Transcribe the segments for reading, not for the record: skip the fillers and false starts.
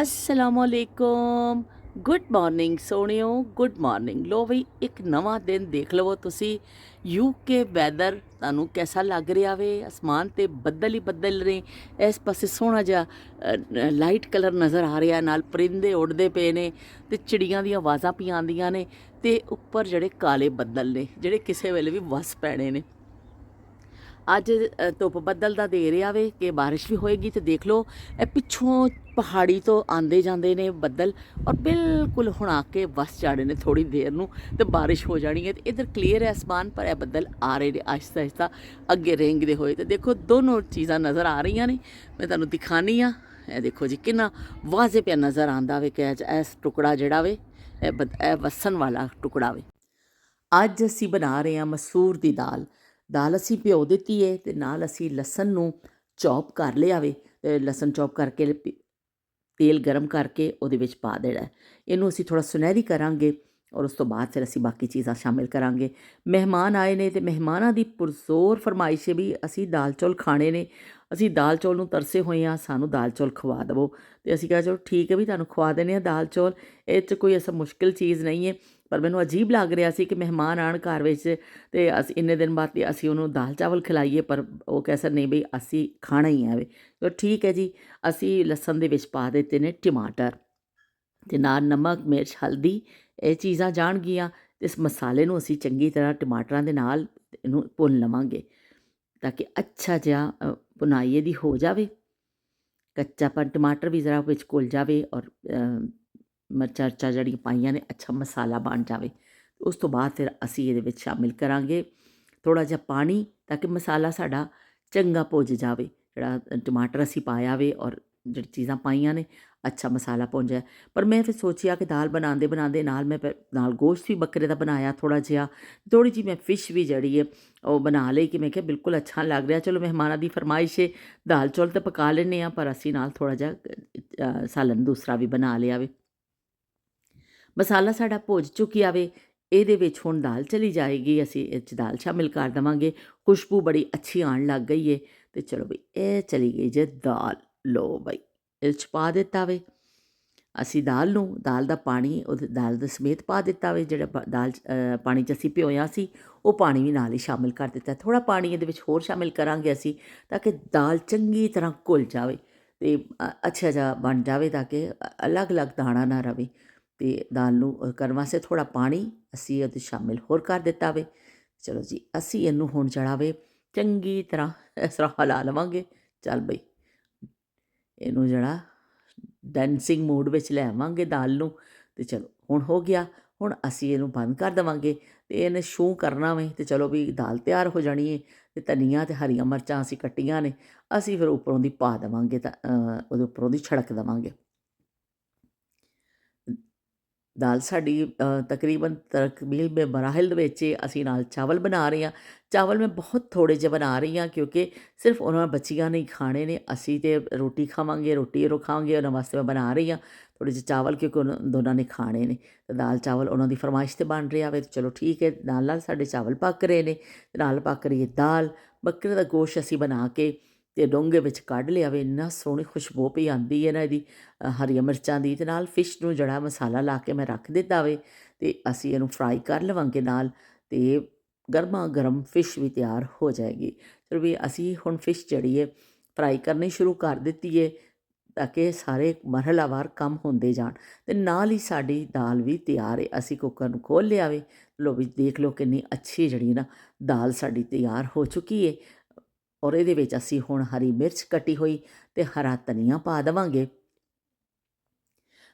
ਅਸਲਾਮੁਅਲੈਕੁਮ। Good morning ਸੋਹਣਿਓ, good morning. ਲੋ ਬਈ ਇੱਕ ਨਵਾਂ ਦਿਨ ਦੇਖ ਲਵੋ ਤੁਸੀਂ। ਯੂਕੇ ਵੈਦਰ ਤੁਹਾਨੂੰ ਕੈਸਾ ਲੱਗ ਰਿਹਾ ਵੇ? ਅਸਮਾਨ ਤੇ ਬੱਦਲ ਹੀ ਬੱਦਲ ਨੇ। ਇਸ ਪਾਸੇ ਸੋਹਣਾ ਜਿਹਾ ਲਾਈਟ ਕਲਰ ਨਜ਼ਰ ਆ ਰਿਹਾ, ਨਾਲ ਪਰਿੰਦੇ ਉੱਡਦੇ ਪਏ ਨੇ ਤੇ ਚਿੜੀਆਂ ਦੀਆਂ ਆਵਾਜ਼ਾਂ ਪਈ ਆਉਂਦੀਆਂ ਨੇ, ਤੇ ਉੱਪਰ ਜਿਹੜੇ ਕਾਲੇ ਬੱਦਲ ਨੇ ਜਿਹੜੇ ਕਿਸੇ ਵੇਲੇ ਵੀ ਵਸ ਪੈਣੇ ਨੇ। ਅੱਜ ਧੁੱਪ ਬੱਦਲ ਦਾ ਦੇ ਰਿਹਾ ਵੇ ਕਿ ਬਾਰਿਸ਼ ਵੀ ਹੋਏਗੀ। ਤੇ ਦੇਖ ਲਓ ਇਹ ਪਿੱਛੋਂ ਪਹਾੜੀ ਤੋਂ ਆਉਂਦੇ ਜਾਂਦੇ ਨੇ ਬੱਦਲ, ਔਰ ਬਿਲਕੁਲ ਹੁਣ ਆ ਕੇ ਵਸ ਜਾਣੇ ਨੇ ਥੋੜ੍ਹੀ ਦੇਰ ਨੂੰ, ਤੇ ਬਾਰਿਸ਼ ਹੋ ਜਾਣੀ ਹੈ। ਤੇ ਇੱਧਰ ਕਲੀਅਰ ਹੈ ਅਸਮਾਨ, ਪਰ ਇਹ ਬੱਦਲ ਆ ਰਹੇ ਨੇ ਆਹਿਸਤਾ ਆਹਿਸਤਾ ਅੱਗੇ ਰੇਂਗਦੇ ਹੋਏ। ਤੇ ਦੇਖੋ ਦੋਨੋਂ ਚੀਜ਼ਾਂ ਨਜ਼ਰ ਆ ਰਹੀਆਂ ਨੇ, ਮੈਂ ਤੁਹਾਨੂੰ ਦਿਖਾਉਂਦੀ ਹਾਂ। ਇਹ ਦੇਖੋ ਜੀ ਕਿੰਨਾ ਵਾਜ਼ੇ ਪਿਆ ਨਜ਼ਰ ਆਉਂਦਾ ਵੇ ਕਿ ਇਸ ਟੁਕੜਾ ਜਿਹੜਾ ਵੇ ਇਹ ਵਸਣ ਵਾਲਾ ਟੁਕੜਾ ਵੇ। ਅੱਜ ਅਸੀਂ ਬਣਾ ਰਹੇ ਹਾਂ ਮਸੂਰ ਦੀ ਦਾਲ। ਦਾਲ ਅਸੀਂ ਭਿਓ ਦਿੱਤੀ ਹੈ, ਅਤੇ ਨਾਲ ਅਸੀਂ ਲਸਣ ਨੂੰ ਚੌਪ ਕਰ ਲਿਆ ਵੇ। ਲਸਣ ਚੌਪ ਕਰਕੇ ਤੇਲ ਗਰਮ ਕਰਕੇ ਉਹਦੇ ਵਿੱਚ ਪਾ ਦੇਣਾ। ਇਹਨੂੰ ਅਸੀਂ ਥੋੜ੍ਹਾ ਸੁਨਹਿਰੀ ਕਰਾਂਗੇ, ਔਰ ਉਸ ਤੋਂ ਬਾਅਦ ਫਿਰ ਅਸੀਂ ਬਾਕੀ ਚੀਜ਼ਾਂ ਸ਼ਾਮਿਲ ਕਰਾਂਗੇ। ਮਹਿਮਾਨ ਆਏ ਨੇ ਅਤੇ ਮਹਿਮਾਨਾਂ ਦੀ ਪੁਰਜ਼ੋਰ ਫਰਮਾਇਸ਼ ਹੈ ਵੀ ਅਸੀਂ ਦਾਲ ਚੌਲ ਖਾਣੇ ਨੇ। ਅਸੀਂ ਦਾਲ ਚੌਲ ਨੂੰ ਤਰਸੇ ਹੋਏ ਹਾਂ, ਸਾਨੂੰ ਦਾਲ ਚੌਲ ਖਵਾ ਦੇਵੋ। ਅਤੇ ਅਸੀਂ ਕਿਹਾ ਚਲੋ ਠੀਕ ਹੈ ਵੀ ਤੁਹਾਨੂੰ ਖਵਾ ਦਿੰਦੇ ਹਾਂ ਦਾਲ ਚੌਲ। ਇਹ 'ਚ ਕੋਈ ਐਸਾ ਮੁਸ਼ਕਿਲ ਚੀਜ਼ ਨਹੀਂ ਹੈ, ਪਰ ਮੈਨੂੰ ਅਜੀਬ ਲੱਗ ਰਿਹਾ ਸੀ ਕਿ ਮਹਿਮਾਨ ਆਉਣ ਘਰ ਵਿੱਚ ਅਤੇ ਅਸੀਂ ਇੰਨੇ ਦਿਨ ਬਾਅਦ ਅਸੀਂ ਉਹਨੂੰ ਦਾਲ ਚਾਵਲ ਖਿਲਾਈਏ। ਪਰ ਉਹ ਕਹਿ ਸਰ ਨਹੀਂ ਬਈ ਅਸੀਂ ਖਾਣਾ ਹੀ ਹੈ ਵੇ। ਚਲੋ ਠੀਕ ਹੈ ਜੀ। ਅਸੀਂ ਲਸਣ ਦੇ ਵਿੱਚ ਪਾ ਦਿੱਤੇ ਨੇ ਟਮਾਟਰ, ਅਤੇ ਨਾਲ ਨਮਕ, ਮਿਰਚ, ਹਲਦੀ, ਇਹ ਚੀਜ਼ਾਂ ਜਾਣਗੀਆਂ। ਅਤੇ ਇਸ ਮਸਾਲੇ ਨੂੰ ਅਸੀਂ ਚੰਗੀ ਤਰ੍ਹਾਂ ਟਮਾਟਰਾਂ ਦੇ ਨਾਲ ਇਹਨੂੰ ਭੁੰਨ ਲਵਾਂਗੇ, ਤਾਂ ਕਿ ਅੱਛਾ ਜਿਹਾ ਭੁਨਾਈ ਇਹਦੀ ਹੋ ਜਾਵੇ। ਕੱਚਾਪਨ ਟਮਾਟਰ ਵੀ ਜ਼ਰਾ ਵਿੱਚ ਘੁਲ ਜਾਵੇ, ਔਰ ਮਿਰਚਾਂ ਜਿਹੜੀਆਂ ਪਾਈਆਂ ਨੇ ਅੱਛਾ ਮਸਾਲਾ ਬਣ ਜਾਵੇ। ਉਸ ਤੋਂ ਬਾਅਦ ਫਿਰ ਅਸੀਂ ਇਹਦੇ ਵਿੱਚ ਸ਼ਾਮਿਲ ਕਰਾਂਗੇ ਥੋੜ੍ਹਾ ਜਿਹਾ ਪਾਣੀ, ਤਾਂ ਕਿ ਮਸਾਲਾ ਸਾਡਾ ਚੰਗਾ ਭੁੱਜ ਜਾਵੇ। ਜਿਹੜਾ ਟਮਾਟਰ ਅਸੀਂ ਪਾਇਆ ਵੇ ਔਰ ਜਿਹੜੀ ਚੀਜ਼ਾਂ ਪਾਈਆਂ ਨੇ, ਅੱਛਾ ਮਸਾਲਾ ਭੁੱਜ ਜਾਏ। ਪਰ ਮੈਂ ਫਿਰ ਸੋਚਿਆ ਕਿ ਦਾਲ ਬਣਾਉਂਦੇ ਬਣਾਉਂਦੇ ਨਾਲ ਮੈਂ ਨਾਲ ਗੋਸ਼ਤ ਵੀ ਬੱਕਰੇ ਦਾ ਬਣਾਇਆ ਥੋੜ੍ਹਾ ਜਿਹਾ, ਥੋੜ੍ਹੀ ਜਿਹੀ ਮੈਂ ਫਿਸ਼ ਵੀ ਜਿਹੜੀ ਹੈ ਉਹ ਬਣਾ ਲਈ, ਕਿ ਮੈਂ ਕਿਹਾ ਬਿਲਕੁਲ ਅੱਛਾ ਲੱਗ ਰਿਹਾ। ਚਲੋ ਮਹਿਮਾਨਾਂ ਦੀ ਫਰਮਾਇਸ਼ ਹੈ, ਦਾਲ ਚੌਲ ਤਾਂ ਪਕਾ ਲੈਂਦੇ ਹਾਂ, ਪਰ ਅਸੀਂ ਨਾਲ ਥੋੜ੍ਹਾ ਜਿਹਾ ਸਾਲਨ ਦੂਸਰਾ ਵੀ ਬਣਾ ਲਿਆ ਵੇ। ਮਸਾਲਾ ਸਾਡਾ ਭੁੱਜ ਚੁੱਕਿਆ ਵੇ। ਇਹਦੇ ਵਿੱਚ ਹੁਣ ਦਾਲ ਚਲੀ ਜਾਏਗੀ, ਅਸੀਂ ਇਹ 'ਚ ਦਾਲ ਸ਼ਾਮਿਲ ਕਰ ਦੇਵਾਂਗੇ। ਖੁਸ਼ਬੂ ਬੜੀ ਅੱਛੀ ਆਉਣ ਲੱਗ ਗਈ ਹੈ। ਅਤੇ ਚਲੋ ਬਈ ਇਹ ਚਲੀ ਗਈ ਜੇ ਦਾਲ। ਲਓ ਬਈ ਇਹ 'ਚ ਪਾ ਦਿੱਤਾ ਵੇ ਅਸੀਂ ਦਾਲ ਨੂੰ। ਦਾਲ ਦਾ ਪਾਣੀ ਉਹਦੇ ਦਾਲ ਦੇ ਸਮੇਤ ਪਾ ਦਿੱਤਾ ਵੇ। ਜਿਹੜਾ ਦਾਲ ਪਾਣੀ 'ਚ ਅਸੀਂ ਭਿਓਇਆ ਸੀ, ਉਹ ਪਾਣੀ ਵੀ ਨਾਲ ਹੀ ਸ਼ਾਮਿਲ ਕਰ ਦਿੱਤਾ। ਥੋੜ੍ਹਾ ਪਾਣੀ ਇਹਦੇ ਵਿੱਚ ਹੋਰ ਸ਼ਾਮਿਲ ਕਰਾਂਗੇ ਅਸੀਂ, ਤਾਂ ਕਿ ਦਾਲ ਚੰਗੀ ਤਰ੍ਹਾਂ ਘੁਲ ਜਾਵੇ ਅਤੇ ਅੱਛਾ ਜਿਹਾ ਬਣ ਜਾਵੇ, ਤਾਂ ਕਿ ਅਲੱਗ ਅਲੱਗ ਦਾਣਾ ਨਾ ਰਵੇ। ਅਤੇ ਦਾਲ ਨੂੰ ਕਰਨ ਵਾਸਤੇ ਥੋੜ੍ਹਾ ਪਾਣੀ ਅਸੀਂ ਉਹਦੇ ਸ਼ਾਮਿਲ ਹੋਰ ਕਰ ਦਿੱਤਾ ਵੇ। ਚਲੋ ਜੀ, ਅਸੀਂ ਇਹਨੂੰ ਹੁਣ ਜਿਹੜਾ ਵੇ ਚੰਗੀ ਤਰ੍ਹਾਂ ਇਸ ਤਰ੍ਹਾਂ ਹਿਲਾ ਲਵਾਂਗੇ। ਚੱਲ ਬਈ ਇਹਨੂੰ ਜਿਹੜਾ ਡੈਂਸਿੰਗ ਮੂਡ ਵਿੱਚ ਲੈ ਆਵਾਂਗੇ ਦਾਲ ਨੂੰ। ਅਤੇ ਚਲੋ ਹੁਣ ਹੋ ਗਿਆ। ਹੁਣ ਅਸੀਂ ਇਹਨੂੰ ਬੰਦ ਕਰ ਦੇਵਾਂਗੇ, ਅਤੇ ਇਹਨੇ ਛੂੰ ਕਰਨਾ ਵੇ। ਅਤੇ ਚਲੋ ਵੀ ਦਾਲ ਤਿਆਰ ਹੋ ਜਾਣੀ ਹੈ। ਅਤੇ ਧਨੀਆ ਅਤੇ ਹਰੀਆਂ ਮਿਰਚਾਂ ਅਸੀਂ ਕੱਟੀਆਂ ਨੇ, ਅਸੀਂ ਫਿਰ ਉੱਪਰੋਂ ਦੀ ਪਾ ਦੇਵਾਂਗੇ, ਤਾਂ ਉਹਦੇ ਉੱਪਰੋਂ ਦੀ ਛਿੜਕ ਦੇਵਾਂਗੇ। ਦਾਲ ਸਾਡੀ ਤਕਰੀਬਨ ਤਕਮੀਲ ਦੇ ਮਰਾਹਿਲ ਦੇ ਵਿੱਚ ਅਸੀਂ ਨਾਲ ਚਾਵਲ ਬਣਾ ਰਹੇ ਹਾਂ। ਚਾਵਲ ਮੈਂ ਬਹੁਤ ਥੋੜ੍ਹੇ ਜਿਹੇ ਬਣਾ ਰਹੀ ਹਾਂ, ਕਿਉਂਕਿ ਸਿਰਫ ਉਹਨਾਂ ਬੱਚੀਆਂ ਨੇ ਹੀ ਖਾਣੇ ਨੇ। ਅਸੀਂ ਤਾਂ ਰੋਟੀ ਖਾਵਾਂਗੇ, ਰੋਟੀ ਉਹ ਖਾਵਾਂਗੇ, ਉਹਨਾਂ ਵਾਸਤੇ ਮੈਂ ਬਣਾ ਰਹੀ ਹਾਂ ਥੋੜ੍ਹੇ ਜਿਹੇ ਚਾਵਲ, ਕਿਉਂਕਿ ਉਹਨਾਂ ਦੋਨਾਂ ਨੇ ਖਾਣੇ ਨੇ। ਅਤੇ ਦਾਲ ਚਾਵਲ ਉਹਨਾਂ ਦੀ ਫਰਮਾਇਸ਼ 'ਤੇ ਬਣ ਰਿਹਾ ਵੇ। ਚਲੋ ਠੀਕ ਹੈ, ਨਾਲ ਨਾਲ ਸਾਡੇ ਚਾਵਲ ਪੱਕ ਰਹੇ ਨੇ, ਨਾਲ ਪੱਕ ਰਹੀ ਹੈ ਦਾਲ। ਬੱਕਰੇ ਦਾ ਗੋਸ਼ਤ ਅਸੀਂ ਬਣਾ ਕੇ ਅਤੇ ਡੋਂਗੇ ਵਿੱਚ ਕੱਢ ਲਿਆ ਵੇ। ਇੰਨਾ ਸੋਹਣੀ ਖੁਸ਼ਬੂ ਪਈ ਆਉਂਦੀ ਹੈ ਨਾ ਇਹਦੀ ਹਰੀਆਂ ਮਿਰਚਾਂ ਦੀ। ਅਤੇ ਨਾਲ ਫਿਸ਼ ਨੂੰ ਜਿਹੜਾ ਮਸਾਲਾ ਲਾ ਕੇ ਮੈਂ ਰੱਖ ਦਿੱਤਾ ਵੇ, ਅਤੇ ਅਸੀਂ ਇਹਨੂੰ ਫਰਾਈ ਕਰ ਲਵਾਂਗੇ ਨਾਲ, ਅਤੇ ਗਰਮਾ ਗਰਮ ਫਿਸ਼ ਵੀ ਤਿਆਰ ਹੋ ਜਾਏਗੀ। ਫਿਰ ਵੀ ਅਸੀਂ ਹੁਣ ਫਿਸ਼ ਜਿਹੜੀ ਹੈ ਫਰਾਈ ਕਰਨੀ ਸ਼ੁਰੂ ਕਰ ਦਿੱਤੀ ਹੈ, ਤਾਂ ਕਿ ਸਾਰੇ ਮਰਹਲਾਵਾਰ ਕੰਮ ਹੁੰਦੇ ਜਾਣ। ਅਤੇ ਨਾਲ ਹੀ ਸਾਡੀ ਦਾਲ ਵੀ ਤਿਆਰ ਹੈ। ਅਸੀਂ ਕੁੱਕਰ ਨੂੰ ਖੋਲ੍ਹ ਲਿਆ ਵੇ। ਲਓ ਵੀ ਦੇਖ ਲਓ ਕਿੰਨੀ ਅੱਛੀ ਜਿਹੜੀ ਨਾ ਦਾਲ ਸਾਡੀ ਤਿਆਰ ਹੋ ਚੁੱਕੀ ਹੈ। ਔਰ ਇਹਦੇ ਵਿੱਚ ਅਸੀਂ ਹੁਣ ਹਰੀ ਮਿਰਚ ਕੱਟੀ ਹੋਈ ਅਤੇ ਹਰਾ ਧਨੀਆ ਪਾ ਦੇਵਾਂਗੇ।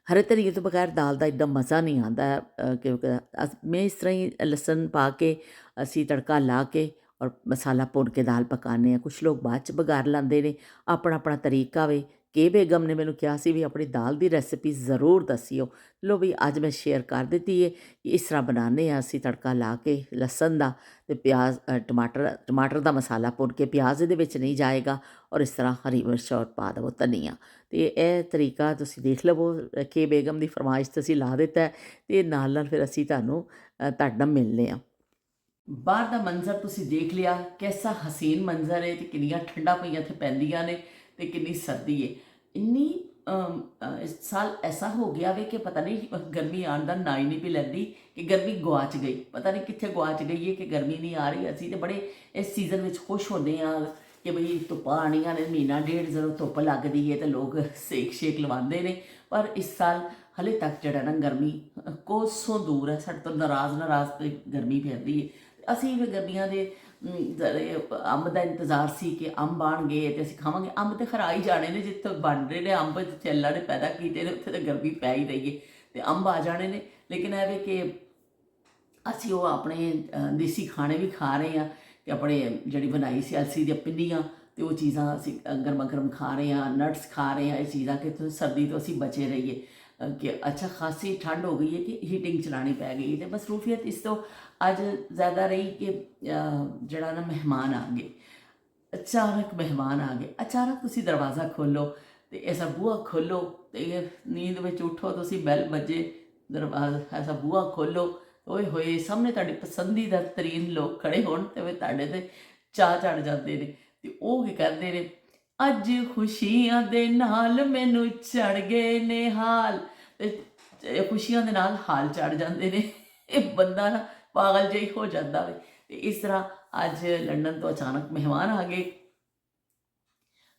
ਹਰੇ ਧਨੀਏ ਤੋਂ ਬਗੈਰ ਦਾਲ ਦਾ ਇੱਦਾਂ ਮਜ਼ਾ ਨਹੀਂ ਆਉਂਦਾ, ਕਿਉਂਕਿ ਮੈਂ ਇਸ ਤਰ੍ਹਾਂ ਹੀ ਲਸਣ ਪਾ ਕੇ ਅਸੀਂ ਤੜਕਾ ਲਾ ਕੇ ਔਰ ਮਸਾਲਾ ਭੁੰਨ ਕੇ ਦਾਲ ਪਕਾਉਂਦੇ ਹਾਂ। ਕੁਛ ਲੋਕ ਬਾਅਦ 'ਚ ਬਘਾਰ ਲਾਉਂਦੇ ਨੇ, ਆਪਣਾ ਆਪਣਾ ਤਰੀਕਾ ਵੇ। ਕੇ ਬੇਗਮ ਨੇ ਮੈਨੂੰ ਕਿਹਾ ਸੀ ਵੀ ਆਪਣੀ ਦਾਲ ਦੀ ਰੈਸਿਪੀ ਜ਼ਰੂਰ ਦੱਸਿਓ। ਲਓ ਵੀ ਅੱਜ ਮੈਂ ਸ਼ੇਅਰ ਕਰ ਦਿੱਤੀ ਹੈ ਕਿ ਇਸ ਤਰ੍ਹਾਂ ਬਣਾਉਂਦੇ ਹਾਂ ਅਸੀਂ ਤੜਕਾ ਲਾ ਕੇ ਲਸਣ ਦਾ, ਅਤੇ ਪਿਆਜ਼ ਟਮਾਟਰ ਦਾ ਮਸਾਲਾ ਭੁੰਨ ਕੇ ਪਿਆਜ਼ ਇਹਦੇ ਵਿੱਚ ਨਹੀਂ ਜਾਏਗਾ, ਔਰ ਇਸ ਤਰ੍ਹਾਂ ਹਰੀ ਮਿਰਚ ਔਰ ਪਾ ਦੇਵੋ ਧਨੀਆ। ਅਤੇ ਇਹ ਤਰੀਕਾ ਤੁਸੀਂ ਦੇਖ ਲਵੋ, ਕੇ ਬੇਗਮ ਦੀ ਫਰਮਾਇਸ਼ 'ਤੇ ਅਸੀਂ ਲਾ ਦਿੱਤਾ। ਅਤੇ ਨਾਲ ਨਾਲ ਫਿਰ ਅਸੀਂ ਤੁਹਾਨੂੰ ਤੁਹਾਡੇ ਨਾਲ ਮਿਲਦੇ ਹਾਂ। ਬਾਹਰ ਦਾ ਮੰਜ਼ਰ ਤੁਸੀਂ ਦੇਖ ਲਿਆ, ਕੈਸਾ ਹਸੀਨ ਮੰਜ਼ਰ ਹੈ, ਅਤੇ ਕਿੰਨੀਆਂ ਠੰਡਾਂ ਪਈਆਂ ਇੱਥੇ ਪੈਂਦੀਆਂ ਨੇ, ਅਤੇ ਕਿੰਨੀ ਸਰਦੀ ਹੈ। ਇੰਨੀ इस साल ऐसा हो गया वे कि पता नहीं गर्मी आने का ना ही नहीं पी लैंदी कि गर्मी गवाच गई, पता नहीं कित्थे गवाच गई है कि गर्मी नहीं आ रही। असीं तो बड़े इस सीज़न में खुश होंदे हाँ कि बई धुप्पां आनियां ने, महीना डेढ़ ਜਦੋਂ धुप्प लगदी है तो लोग सेक शेक लवांदे ने। पर इस साल हले तक जिहड़ा ना गर्मी कोसों दूर है, साडे तो नाराज़ तो गर्मी पैंदी है। असीं फिर गर्मियां दे अंब का इंतज़ार सी कि अंब आउणगे ते असीं खावांगे। अंब तो खैर आ ही जाने ने, जिੱਥੇ बन रहे ने अंब, जिੱਥੇ अल्लाह ने पैदा कीते ने उत्थे तो गर्मी पै ही रही है, तो अंब आ जाने ने। लेकिन एवे कि असीं वो अपने देसी खाने भी खा रहे हैं कि अपने जिहड़ी बनाई सी अलसी दी पिन्नियां, तो वो चीज़ां असीं गर्मा गर्म खा रहे हैं, नट्स खा रहे हैं, ये चीज़ां कि सर्दी तो असीं बचे रहिए। कि अच्छा खासी ठंड हो गई है कि हीटिंग चलानी पै गई है। तो मसरूफियत इस तो अज ज़्यादा रही कि जड़ा ना मेहमान आ गए, अचानक मेहमान आ गए। अचानक तुसी दरवाज़ा खोलो तो ऐसा बूहा खोलो तो नींद में उठो तो बैल बजे, दरवाज़ा ऐसा बूहा खोलो ओए होए सामने तुहाडे पसंदीदा तरीन लोग खड़े होण ते तुहाडे ते चाह चढ़ जाते हैं। तो वो की करते हैं, अज खुशियां दे नाल मैनू चढ़ गए ने हाल, ते खुशियां दे नाल हाल चढ़ जाते हैं। ये बंदा ना पागल जिहा हो जाता है। तो इस तरह अज लंडन तो अचानक मेहमान आ गए।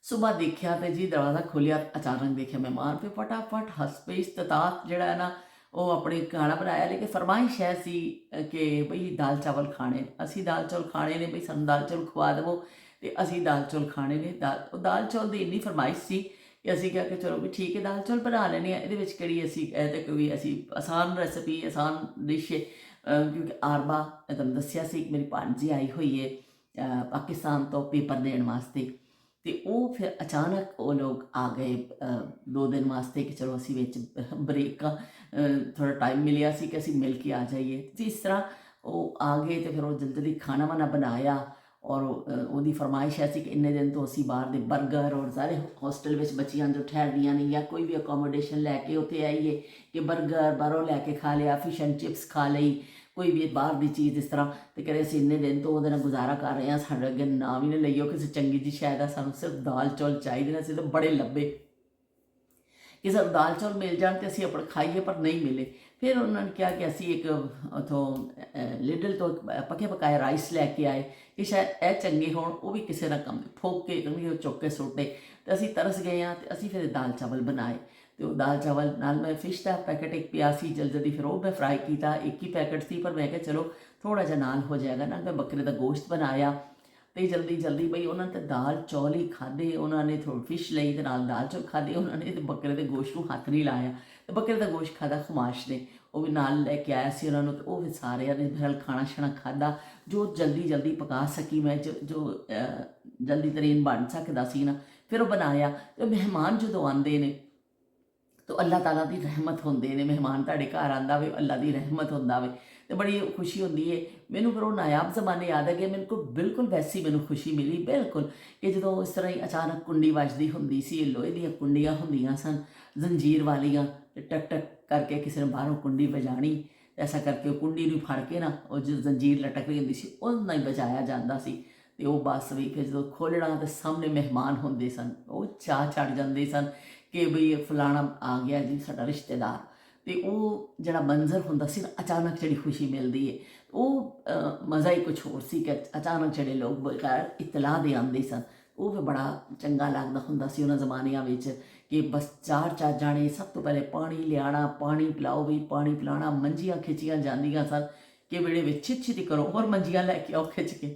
सुबह देखा तो जी दरवाज़ा खोलिया, अचानक देखा मेहमान, फिर फटाफट हस पे इस्तात जड़ा है ना वो अपने खाना बनाया। लेकिन फरमाइश है सी कि बई दाल चावल खाने, असी दाल चौल खाने ने, बई सानू दाल चौल खवा देवो, तो असी दाल चौल खाने ने। दाल चौल की इन्नी फरमाइश सी कि असी क्या कि चलो भी ठीक है दाल चौल बना लेने। ये कड़ी असी कोई असी आसान रेसिपी आसान डिश है, क्योंकि आरबा मैं तुहानू दस्सिया सी मेरी भांजी आई हुई है पाकिस्तान तो पेपर देने वास्ते। तो वो फिर अचानक वो लोग आ गए 2 दिन वास्ते कि चलो असी विच ब्रेक का थोड़ा टाइम मिलिया सी कि असी मिल के आ जाइए। तो इस तरह वो आ गए तो फिर वो जल्दी जल्दी खाना वाना बनाया। और वो फरमाइश ऐसी कि इन्ने दिन तो असी बाहर दे बर्गर और सारे हॉस्टल में बच्चियां जो ठहरदियां ने या कोई भी अकोमोडेशन लैके उत्थे आइए कि बर्गर बाहरों लैके खा लिया, फिश एंड चिप्स खा ली, कोई भी बाहर की चीज़ इस तरह। तो कह रहे असीं इन्ने दिन तो वो गुजारा कर रहे हैं, साढ़े अगे नाम ही नहीं लईओ किसी चंगी जी शायद आ, सानू सिर्फ दाल चौल चाहिए। असीं तो बड़े लब्बे कि सर दाल चौल मिल जाए तो असी अपने खाइए, पर नहीं मिले। फिर उन्होंने कहा कि असी एक उतों लिडल तो पके पकाए राइस लैके आए कि शायद यह चंगे होण, वो भी किसी ना कम फूक के चुक के सुट्टे। तो असी तरस गए हाँ, तो असी फिर दाल चावल बनाए। तो दाल चावल नाल मैं फिश का पैकेट एक पिया सी जल्दी, फिर वो मैं फ्राई किया, एक ही पैकेट सी, पर मैं चलो थोड़ा जा नाल हो जाएगा ना। मैं बकरे का गोश्त बनाया तो जल्दी जल्दी बई उन्होंने तो दाल चौल ही खाधे, उन्होंने थोड़ी फिश लई तो नाल दाल चौल खाधे, उन्होंने तो बकरे के गोश्त को हथ नहीं लाया। तो बकरे का गोश्त खाधा खुमाश ने, वो भी नाल लैके आया सी उन्होंने। तो वो फिर सारे ने फिर खाना शाना खाधा जो जल्दी जल्दी पका सकी मैं, जो जल्दी तरीन बन सकता सी ना, फिर वो बनाया। तो मेहमान जो आते हैं तो अल्लाह ताला की रहमत होंदे ने, मेहमान तुहाडे घर आंदा वे अल्लाह की रहमत होंदा वे, तो बड़ी खुशी होंदी है। मैनू फिर वो नायाब जमाने याद है कि मैंने को बिल्कुल वैसी मैनू खुशी मिली बिल्कुल कि जो इस तरह ही अचानक कुंडी वजदी होंदी सी, लोहे दी कुंडियां होंदियां सन जंजीर वालियां, टक टक करके किसी ने बाहरों कुंडी बजानी, ऐसा करके वो कुंडी नूं फड़ के ना वो जो जंजीर लटक रही होंदी सी उन्हां ही बजाया जाता सी। तो वो बस भी फिर जो खोलना तो सामने मेहमान होंदे सन, वो चाह चढ़ जाते सन कि बई फलाना आ गया जी साडा रिश्तेदार। तो वो जड़ा मंजर होंदा सी ना, अचानक जी खुशी मिलती है, वो मज़ा ही कुछ होर सी कि अचानक जोड़े लोग बगैर इतला दे आते सन। वो भी बड़ा चंगा लगता होंदा सी उन्हां जमानियां विच कि बस चार चार जाने सब तो पहले पानी लियाना, पानी पिलाओ भी, पानी पिलाना, मंजियां खिंचियां जांदियां सन कि बेड़े विच छिती करो और मंजियां लैके आओ खिंच के।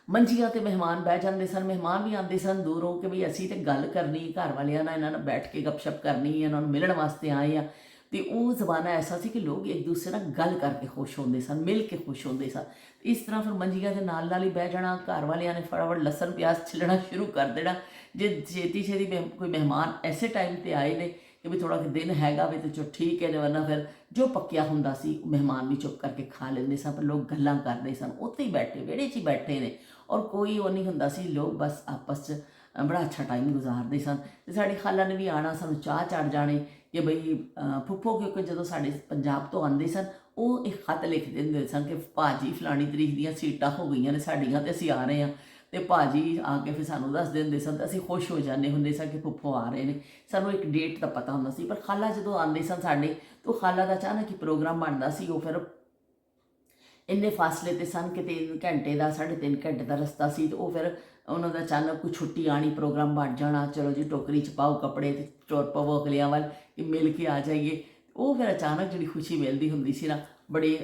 मंजियां ते मेहमान बह जाते सन, मेहमान भी आते सन दूरों कि बई असी तो गल करनी घर वालियां नाल, इन्हां नाल बैठ के गपशप करनी, इन्होंने मिलण वास्ते आए हैं। तो वो जमाना ऐसा सी कि लोग एक दूसरे नाल गल करके खुश होंदे सन, मिल के खुश होंदे सन। इस तरह फिर मंजियां के नाल ही बह जाना, घर वालियां ने फटाफट लसन प्याज छिलना शुरू कर देना। जे छेती छेती कोई मेहमान ऐसे टाइम पर आए ने कि भी थोड़ा दिन हैगा वे तो चलो ठीक है, वरना फिर जो पक्या हुंदा सी मेहमान भी चुप करके खा लेंदे सन, पर लोग गल्लां करदे सन, उत्ते ही बैठे विहड़े 'च ही बैठे ने और कोई वो नहीं हुंदा सी, लोग बस आपस च बड़ा अच्छा टाइम गुजारते सन। तो साड़ी खाला ने भी आना, सानू चाह चढ़ जाने कि बई फुफ्फो, क्योंकि जो साढ़े पंजाब तो आते सन वो एक खत लिख देंगे सन कि भाजी फलानी तरीक दियां सीटां हो गई ने साड़ियां ते असीं आ रहे हैं। ਤੇ ਭਾਜੀ ਆ ਕੇ ਫਿਰ ਸਾਨੂੰ ਦੱਸਦੇ ਹੁੰਦੇ ਸਨ ਤੇ ਅਸੀਂ ਖੁਸ਼ ਹੋ ਜਾਂਦੇ ਹੁੰਦੇ ਸਾਂ ਕਿ ਫੁੱਫੋ ਆ ਰਹੇ ਨੇ। ਸਾਨੂੰ ਇੱਕ ਡੇਟ ਦਾ ਪਤਾ ਹੁੰਦਾ ਸੀ, ਪਰ ਖਾਲਾ ਜਦੋਂ ਆਉਂਦੇ ਸਨ ਸਾਡੇ ਤਾਂ ਖਾਲਾ ਦਾ ਅਚਾਨਕ ਹੀ ਪ੍ਰੋਗਰਾਮ ਬਣਦਾ ਸੀ। ਉਹ ਫਿਰ ਇੰਨੇ ਫਾਸਲੇ ਤੇ ਸਨ ਕਿ 3 ਘੰਟੇ ਦਾ 3.5 ਘੰਟੇ ਦਾ ਰਸਤਾ ਸੀ, ਤੇ ਉਹ ਫਿਰ ਉਹਨਾਂ ਦਾ ਅਚਾਨਕ ਕੋਈ ਛੁੱਟੀ ਆਣੀ, ਪ੍ਰੋਗਰਾਮ ਬਣ ਜਾਣਾ, ਚਲੋ ਜੀ ਟੋਕਰੀ 'ਚ ਪਾਓ ਕੱਪੜੇ ਤੇ ਚੋਰ ਪਵੋ ਅਗਲਿਆਂ ਵੱਲ ਕਿ ਮਿਲ ਕੇ ਆ ਜਾਈਏ। ਉਹ ਫਿਰ ਅਚਾਨਕ ਜਿਹੜੀ ਖੁਸ਼ੀ ਮਿਲਦੀ ਹੁੰਦੀ ਸੀ ਨਾ, ਬੜੇ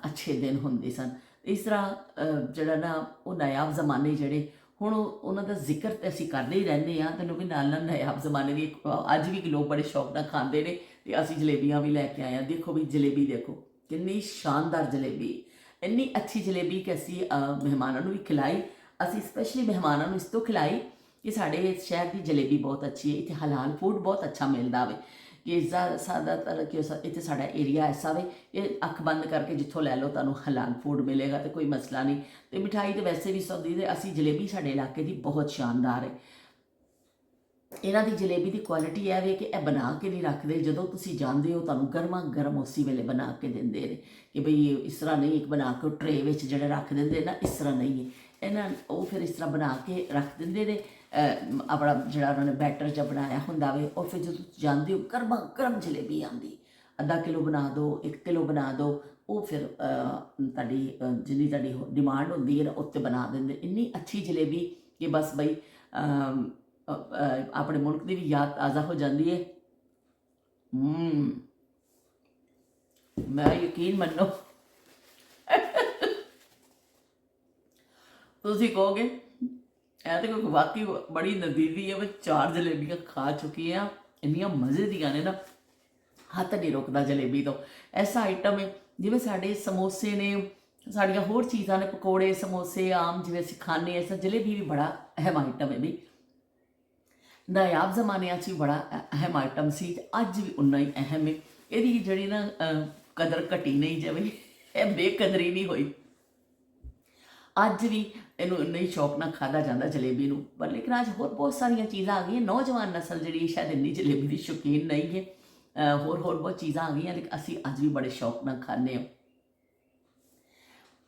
ਅੱਛੇ ਦਿਨ ਹੁੰਦੇ ਸਨ। ਇਸ ਤਰ੍ਹਾਂ ਜਿਹੜਾ ਨਾ ਉਹ ਨਾਯਾਬ ਜ਼ਮਾਨੇ ਜਿਹੜੇ ਹੁਣ ਉਹਨਾਂ ਦਾ ਜ਼ਿਕਰ ਤਾਂ ਅਸੀਂ ਕਰਦੇ ਹੀ ਰਹਿੰਦੇ ਹਾਂ, ਤੈਨੂੰ ਵੀ ਨਾਲ ਨਾਲ ਨਾਯਾਬ ਜ਼ਮਾਨੇ ਦੀ ਅੱਜ ਵੀ ਲੋਕ ਬੜੇ ਸ਼ੌਕ ਨਾਲ ਖਾਂਦੇ ਨੇ, ਤੇ ਅਸੀਂ ਜਲੇਬੀਆਂ ਵੀ ਲੈ ਕੇ ਆਏ ਹਾਂ। ਦੇਖੋ ਵੀ ਜਲੇਬੀ ਦੇਖੋ ਕਿੰਨੀ ਸ਼ਾਨਦਾਰ ਜਲੇਬੀ, ਇੰਨੀ ਅੱਛੀ ਜਲੇਬੀ ਕਿ ਅਸੀਂ ਮਹਿਮਾਨਾਂ ਨੂੰ ਵੀ ਖਿਲਾਈ। ਅਸੀਂ ਸਪੈਸ਼ਲੀ ਮਹਿਮਾਨਾਂ ਨੂੰ ਇਸ ਤੋਂ ਖਿਲਾਈ ਕਿ ਸਾਡੇ ਸ਼ਹਿਰ ਦੀ ਜਲੇਬੀ ਬਹੁਤ ਅੱਛੀ ਹੈ, ਇੱਥੇ ਹਲਾਲ ਫੂਡ ਬਹੁਤ ਅੱਛਾ ਮਿਲਦਾ ਵੇ। ਕਿ ਇਸਦਾ ਜ਼ਿਆਦਾਤਰ ਕਿ ਇੱਥੇ ਸਾਡਾ ਏਰੀਆ ਐਸਾ ਵੇ, ਇਹ ਅੱਖ ਬੰਦ ਕਰਕੇ ਜਿੱਥੋਂ ਲੈ ਲਓ ਤੁਹਾਨੂੰ ਹਲਾਲ ਫੂਡ ਮਿਲੇਗਾ ਤੇ ਕੋਈ ਮਸਲਾ ਨਹੀਂ। ਤੇ ਮਿਠਾਈ ਤਾਂ ਵੈਸੇ ਵੀ ਸੌਦੀ ਦੇ ਅਸੀਂ ਜਲੇਬੀ ਸਾਡੇ ਇਲਾਕੇ ਦੀ ਬਹੁਤ ਸ਼ਾਨਦਾਰ ਹੈ। ਇਹਨਾਂ ਦੀ ਜਲੇਬੀ ਦੀ ਕੁਆਲਿਟੀ ਇਹ ਵੇ ਕਿ ਇਹ ਬਣਾ ਕੇ ਨਹੀਂ ਰੱਖਦੇ, ਜਦੋਂ ਤੁਸੀਂ ਜਾਂਦੇ ਹੋ ਤੁਹਾਨੂੰ ਗਰਮਾ ਗਰਮ ਉਸੇ ਵੇਲੇ ਬਣਾ ਕੇ ਦਿੰਦੇ ਨੇ। ਕਿ ਬਈ ਇਸ ਤਰ੍ਹਾਂ ਨਹੀਂ ਇੱਕ ਬਣਾ ਕੇ ਟਰੇ ਵਿੱਚ ਜਿਹੜੇ ਰੱਖ ਦਿੰਦੇ ਨਾ, ਇਸ ਤਰ੍ਹਾਂ ਨਹੀਂ ਹੈ ਇਹਨਾਂ, ਉਹ ਫਿਰ ਇਸ ਤਰ੍ਹਾਂ ਬਣਾ ਕੇ ਰੱਖ ਦਿੰਦੇ ਨੇ। ਆਪਣਾ ਜਿਹੜਾ ਉਹਨਾਂ ਨੇ ਬੈਟਰ ਜਿਹਾ ਬਣਾਇਆ ਹੁੰਦਾ ਵੇ, ਉਹ ਫਿਰ ਜਦੋਂ ਤੁਸੀਂ ਜਾਂਦੇ ਹੋ ਗਰਮਾ ਗਰਮ ਜਲੇਬੀ ਆਉਂਦੀ, ਅੱਧਾ ਕਿਲੋ ਬਣਾ ਦਿਓ, 1 ਕਿਲੋ ਬਣਾ ਦਿਓ, ਉਹ ਫਿਰ ਤੁਹਾਡੀ ਜਿੰਨੀ ਤੁਹਾਡੀ ਡਿਮਾਂਡ ਹੁੰਦੀ ਹੈ ਨਾ ਉੱਤੇ ਬਣਾ ਦਿੰਦੇ। ਇੰਨੀ ਅੱਛੀ ਜਲੇਬੀ ਕਿ ਬਸ ਬਈ ਆਪਣੇ ਮੁਲਕ ਦੀ ਵੀ ਯਾਦ ਤਾਜ਼ਾ ਹੋ ਜਾਂਦੀ ਹੈ। ਮੈਂ ਯਕੀਨ ਮੰਨੋ ਤੁਸੀਂ ਕਹੋਗੇ ਇਹ ਤਾਂ ਕੋਈ ਵਾਕਈ ਬੜੀ ਨਦੀਦੀ ਹੈ। ਮੈਂ 4 ਜਲੇਬੀਆਂ ਖਾ ਚੁੱਕੀ ਹਾਂ, ਇੰਨੀਆਂ ਮਜ਼ੇ ਦੀਆਂ ਨੇ ਨਾ, ਹੱਥ ਨਹੀਂ ਰੁਕਦਾ ਜਲੇਬੀ ਤੋਂ। ਐਸਾ ਆਈਟਮ ਹੈ ਜਿਵੇਂ ਸਾਡੇ ਸਮੋਸੇ ਨੇ, ਸਾਡੀਆਂ ਹੋਰ ਚੀਜ਼ਾਂ ਨੇ, ਪਕੌੜੇ ਸਮੋਸੇ ਆਮ ਜਿਵੇਂ ਅਸੀਂ ਖਾਂਦੇ ਹਾਂ, ਜਲੇਬੀ ਵੀ ਬੜਾ ਅਹਿਮ ਆਈਟਮ ਹੈ ਵੀ। ਨਾਯਾਬ ਜ਼ਮਾਨਿਆਂ 'ਚ ਵੀ ਬੜਾ ਅਹਿਮ ਆਈਟਮ ਸੀ ਤੇ ਅੱਜ ਵੀ ਉਨਾ ਹੀ ਅਹਿਮ ਹੈ। ਇਹਦੀ ਜਿਹੜੀ ਨਾ ਕਦਰ ਘਟੀ ਨਹੀਂ, ਜਿਵੇਂ ਇਹ ਬੇਕਦਰੀ ਨਹੀਂ ਹੋਈ, ਅੱਜ ਵੀ ਇਹਨੂੰ ਨਹੀਂ ਸ਼ੌਕ ਨਾਲ ਖਾਧਾ ਜਾਂਦਾ ਜਲੇਬੀ ਨੂੰ। ਪਰ ਲੇਕਿਨ ਅੱਜ ਹੋਰ ਬਹੁਤ ਸਾਰੀਆਂ ਚੀਜ਼ਾਂ ਆ ਗਈਆਂ, ਨੌਜਵਾਨ ਨਸਲ ਜਿਹੜੀ ਸ਼ਾਇਦ ਇੰਨੀ ਜਲੇਬੀ ਦੀ ਸ਼ੌਕੀਨ ਨਹੀਂ ਹੈ। ਹੋਰ ਬਹੁਤ ਚੀਜ਼ਾਂ ਆ ਗਈਆਂ, ਲੇਕਿਨ ਅਸੀਂ ਅੱਜ ਵੀ ਬੜੇ ਸ਼ੌਕ ਨਾਲ ਖਾਂਦੇ ਹਾਂ।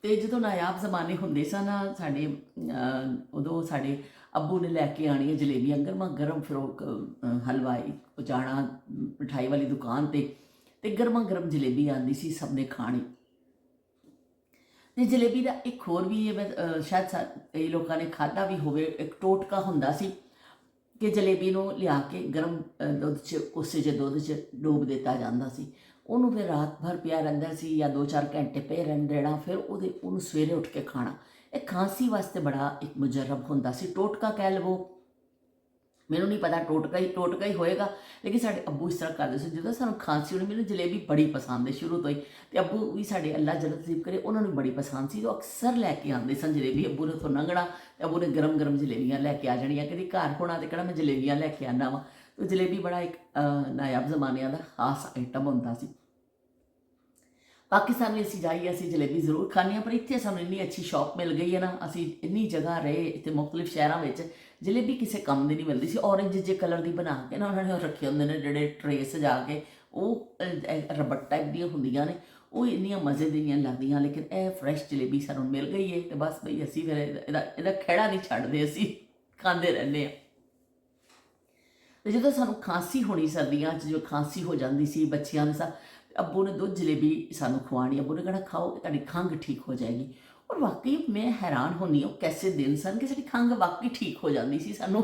ਤੇ ਜਦੋਂ ਨਾਯਾਬ ਜ਼ਮਾਨੇ ਹੁੰਦੇ ਸਨ ਸਾਡੇ, ਉਦੋਂ ਸਾਡੇ ਅੱਬੂ ਨੇ ਲੈ ਕੇ ਆਉਣੀਆਂ ਜਲੇਬੀਆਂ ਗਰਮਾ ਗਰਮ, ਫਿਰ ਹਲਵਾਈ ਜਾਣਾ ਮਿਠਾਈ ਵਾਲੀ ਦੁਕਾਨ ਤੇ ਗਰਮਾ ਗਰਮ ਜਲੇਬੀ ਆਉਂਦੀ ਸੀ, ਸਭ ਨੇ ਖਾਣੀ। ਤੇ ਜਲੇਬੀ ਦਾ ਇੱਕ ਹੋਰ ਵੀ ਹੈ, ਸ਼ਾਇਦ ਕਈ ਲੋਕਾਂ ਨੇ ਖਾਧਾ ਵੀ ਹੋਵੇ, ਇੱਕ ਟੋਟਕਾ ਹੁੰਦਾ ਸੀ ਕਿ ਜਲੇਬੀ ਨੂੰ ਲਿਆ ਕੇ ਗਰਮ ਦੁੱਧ 'ਚ, ਉਸੇ ਜਿਹੇ ਦੁੱਧ 'ਚ ਡੋਬ ਦਿੱਤਾ ਜਾਂਦਾ ਸੀ। ਉਹਨੂੰ ਫਿਰ ਰਾਤ ਭਰ ਪਿਆ ਰਹਿੰਦਾ ਸੀ ਜਾਂ 2-4 ਘੰਟੇ ਪਏ ਰਹਿਣਾ, ਫਿਰ ਉਹਨੂੰ ਸਵੇਰੇ ਉੱਠ ਕੇ ਖਾਣਾ। ਇਹ ਖਾਂਸੀ ਵਾਸਤੇ ਬੜਾ ਇੱਕ ਮੁਜਰਬ ਹੁੰਦਾ ਸੀ, ਟੋਟਕਾ ਕਹਿ ਲਵੋ, ਮੈਨੂੰ ਨਹੀਂ ਪਤਾ ਟੋਟਕਾ ਹੀ ਹੋਏਗਾ, ਲੇਕਿਨ ਸਾਡੇ ਅੱਬੂ ਇਸ ਤਰ੍ਹਾਂ ਕਰਦੇ ਸੀ। ਜਦੋਂ ਸਾਨੂੰ ਖਾਂਸੀ ਹੋਣੀ, ਮੈਨੂੰ ਜਲੇਬੀ ਬੜੀ ਪਸੰਦ ਹੈ ਸ਼ੁਰੂ ਤੋਂ ਹੀ, ਤੇ ਅੱਬੂ ਵੀ ਸਾਡੇ ਅੱਲਾ ਜੰਨਤ ਨਸੀਬ ਕਰੇ, ਉਹਨਾਂ ਨੂੰ ਬੜੀ ਪਸੰਦ ਸੀ। ਉਹ ਅਕਸਰ ਲੈ ਕੇ ਆਉਂਦੇ ਸਨ ਜਲੇਬੀ। ਅੱਬੂ ਨੇ ਉੱਥੋਂ ਲੰਘਣਾ ਤੇ ਅੱਬੂ ਨੇ ਗਰਮ ਗਰਮ ਜਲੇਬੀਆਂ ਲੈ ਕੇ ਆ ਜਾਣੀਆਂ। ਕਦੀ ਘਰ ਹੋਣਾ ਤੇ ਕਹਿਣਾ ਮੈਂ ਜਲੇਬੀਆਂ ਲੈ ਕੇ ਆਉਂਦਾ ਵਾਂ। ਤੇ ਜਲੇਬੀ ਬੜਾ ਇੱਕ ਨਾਯਾਬ ਜ਼ਮਾਨਿਆਂ ਦਾ ਖਾਸ ਆਈਟਮ ਹੁੰਦਾ ਸੀ। ਪਾਕਿਸਤਾਨ ਵਿੱਚ ਅਸੀਂ ਜਾਈਏ, ਅਸੀਂ ਜਲੇਬੀ ਜ਼ਰੂਰ ਖਾਂਦੇ ਹਾਂ, ਪਰ ਇੱਥੇ ਸਾਨੂੰ ਇੰਨੀ ਅੱਛੀ ਸ਼ੌਪ ਮਿਲ ਗਈ ਹੈ ਨਾ, ਅਸੀਂ ਇੰਨੀ ਜਗ੍ਹਾ ਰਹੇ ਇੱਥੇ ਮੁਖਤਲਿਫ ਸ਼ਹਿਰਾਂ ਵਿੱਚ, ਜਲੇਬੀ ਕਿਸੇ ਕੰਮ ਦੀ ਨਹੀਂ ਮਿਲਦੀ ਸੀ। ਔਰੇਂਜ ਜਿਹੇ ਕਲਰ ਦੀ ਬਣਾ ਕੇ ਨਾ ਉਹਨਾਂ ਨੇ ਰੱਖੇ ਹੁੰਦੇ ਨੇ ਜਿਹੜੇ ਟਰੇ ਸਜਾ ਕੇ, ਉਹ ਰਬੜ ਟਾਈਪ ਦੀਆਂ ਹੁੰਦੀਆਂ ਨੇ, ਉਹ ਇੰਨੀਆਂ ਮਜ਼ੇ ਦੀਆਂ ਲੱਗਦੀਆਂ। ਲੇਕਿਨ ਇਹ ਫਰੈਸ਼ ਜਲੇਬੀ ਸਾਨੂੰ ਮਿਲ ਗਈ ਹੈ ਤੇ ਬਸ ਬਈ ਅਸੀਂ ਫਿਰ ਇਹਦਾ ਖਹਿੜਾ ਨਹੀਂ ਛੱਡਦੇ, ਅਸੀਂ ਖਾਂਦੇ ਰਹਿੰਦੇ ਹਾਂ। ਤੇ ਜਦੋਂ ਸਾਨੂੰ ਖਾਂਸੀ ਹੋਣੀ ਸਰਦੀਆਂ 'ਚ, ਜੋ ਖਾਂਸੀ ਹੋ ਜਾਂਦੀ ਸੀ ਬੱਚਿਆਂ ਨੂੰ, ਅੱਬੂ ਨੇ ਦੁੱਧ ਜਲੇਬੀ ਸਾਨੂੰ ਖਵਾਉਣੀ। ਅੱਬੂ ਨੇ ਕਹਿਣਾ ਖਾਓ, ਤੁਹਾਡੀ ਖੰਘ ਠੀਕ ਹੋ ਜਾਏਗੀ। ਔਰ ਵਾਕਈ ਮੈਂ ਹੈਰਾਨ ਹੁੰਦੀ ਹਾਂ, ਉਹ ਕੈਸੇ ਦਿਨ ਸਨ ਕਿ ਸਾਡੀ ਖੰਘ ਵਾਕਈ ਠੀਕ ਹੋ ਜਾਂਦੀ ਸੀ। ਸਾਨੂੰ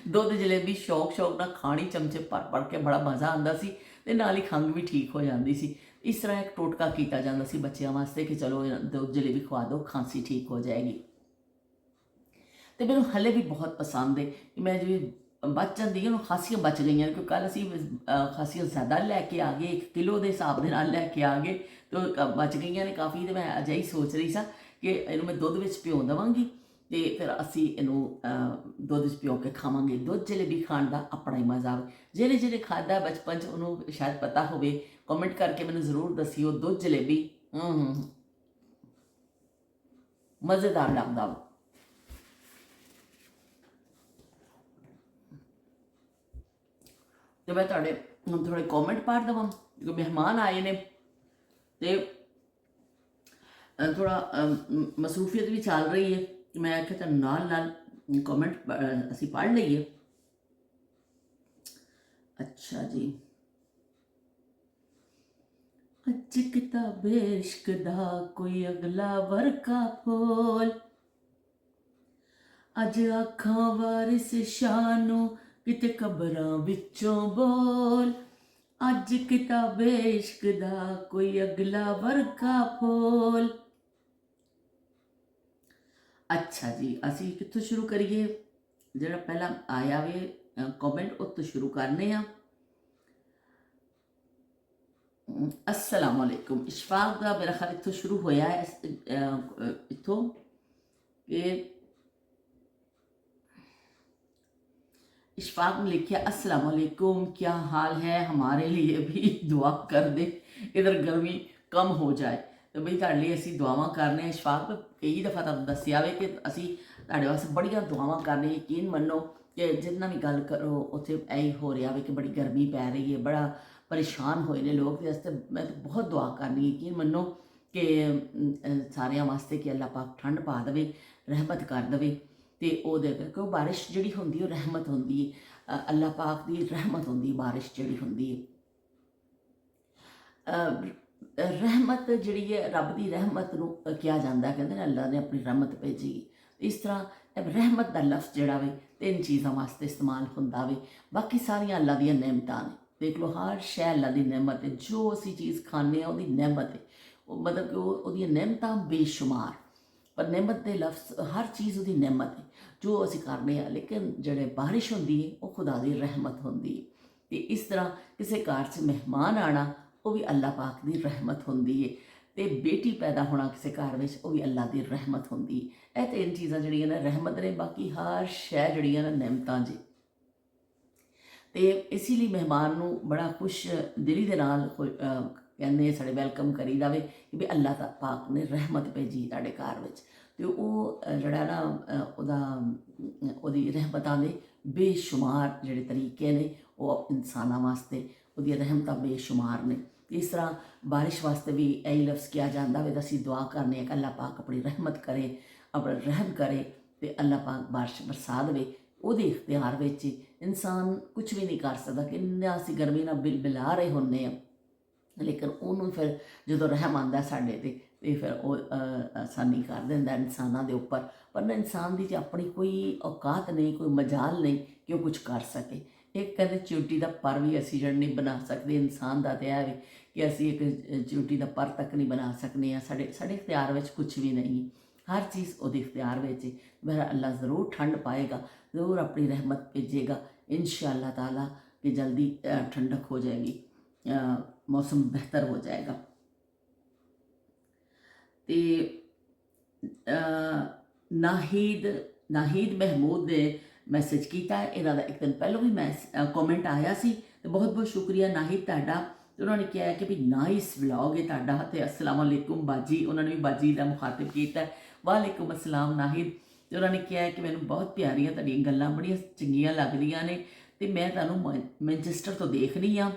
ਦੁੱਧ ਜਲੇਬੀ ਸ਼ੌਕ ਨਾਲ ਖਾਣੀ, ਚਮਚੇ ਭਰ ਕੇ, ਬੜਾ ਮਜ਼ਾ ਆਉਂਦਾ ਸੀ ਤੇ ਨਾਲ ਹੀ ਖੰਘ ਵੀ ਠੀਕ ਹੋ ਜਾਂਦੀ ਸੀ। ਇਸ ਤਰ੍ਹਾਂ ਇੱਕ ਟੋਟਕਾ ਕੀਤਾ ਜਾਂਦਾ ਸੀ ਬੱਚਿਆਂ ਵਾਸਤੇ ਕਿ ਚਲੋ ਦੁੱਧ ਜਲੇਬੀ ਖਵਾ ਦਿਓ, ਖਾਂਸੀ ਠੀਕ ਹੋ ਜਾਏਗੀ। ਤੇ ਮੈਨੂੰ ਹਲੇ ਵੀ ਬਹੁਤ ਪਸੰਦ ਹੈ ਕਿ ਮੈਂ ਜਿਵੇਂ ਬਚ ਜਾਂਦੀ ਹੈ, ਉਹਨੂੰ ਖਾਂਸੀਆਂ ਬਚ ਗਈਆਂ ਕਿਉਂਕਿ ਕੱਲ੍ਹ ਅਸੀਂ ਖਾਂਸੀਆਂ ਜ਼ਿਆਦਾ ਲੈ ਕੇ ਆ ਗਏ, 1 ਕਿਲੋ ਦੇ ਹਿਸਾਬ ਦੇ ਨਾਲ ਲੈ ਕੇ ਆ ਗਏ, ਤੇ ਬਚ ਗਈਆਂ ਨੇ ਕਾਫੀ। ਤੇ ਮੈਂ ਅਜਿਹੀ ਸੋਚ ਰਹੀ ਸਾਂ ਕਿ ਇਹਨੂੰ ਮੈਂ ਦੁੱਧ ਵਿੱਚ ਭਿਉਂ ਦੇਵਾਂਗੀ ਤੇ ਫਿਰ ਅਸੀਂ ਇਹਨੂੰ ਦੁੱਧ ਵਿੱਚ ਭਿਉਂ ਕੇ ਖਾਵਾਂਗੇ। ਦੁੱਧ ਜਲੇਬੀ ਖਾਣ ਦਾ ਆਪਣਾ ਹੀ ਮਜ਼ਾ ਵਾ। ਜਿਹੜੇ ਖਾਧਾ ਬਚਪਨ 'ਚ ਉਹਨੂੰ ਸ਼ਾਇਦ ਪਤਾ ਹੋਵੇ, ਕਮੈਂਟ ਕਰਕੇ ਮੈਨੂੰ ਜ਼ਰੂਰ ਦੱਸਿਓ। ਦੁੱਧ ਜਲੇਬੀ ਮਜ਼ੇਦਾਰ ਲੱਗਦਾ ਵਾ। ਤੇ ਮੈਂ ਤੁਹਾਡੇ ਹੁਣ ਥੋੜ੍ਹੇ ਕਮੈਂਟ ਪੜ੍ਹ ਦੇਵਾਂ ਕਿਉਂਕਿ ਮਹਿਮਾਨ ਆਏ ਨੇ ਤੇ ਥੋੜ੍ਹਾ ਮਸਰੂਫੀਅਤ ਵੀ ਚੱਲ ਰਹੀ ਹੈ। मैं आख्या तुहानूं नाल नाल कॉमेंट असीं पढ़ लईए। अच्छा जी, अज किताबे इश्क दा कोई अगला वर्का फूल, अज आखां वारिस शानू किते कबरां विचों बोल, अज किताबे इश्क दा कोई अगला वर्का फूल। अच्छा जी, असी कित्थों शुरू करिए? जिहड़ा पहला आया वे कॉमेंट उत्तों शुरू करने आ। अस्सलाम वालेकुम। इशफाक का मेरा ख्याल इत्थों शुरू होया है, इत्थों कि इशफाक ने लिखा अस्सलाम वालेकुम, क्या हाल है, हमारे लिए भी दुआ कर दे, इधर गर्मी कम हो जाए। तो बई तुहाडे लिए असीं दुआवां करने। इशफाक कई दफ़ा तुहानूं दस्सिया वे कि असीं तुहाडे वास्ते बड़ियां दुआवां करने। यकीन मन्नो कि जिन्ना भी गल करो उत्थे यही हो रहा वे कि बड़ी गर्मी पै रही है, बड़ा परेशान होए ने लोग। इस मैं तो बहुत दुआ करनी, यकीन मन्नो कि सारियां वास्ते कि अल्लाह पाक ठंड पा देवे, रहमत कर देवे। तो ਉਹਦੇ ਕਰਕੇ ਉਹ ਬਾਰਿਸ਼ ਜਿਹੜੀ ਹੁੰਦੀ ਉਹ ਰਹਿਮਤ ਹੁੰਦੀ ਹੈ, ਅੱਲਾਹ ਪਾਕ ਦੀ ਰਹਿਮਤ ਹੁੰਦੀ ਹੈ ਬਾਰਿਸ਼ ਜਿਹੜੀ ਹੁੰਦੀ ਹੈ। ਰਹਿਮਤ ਜਿਹੜੀ ਹੈ ਰੱਬ ਦੀ ਰਹਿਮਤ ਨੂੰ ਕਿਹਾ ਜਾਂਦਾ, ਕਹਿੰਦੇ ਨੇ ਅੱਲਾਹ ਨੇ ਆਪਣੀ ਰਹਿਮਤ ਭੇਜੀ। ਇਸ ਤਰ੍ਹਾਂ ਰਹਿਮਤ ਦਾ ਲਫ਼ਜ਼ ਜਿਹੜਾ ਵੇ ਤਿੰਨ ਚੀਜ਼ਾਂ ਵਾਸਤੇ ਇਸਤੇਮਾਲ ਹੁੰਦਾ ਵੇ, ਬਾਕੀ ਸਾਰੀਆਂ ਅੱਲਾਹ ਦੀਆਂ ਨਿਅਮਤਾਂ ਨੇ। ਦੇਖ ਲਓ ਹਰ ਸ਼ੈ ਅੱਲਾਹ ਦੀ ਨਿਅਮਤ ਹੈ, ਜੋ ਅਸੀਂ ਚੀਜ਼ ਖਾਂਦੇ ਹਾਂ ਉਹਦੀ ਨਿਅਮਤ ਹੈ। ਉਹ ਮਤਲਬ ਕਿ ਉਹਦੀਆਂ ਨਿਅਮਤਾਂ ਬੇਸ਼ੁਮਾਰ, पर नियमत के लफ्ज़ हर चीज़ उसकी नियमत है जो असी करने हैं। लेकिन जड़े बारिश होंगी है वह खुदा की रहमत होंगी है। तो इस तरह किसी घर से मेहमान आना वह भी अल्लाह पाक की रहमत होंगी है। तो बेटी पैदा होना किसी घर में वह भी अल्लाह की रहमत होंगी है। यह तीन चीज़ां जड़ियां ने रहमत ने, बाकी हर शै जड़ियां ने नियमतां जी। तो इसीलिए मेहमान को बड़ा खुश दिली के नाल कहने साढ़े वैलकम करी जाए कि भी अल्लाह पाक ने रहमत भेजी तुहाडे घर में। तो वह जड़ा ना रहमतां दे बेशुमार जिहड़े तरीके ने वो इंसानां वास्ते उहदी रहमतां बेशुमार ने। इस तरह बारिश वास्ते भी यही लफ्ज़ किया जाता है, असीं दुआ करने कि अल्लाह पाक अपनी रहमत करे, अपना रहम करे, तो अल्लाह पाक बारिश बरसा दे। ਉਹਦੇ इख्तियार ਵਿੱਚ इंसान कुछ भी नहीं कर सकता। किन्ना असीं गर्मी नाल बिल-बिला रहे होंदे आ, लेकिन उन्होंने फिर जो रहम आता साढ़े ते फिर वो आसानी कर देंदा इंसानों के उपर। पर इंसान की तो अपनी कोई औकात नहीं, कोई मजाल नहीं कि वह कुछ कर सके। एक कहते चींटी का पर भी असी जड़ नहीं बना सकते, इंसान का तो यह है कि असी एक चींटी का पर तक नहीं बना सकते। साढ़े इख्तियार में कुछ भी नहीं, हर चीज़ वो इख्तियार में। मेरा अल्लाह ज़रूर ठंड पाएगा, ज़रूर अपनी रहमत भेजेगा इंशाअल्लाह ताला कि जल्दी ठंडक हो जाएगी, मौसम बेहतर हो जाएगा। तो नाहीद महमूद ने मैसेज किया, इन्हों का एक दिन पहलों भी कॉमेंट आया सी, तो बहुत बहुत शुक्रिया नाहिद तुहाडा। तो उन्होंने कहा है कि भी नाइस व्लॉग है तुहाडा। तो अस्सलाम वालेकुम बाजी, उन्होंने भी बाजी का मुखातिब किया, वालेकुम अस्सलाम नाहिद। तो उन्होंने कहा है कि मैंने बहुत प्यारियां तुहाडियां गल्लां बड़ियां चंगियां लगदियां ने, तो मैं तुहानूं मैनचेस्टर तो देखनी आ,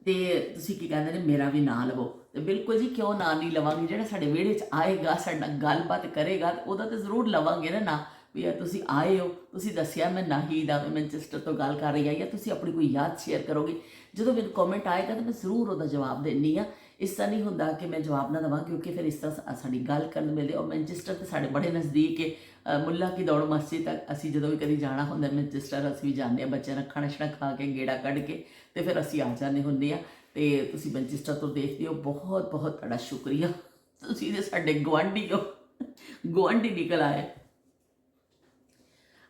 तो तुसीं की कहते हैं मेरा भी नाम लवो। तो बिल्कुल जी क्यों ना नहीं लवांगी, जो साढ़े विहड़े च आएगा साडे नाल गलबात करेगा तो वह तो जरूर लवांगे ना भी तुसीं आए हो, तुसीं दस्सिया मैं नाहीद आ, मैनचेस्टर तो गल कर रही है, या तुसीं अपनी कोई याद शेयर करोगे। जो मैंने कॉमेंट आएगा तो मैं जरूर वह जवाब देनी आ। इस तरह नहीं होंदा कि मैं जवाब ना देवां, क्योंकि फिर इस तरह साडी गल करन मिले। और मैनचेस्टर तो साढ़े बड़े नज़दीक है, मुल्ला की दौड़ मस्जिद तक असी जो भी कभी जाना होंदा मैनचेस्टर असी भी जाने, बच्चों ने खाना शाना खा के गेड़ा कढ़ के तो फिर असी आ जाने होंदे आ। तो तुसीं मैनचेस्टर तो देखते हो, बहुत बहुत तुहाडा शुक्रिया। तुसीं ते साडे गुआंढी हो, गुआंढी निकल आए।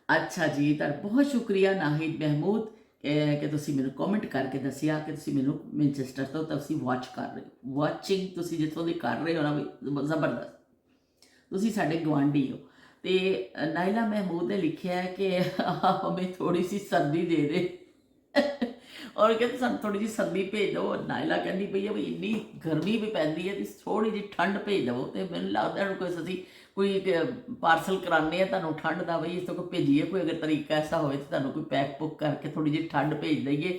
अच्छा जी, तुहाडा बहुत शुक्रिया नाहिद महमूद कि तुसीं मैनूं कॉमेंट करके दस्सिया कि तुसीं मैनूं मैनचेस्टर तो तुसीं वॉच कर रहे हो। वॉचिंग तुसीं जित्थों दी कर रहे हो ना भी जबरदस्त, तुसीं साडे गुआंढी हो। तो नाइला महमूद ने लिखा है कि हमें थोड़ी सी सर्दी दे दे और कहते सू थोड़ी जी सर्दी भेज दो। नाइला कहती पई है भी इन्नी गर्मी भी पैंदी है, थोड़ी जी ठंड भेज दवो। तो मैंने लगता है कोई असीं कोई पार्सल कराने तुहानूं ठंड का, बई इस तो कोई भेजिए, कोई अगर तरीका ऐसा हो तो तुहानूं कोई पैक पुक करके थोड़ी जी ठंड भेज दईए।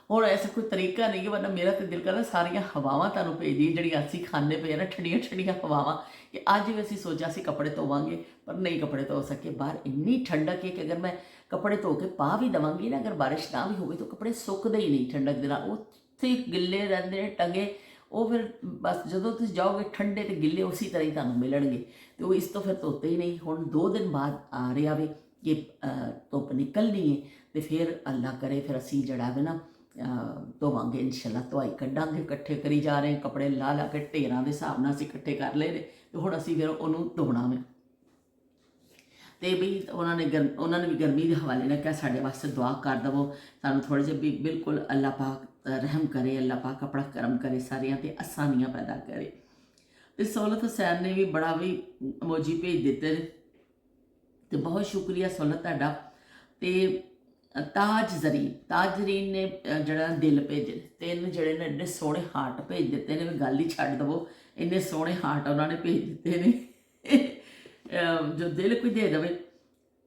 ਹੁਣ ਐਸਾ ਕੋਈ ਤਰੀਕਾ ਨਹੀਂ ਕਿ ਵਰਨਾ ਮੇਰਾ ਤਾਂ ਦਿਲ ਕਰਦਾ ਸਾਰੀਆਂ ਹਵਾਵਾਂ ਤੁਹਾਨੂੰ ਭੇਜਦੀ ਜਿਹੜੀਆਂ ਅਸੀਂ ਖਾਂਦੇ ਪਏ ਨਾ, ਠੰਡੀਆਂ ਠੰਡੀਆਂ ਹਵਾਵਾਂ, ਕਿ ਅੱਜ ਵੀ ਅਸੀਂ ਸੋਚਿਆ ਸੀ ਕੱਪੜੇ ਧੋਵਾਂਗੇ ਪਰ ਨਹੀਂ ਕੱਪੜੇ ਧੋ ਸਕੇ। ਬਾਹਰ ਇੰਨੀ ਠੰਡਕ ਹੈ ਕਿ ਅਗਰ ਮੈਂ ਕੱਪੜੇ ਧੋ ਕੇ ਪਾ ਵੀ ਦੇਵਾਂਗੀ ਨਾ, ਅਗਰ ਬਾਰਿਸ਼ ਨਾ ਵੀ ਹੋਵੇ ਤਾਂ ਕੱਪੜੇ ਸੁੱਕਦੇ ਹੀ ਨਹੀਂ ਠੰਡਕ ਦੇ ਨਾਲ, ਉੱਥੇ ਗਿੱਲੇ ਰਹਿੰਦੇ ਨੇ ਟੰਗੇ। ਉਹ ਫਿਰ ਬਸ ਜਦੋਂ ਤੁਸੀਂ ਜਾਓਗੇ ਠੰਡੇ ਤੇ ਗਿੱਲੇ ਉਸੇ ਤਰ੍ਹਾਂ ਹੀ ਤੁਹਾਨੂੰ ਮਿਲਣਗੇ, ਤੇ ਉਹ ਇਸ ਤੋਂ ਫਿਰ ਧੋਤੇ ਹੀ ਨਹੀਂ। ਹੁਣ 2 ਦਿਨ ਬਾਅਦ ਆ ਰਿਹਾ ਵੇ ਕਿ ਧੁੱਪ ਨਿਕਲਣੀ ਹੈ, ਤੇ ਫਿਰ ਅੱਲਾ ਕਰੇ ਫਿਰ ਅਸੀਂ ਜਿਹੜਾ ਵੇ ਨਾ ਧੋਵਾਂਗੇ ਇਨਸ਼ਾਅੱਲਾ, ਧੁਆਈ ਕੱਢਾਂਗੇ। ਇਕੱਠੇ ਕਰੀ ਜਾ ਰਹੇ ਕੱਪੜੇ, ਲਾ ਲਾ ਕੇ ਢੇਰਾਂ ਦੇ ਹਿਸਾਬ ਨਾਲ ਅਸੀਂ ਇਕੱਠੇ ਕਰ ਲਏ ਨੇ, ਤੇ ਹੁਣ ਅਸੀਂ ਫਿਰ ਉਹਨੂੰ ਧੋਣਾ ਵੇ। ਤੇ ਵੀ ਉਹਨਾਂ ਨੇ ਵੀ ਗਰਮੀ ਦੇ ਹਵਾਲੇ ਨਾਲ ਕਿਹਾ ਸਾਡੇ ਵਾਸਤੇ ਦੁਆ ਕਰ ਦੇਵੋ, ਸਾਨੂੰ ਥੋੜ੍ਹੇ ਜਿਹੇ ਵੀ ਬਿਲਕੁਲ ਅੱਲਾ ਪਾਕ रहम करे, अल्लाह पाक अपना करम करे, सारियां ते आसानियां पैदा करे। तो सहूलत हुसैन ने भी बड़ा भी इमोजी भेज दिते ने, तो बहुत शुक्रिया सहूलत तुहाडा। ते ताज जरीन ने जड़ा दिल भेजे, 3 जड़े ने इन्ने सोहने हार्ट भेज दिते ने, गल ही छड्ड दवो, इन्ने सोहने हार्ट उन्होंने भेज दिते ने। जो दिल कोई दे देवे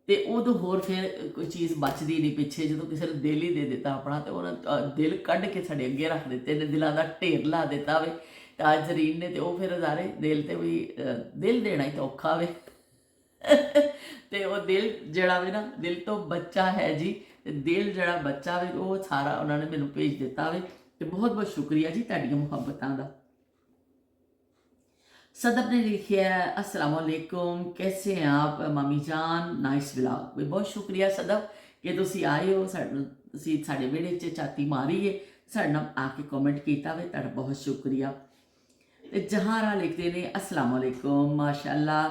तो उदों होर फिर कोई चीज़ बचती नहीं पिछे, जो किसी ने दिल ही दे दिता अपना, तो उन्होंने दिल कढ़ के साढ़े अगे रख दिते ने, दिलों का ढेर ला दिता वे ताजरीन ने। तो वह फिर सारे दिल तो भी दिल देना ही तो औखा वे। तो वह दिल जड़ा वे ना, दिल तो बच्चा है जी, दिल जड़ा बच्चा वे वो सारा उन्होंने मैनू भेज दिता वे। तो बहुत बहुत शुक्रिया जी तुहाडियां मुहब्बतां दा। सदब ने लिखा है अस्सलाम वालेकुम, कैसे हैं आप मामी जान, नाइस व्लॉग। भी बहुत शुक्रिया सदब कि तुसी आए हो, साडे विहड़े च छाती मारी है, साडे नाल आके कॉमेंट किया वे, तुहाडा बहुत शुक्रिया। ते जहारा लिखते ने अस्सलाम वालेकुम, माशाअल्लाह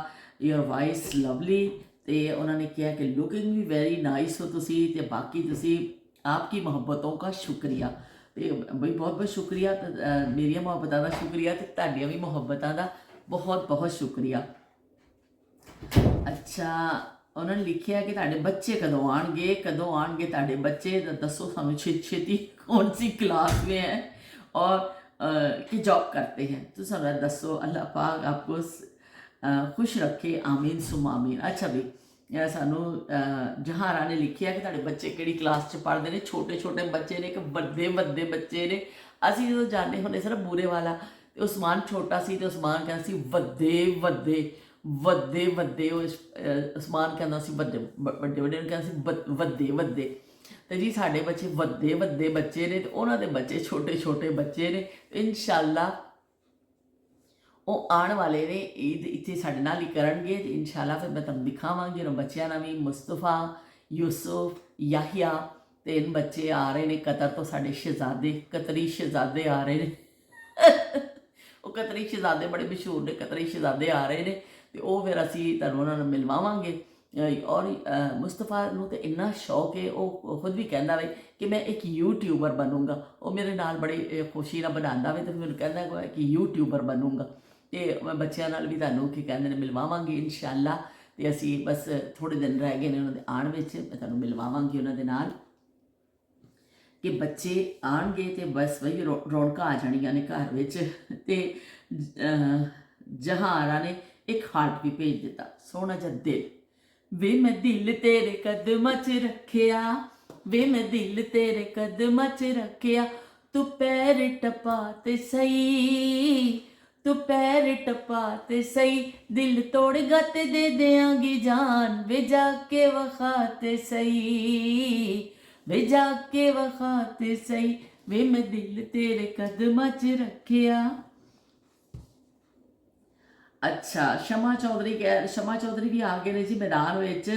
योर वॉइस लवली। तो उन्होंने कहा कि लुकिंग भी वेरी नाइस हो तुसी, ते बाकी तुसी आपकी मोहब्बतों का शुक्रिया। तो बई बहुत बहुत शुक्रिया, मेरिया मुहब्बतां दा शुक्रिया, तो तुहाडियां भी मुहब्बतां दा बहुत बहुत शुक्रिया। अच्छा, उन्होंने लिखा कि तुहाडे बच्चे कदों आएंगे तुहाडे बच्चे, दसो सानू छेती कौन सी क्लास में है और कि जॉब करते हैं, तो सानू दसो। अल्लाह पाक आपको खुश रखे, आमीन सुम आमीन। अच्छा भी सानू जहारा ने लिखा कि तुहाडे बच्चे किहड़ी क्लास च पढ़ते हैं। छोटे छोटे बच्चे ने कि वड्डे वड्डे बच्चे ने। असीं जो जाने होंदे सिर्फ बूरे वाला, तो उस्मान छोटा सी, तो उस्मान कहता सी वड्डे वड्डे वड्डे वड्डे, उस्मान कहता सी वड्डे वड्डे वड्डे, कहता सी वड्डे वड्डे। तो जी साढ़े बच्चे वड्डे वड्डे बच्चे ने, तो उन्होंने बच्चे छोटे छोटे बच्चे ने। इंशाअल्लाह वो आने वाले ने ईद इत्थे साढ़े नाल ही करनगे, तो इंशाअल्लाह फिर मैं तुहानूं दिखावांगी उन्होंने बच्चों ना भी। मुस्तफा, यूसुफ, याहिया, तो इन बच्चे आ रहे हैं कतर तो, साढ़े शहजादे, कतरी शहजादे आ रहे हैं। वो कतरी शहजादे बड़े मशहूर ने, कतरी शहजादे आ रहे हैं, तो वो फिर असीं तुहानूं उन्हां नूं मिलवावांगे। और मुस्तफा नूं तो इन्ना शौक है, वो खुद भी कहता है कि मैं एक यूट्यूबर बनूंगा। वो मेरे नाल बड़ी खुशी नाल बनाता है, तो फिर कहता है कि यूट्यूबर बनूंगा। तो मैं बच्चों नाल भी तुहानूं की कहते हैं मिलवावांगी इंशाअल्लाह। तो असीं बस थोड़े दिन रह गए ने उन्होंने आने में, मैं तुहानूं मिलवावांगी उन्होंने नाल कि बच्चे आएंगे, तो बस वही रौनक आ जानियां ने घर विच। ते जहारा ने एक हार्ट भी भेज दिता, सोहना जिहा दिल। वे मैं दिल तेरे कदमां च रखिया, वे मैं दिल तेरे कदमां च रखिया, तू पैर टपा ते सही, तू पैर टपा ते सही, दिल तोड़गा ते दे देंगी जान, वे जाके वखा ते सही, वे जाके वखाते सही, वे मैं दिल तेरे कदमां च रखिया। अच्छा, शमा चौधरी भी आ गए ने जी मैदान विच।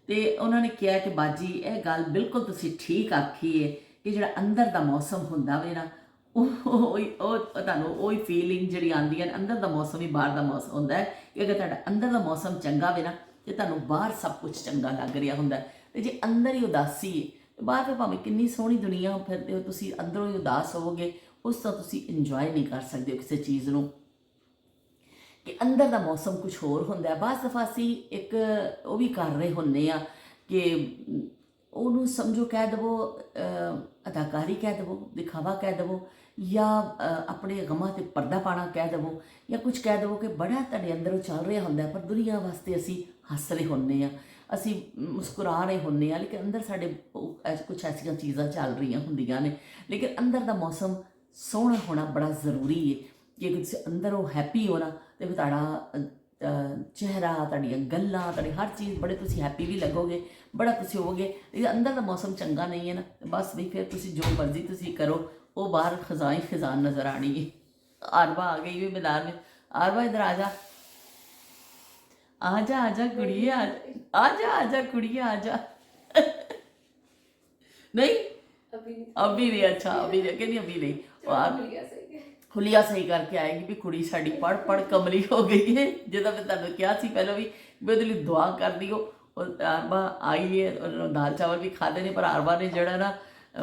ते उन्होंने कहा कि बाजी यह गल बिल्कुल तुसीं ठीक आखी है कि जिहड़ा अंदर दा मौसम हुंदा वे ना, तुहानूं ओही फीलिंग जिहड़ी आंदी है, अंदर दा मौसम ही बाहर दा मौसम हुंदा है। कि अगर तुहाडा अंदर दा मौसम चंगा वे ना, तो तुहानूं बाहर सब कुछ चंगा लग रहा हुंदा है। ते जे अंदर ही उदासी है, बाहर फिर भावें कितनी सोहनी दुनिया फिरदे हो, तुसीं अंदरों ही उदास होवोगे, उस तो तुसीं इंजॉय नहीं कर सकते हो किसी चीज़ नूं। कि अंदर का मौसम कुछ होर होंदा है। बस दफा असीं एक वो भी कर रहे होंदे आ कि उन्होंने समझो कह दवो अदाकारी कह दवो, दिखावा कह दवो, या अपने गमां ते पर्दा पाना कह दवो, या कुछ कह दवो कि बड़ा तुहाडे अंदरों चल रहा होंदा है, पर दुनिया वास्ते असीं हस रहे होंदे आ। ਅਸੀਂ ਮੁਸਕਰਾ ਰਹੇ ਹੁੰਦੇ ਆ, ਲੇਕਿਨ ਅੰਦਰ ਸਾਡੇ ਕੁਝ ਐਸੀਆਂ ਚੀਜ਼ਾਂ ਚੱਲ ਰਹੀਆਂ ਹੁੰਦੀਆਂ ਨੇ। ਲੇਕਿਨ ਅੰਦਰ ਦਾ ਮੌਸਮ ਸੋਹਣਾ ਹੋਣਾ ਬੜਾ ਜ਼ਰੂਰੀ ਹੈ। ਜੇ ਤੁਸੀਂ ਅੰਦਰੋਂ ਹੈਪੀ ਹੋ ਨਾ ਤੇ ਤੁਹਾਡਾ ਚਿਹਰਾ, ਤੁਹਾਡੀਆਂ ਗੱਲਾਂ, ਤੁਹਾਡੀ ਹਰ ਚੀਜ਼ ਬੜੇ ਤੁਸੀਂ ਹੈਪੀ ਵੀ ਲੱਗੋਗੇ, ਬੜਾ ਤੁਸੀਂ ਹੋਵੋਗੇ। ਜੇ ਅੰਦਰ ਦਾ ਮੌਸਮ ਚੰਗਾ ਨਹੀਂ ਹੈ ਨਾ, ਬਸ ਵੀ ਫਿਰ ਤੁਸੀਂ ਜੋ ਮਰਜ਼ੀ ਤੁਸੀਂ ਕਰੋ, वो बाहर खजाई खजान नज़र आनी है। आरबा आ गई हुई मैदान में। आरबा इधर आजा, आजा आजा कुड़िए, आजा आजा कुड़िए आजा। नहीं अभी नहीं, अच्छा अभी नहीं, कहनी अभी नहीं। हुलिया सही करके आएगी भी कुड़ी साड़ी पढ़ पढ़ कमली हो गई है। जिदा मैं तुहानू कहा सी पहले भी ਉਹਦੇ ਲਈ दुआ कर दिओ। और आरबा आई है और दाल चावल भी खाते ने, पर आरबा ने जड़ा ना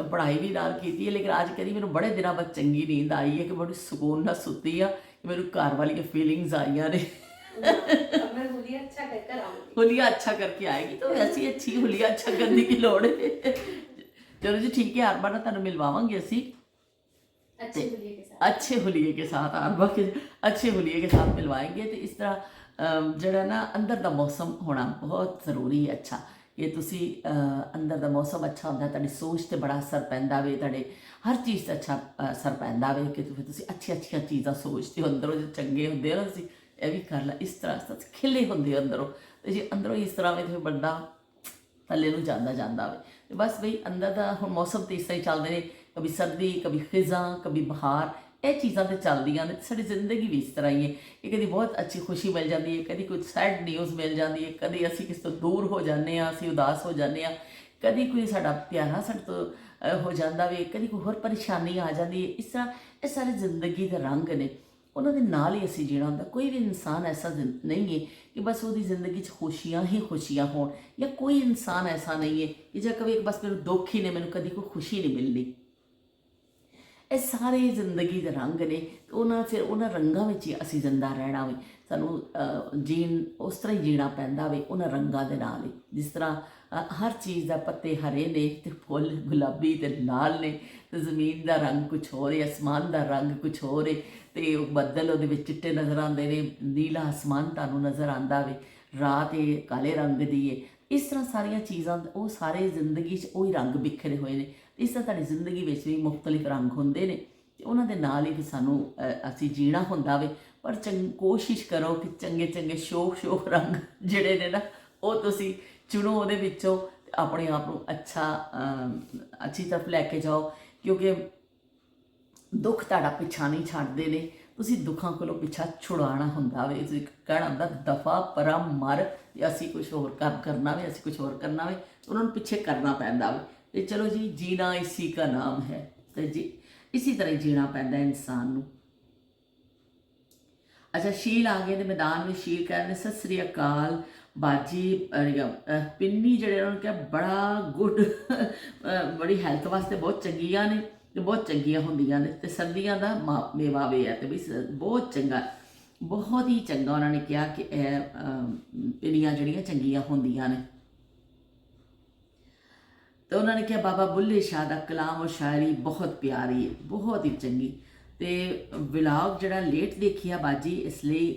पढ़ाई भी नाल की है। लेकिन अज कहती मैंने बड़े दिनों बाद चंगी नींद आई है कि बड़ी सुकून नाल सुती आ, कि मैंने घर वाली फीलिंग्स आईयां ने। हुलिया अच्छा करके आएगी तो वैसी अच्छी हुलिया अच्छा करने की लोड़ है। चलो जी ठीक है, आरबा ना तुहानू मिलवावांगे असी अच्छे हुलिये के साथ, आरबा के अच्छे हुलिये के साथ मिलवाएंगे। तो इस तरह जड़ा ना अंदर का मौसम होना बहुत ज़रूरी है। अच्छा ये तुसी अंदर का मौसम अच्छा होंदा, तुहाडी सोच ते बड़ा असर पैंदा वे, तुहाडे हर चीज़ ते अच्छा असर पैंदा वे कि तुसी अच्छी अच्छी चीज़ां सोचते हो। अंदरों जो चंगे होंदे हो ना, तुसी ये भी कर ला, इस तरह खिले होंदे हो अंदरों। तो जे अंदरों इस तरह में तो बंदा थल्ले नूं जांदा जांदा वे। तो बस बई अंदर का हुण मौसम तो इस तरह ही चलते हैं, कभी सर्दी, कभी खिज़ां, कभी बहार, ये चीज़ां तो चलदियां ने। साडी जिंदगी भी इस तरह ही है कि कभी बहुत अच्छी खुशी मिल जाती है, कभी कुछ सैड न्यूज़ मिल जाती है, कभी असी किस तो दूर हो जाते हैं, असी उदास हो जाते हैं, कभी कोई साडा प्यारा साडे तो हो जाता वे, कभी कोई होर परेशानी आ जाती है। इस तरह ये सारे जिंदगी के रंग ने, उन्होंने नाल ही असी जीना होंदा। कोई भी इंसान ऐसा नहीं है कि बस वो जिंदगी खुशियाँ ही खुशियाँ हो, या कोई इंसान ऐसा नहीं है कि जो कभी बस मैनू दुख ही ने, मैनू कभी कोई खुशी नहीं मिलनी। ये सारे जिंदगी के रंग ने, तो उन्होंने फिर उन्होंने रंगों में ही असी जिंदा रहना वे। सानू जीन उस तरह ही जीना पैंदा वे, उन्होंने रंगों के नाल ही। जिस तरह हर चीज़ का पत्ते हरे ने, तो फुल गुलाबी ते लाल ने, तो जमीन का रंग कुछ होर है, आसमान का रंग कुछ होर है, तो बदल वो चिट्टे नज़र आते हैं, नीला आसमान तुहानू नज़र आता वे, रात है काले रंग की है। इस तरह सारिया चीज़ां वो सारे जिंदगी उ रंग बिखरे हुए हैं। इस तरह तुहाडी जिंदगी में भी मुख्तलिफ रंग होंदे ने, ते उन्हां दे नाल ही सानू असी जीना हुंदा वे। पर कोशिश करो कि चंगे चंगे शोक रंग जिहड़े ने ना, वो तुसी चुनो, उहदे विचों अपने आप को अच्छा अच्छी तरफ लैके जाओ, क्योंकि दुख तुहाडा पिछा नहीं छड्डदे ने, तुसी दुखों कोलों पिछा छुड़ाना हुंदा वे। कहना हुंदा दफा परा मर, असी कुछ होर करना वे, असी कुछ होर करना वे, उन्होंने पिछे करना पैंदा वे। तो चलो जी, जीना इसी का नाम है, तो जी इसी तरह जीना पैंदा इंसान नूं। अच्छा शील आ गए ने मैदान में। शील कह रहे सत श्री अकाल बाजी, पिन्नी जड़े उन्होंने कहा बड़ा गुड बड़ी हैल्थ वास्ते बहुत चंगियां ने, तो बहुत चंगियां होंदियां ने, तो सर्दियों का मेवा वे है, तो भी बहुत चंगा, बहुत ही चंगा उन्होंने कहा कि पिन्नियां जड़ियां चंगियां होंदियां ने। तो उन्होंने कहा बाबा बुल्ले शाह का कलाम और शायरी बहुत प्यारी है, बहुत ही चंगी। तो विलाग जड़ा लेट देखिया बाजी, इसलिए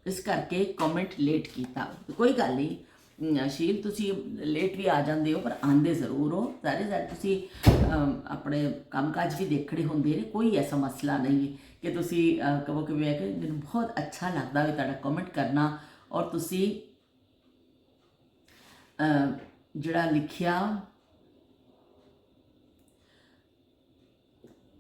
इस करके कॉमेंट लेट किया। तो कोई गल नहीं शील, तुसी लेट भी आ जाते हो, पर आंदे जरूर हो। सारे तुसी अपने काम काज भी देखने होंगे ने, कोई ऐसा मसला नहीं है कि तुसी कहो कि मैंने बहुत अच्छा लगता है तुहाडा कॉमेंट करना। और तुसी जड़ा लिखिया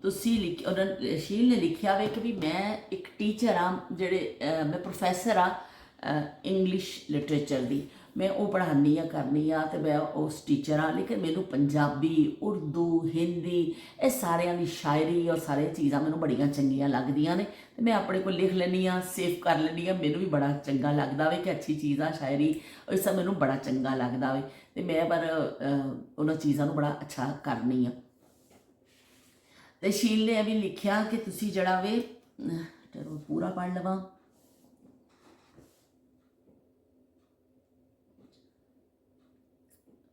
शील ने लिखिया वे कि भी मैं एक टीचर हाँ, जेड़े मैं प्रोफैसर हाँ इंग्लिश लिटरेचर की, मैं वो पढ़ानी करनी हाँ, तो मैं उस टीचर हाँ। लेकिन मैनू पंजाबी, उर्दू, हिंदी ये सारिया की शायरी और सारी चीज़ां मैनू बड़ियां चंगियां लगदियां ने, तो मैं अपने को लिख लैनी हाँ, सेव कर लैनी हाँ। मैनू भी बड़ा चंगा लगता वे कि अच्छी चीज़ां शायरी, इस सब मैनू बड़ा चंगा लगता वे, तो मैं पर उन्होंने चीज़ों बड़ा अच्छा करनी हाँ। तो शील ने भी लिखिया कि तुसी जड़ा वे, चलो पूरा पढ़ लवा।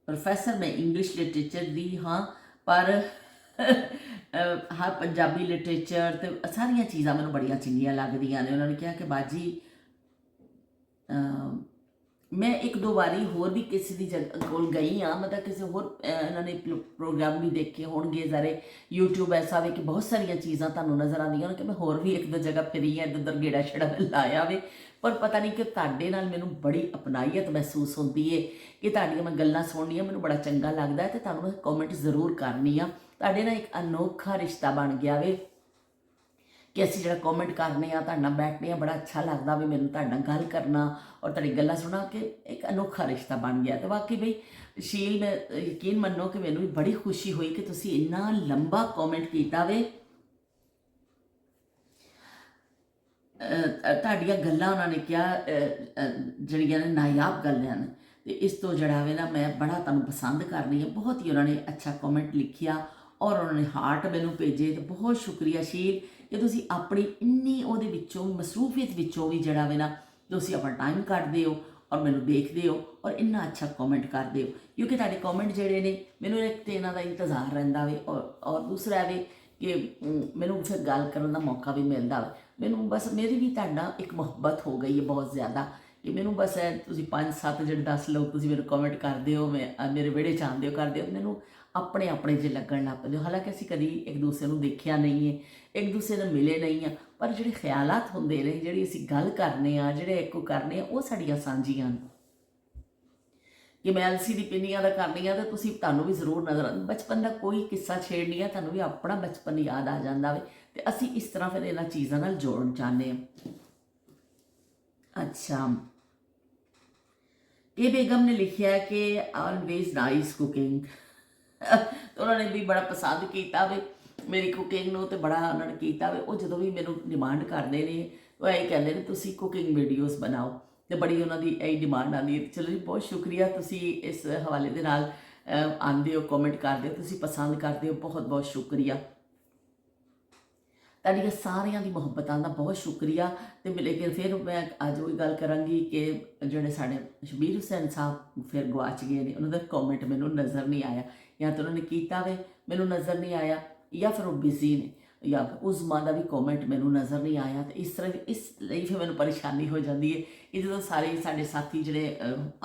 प्रोफैसर मैं इंग्लिश लिटरेचर दी हाँ, पर हर पंजाबी लिटरेचर तो सारिया चीज़ां मैनू बड़ियां चंगियां लगदियां ने। उन्होंने कहा कि बाजी मैं एक दो बारी होर भी किसी की जगह कोल गई हाँ, मतलब किसी होर इन्होंने प्रोग्राम भी देखे होंगे सारे। यूट्यूब ऐसा वे कि बहुत सारिया चीज़ां तुहानूं नज़र आउंदियां कि मैं होर भी एक दो जगह फिरी हाँ, इधर उधर गेड़ा छेड़ा लाया वे, पर पता नहीं कि तुहाडे नाल मैनूं बड़ी अपनाईयत महसूस होंदी है कि तुहाडीआं मैं गल्लां सुणनियां मैनूं बड़ा चंगा लगदा है, ते तुहानूं मैं कॉमेंट जरूर करनी आ। तुहाडे नाल एक अनोखा रिश्ता बन गया वे कि असीं जिहड़ा कॉमेंट करने आ, तुहाडे नाल बैठने आ, बड़ा अच्छा लगदा वे मैनूं तुहाडे नाल गल करना और तुहाडी गल्लां सुना के एक अनोखा रिश्ता बन गया। तो वाकई बई शील, मैं यकीन मन्नो कि मैनूं भी बड़ी खुशी हुई कि तुसीं इन्ना लंबा कॉमेंट कीता वे। ਤੁਹਾਡੀਆਂ ਗੱਲਾਂ ਉਹਨਾਂ ਨੇ ਕਿਹਾ ਜਿਹੜੀਆਂ ਨੇ ਨਾਯਾਬ ਗੱਲਾਂ ਨੇ, ਤੇ ਇਸ ਤੋਂ ਜਿਹੜਾ ਵੇ ਨਾ ਮੈਂ ਬੜਾ ਤੁਹਾਨੂੰ ਪਸੰਦ ਕਰਨੀ ਹੈ। ਬਹੁਤ ਹੀ ਉਹਨਾਂ ਨੇ ਅੱਛਾ ਕਮੈਂਟ ਲਿਖਿਆ ਔਰ ਉਹਨਾਂ ਨੇ ਹਾਰਟ ਮੈਨੂੰ ਭੇਜੇ, ਤੇ ਬਹੁਤ ਸ਼ੁਕਰੀਆ ਸ਼ੀਲ ਕਿ ਤੁਸੀਂ ਆਪਣੀ ਇੰਨੀ ਉਹਦੇ ਵਿੱਚੋਂ ਮਸਰੂਫੀਅਤ ਵਿੱਚੋਂ ਵੀ ਜਿਹੜਾ ਵੇ ਨਾ ਤੁਸੀਂ ਆਪਣਾ ਟਾਈਮ ਕੱਢਦੇ ਹੋ ਔਰ ਮੈਨੂੰ ਦੇਖਦੇ ਹੋ ਔਰ ਇੰਨਾ ਅੱਛਾ ਕਮੈਂਟ ਕਰਦੇ ਹੋ, ਕਿਉਂਕਿ ਤੁਹਾਡੇ ਕਮੈਂਟ ਜਿਹੜੇ ਨੇ ਮੈਨੂੰ ਇੱਕ ਤਾਂ ਇਹਨਾਂ ਦਾ ਇੰਤਜ਼ਾਰ ਰਹਿੰਦਾ ਵੇ ਔਰ ਦੂਸਰਾ ਵੇ ਕਿ ਮੈਨੂੰ ਫਿਰ ਗੱਲ ਕਰਨ ਦਾ ਮੌਕਾ ਵੀ ਮਿਲਦਾ ਵੇ। ਮੈਨੂੰ ਬਸ ਮੇਰੀ ਵੀ ਤੁਹਾਡਾ ਇੱਕ ਮੁਹੱਬਤ ਹੋ ਗਈ ਹੈ ਬਹੁਤ ਜ਼ਿਆਦਾ ਕਿ ਮੈਨੂੰ ਬਸ ਤੁਸੀਂ 5-7 ਜਿਹੜੇ 10 ਲੋਕ ਤੁਸੀਂ ਮੈਨੂੰ ਕਮੈਂਟ ਕਰਦੇ ਹੋ, ਮੈਂ ਮੇਰੇ ਵਿਹੜੇ 'ਚ ਆਉਂਦੇ ਹੋ ਕਰਦੇ ਹੋ, ਮੈਨੂੰ ਆਪਣੇ ਆਪਣੇ ਜਿਹੇ ਲੱਗਣ ਲੱਗ ਪੈਂਦੇ ਹੋ। ਹਾਲਾਂਕਿ ਅਸੀਂ ਕਦੀ ਇੱਕ ਦੂਸਰੇ ਨੂੰ ਦੇਖਿਆ ਨਹੀਂ ਹੈ, ਇੱਕ ਦੂਸਰੇ ਨਾਲ ਮਿਲੇ ਨਹੀਂ ਆ, ਪਰ ਜਿਹੜੇ ਖਿਆਲਾਤ ਹੁੰਦੇ ਨੇ, ਜਿਹੜੀ ਅਸੀਂ ਗੱਲ ਕਰਨੇ ਆ, ਜਿਹੜੇ ਇੱਕੋ ਕਰਨੇ ਆ, ਉਹ ਸਾਡੀਆਂ ਸਾਂਝੀਆਂ ਨੇ। ਕਿ ਮੈਂ ਅਲਸੀ ਦੀ ਪਿੰਨੀਆਂ ਦਾ ਕਰਨੀ ਆ, ਤਾਂ ਤੁਸੀਂ ਤੁਹਾਨੂੰ ਵੀ ਜ਼ਰੂਰ ਨਜ਼ਰ ਬਚਪਨ ਦਾ ਕੋਈ ਕਿੱਸਾ ਛੇੜਨੀ ਆ, ਤੁਹਾਨੂੰ ਵੀ ਆਪਣਾ ਬਚਪਨ ਯਾਦ ਆ ਜਾਂਦਾ ਵੇ, ਤੇ ਅਸੀਂ ਇਸ ਤਰ੍ਹਾਂ ਫਿਰ ਇਹਨਾਂ ਚੀਜ਼ਾਂ ਨਾਲ ਜੋੜਨ ਚਾਹੁੰਦੇ ਹਾਂ। ਅੱਛਾ, ਇਹ ਬੇਗਮ ਨੇ ਲਿਖਿਆ ਕਿ ਆਲਵੇਜ਼ ਨਾਈਸ ਕੁਕਿੰਗ। ਉਹਨਾਂ ਨੇ ਵੀ ਬੜਾ ਪਸੰਦ ਕੀਤਾ ਵੇ ਮੇਰੀ ਕੁਕਿੰਗ ਨੂੰ, ਤੇ ਬੜਾ ਉਹਨਾਂ ਨੇ ਕੀਤਾ ਵੇ। ਉਹ ਜਦੋਂ ਵੀ ਮੈਨੂੰ ਡਿਮਾਂਡ ਕਰਦੇ ਨੇ, ਉਹ ਇਹ ਕਹਿੰਦੇ ਨੇ ਤੁਸੀਂ ਕੁਕਿੰਗ ਵੀਡੀਓਜ਼ ਬਣਾਓ, ਤੇ ਬੜੀ ਉਹਨਾਂ ਦੀ ਇਹ ਡਿਮਾਂਡ ਆਉਂਦੀ ਹੈ। ਚਲੋ ਜੀ, ਬਹੁਤ ਸ਼ੁਕਰੀਆ, ਤੁਸੀਂ ਇਸ ਹਵਾਲੇ ਦੇ ਨਾਲ ਆਉਂਦੇ ਹੋ, ਕਮੈਂਟ ਕਰਦੇ ਹੋ, ਤੁਸੀਂ ਪਸੰਦ ਕਰਦੇ ਹੋ, ਬਹੁਤ ਬਹੁਤ ਸ਼ੁਕਰੀਆ। ਤੁਹਾਡੀਆਂ ਸਾਰਿਆਂ ਦੀ ਮੁਹੱਬਤਾਂ ਦਾ ਬਹੁਤ ਸ਼ੁਕਰੀਆ। ਤੇ ਲੇਕਿਨ ਫਿਰ ਮੈਂ ਅੱਜ ਉਹ ਗੱਲ ਕਰਾਂਗੀ ਕਿ ਜਿਹੜੇ ਸਾਡੇ ਸ਼ਬੀਰ ਹੁਸੈਨ ਸਾਹਿਬ ਫਿਰ ਗਵਾਚ ਗਏ ਨੇ, ਉਹਨਾਂ ਦਾ ਕਮੈਂਟ ਮੈਨੂੰ ਨਜ਼ਰ ਨਹੀਂ ਆਇਆ, ਜਾਂ ਤਾਂ ਉਹਨਾਂ ਨੇ ਕੀਤਾ ਵੇ ਮੈਨੂੰ ਨਜ਼ਰ ਨਹੀਂ ਆਇਆ, ਜਾਂ ਫਿਰ ਉਹ ਬਿਜ਼ੀ ਨੇ, ਜਾਂ ਫਿਰ ਉਜ਼ਮਾ ਦਾ ਵੀ ਕਮੈਂਟ ਮੈਨੂੰ ਨਜ਼ਰ ਨਹੀਂ ਆਇਆ। ਤੇ ਇਸ ਤਰ੍ਹਾਂ ਇਸ ਲਈ ਫਿਰ ਮੈਨੂੰ ਪਰੇਸ਼ਾਨੀ ਹੋ ਜਾਂਦੀ ਹੈ ਕਿ ਜਦੋਂ ਸਾਰੇ ਸਾਡੇ ਸਾਥੀ ਜਿਹੜੇ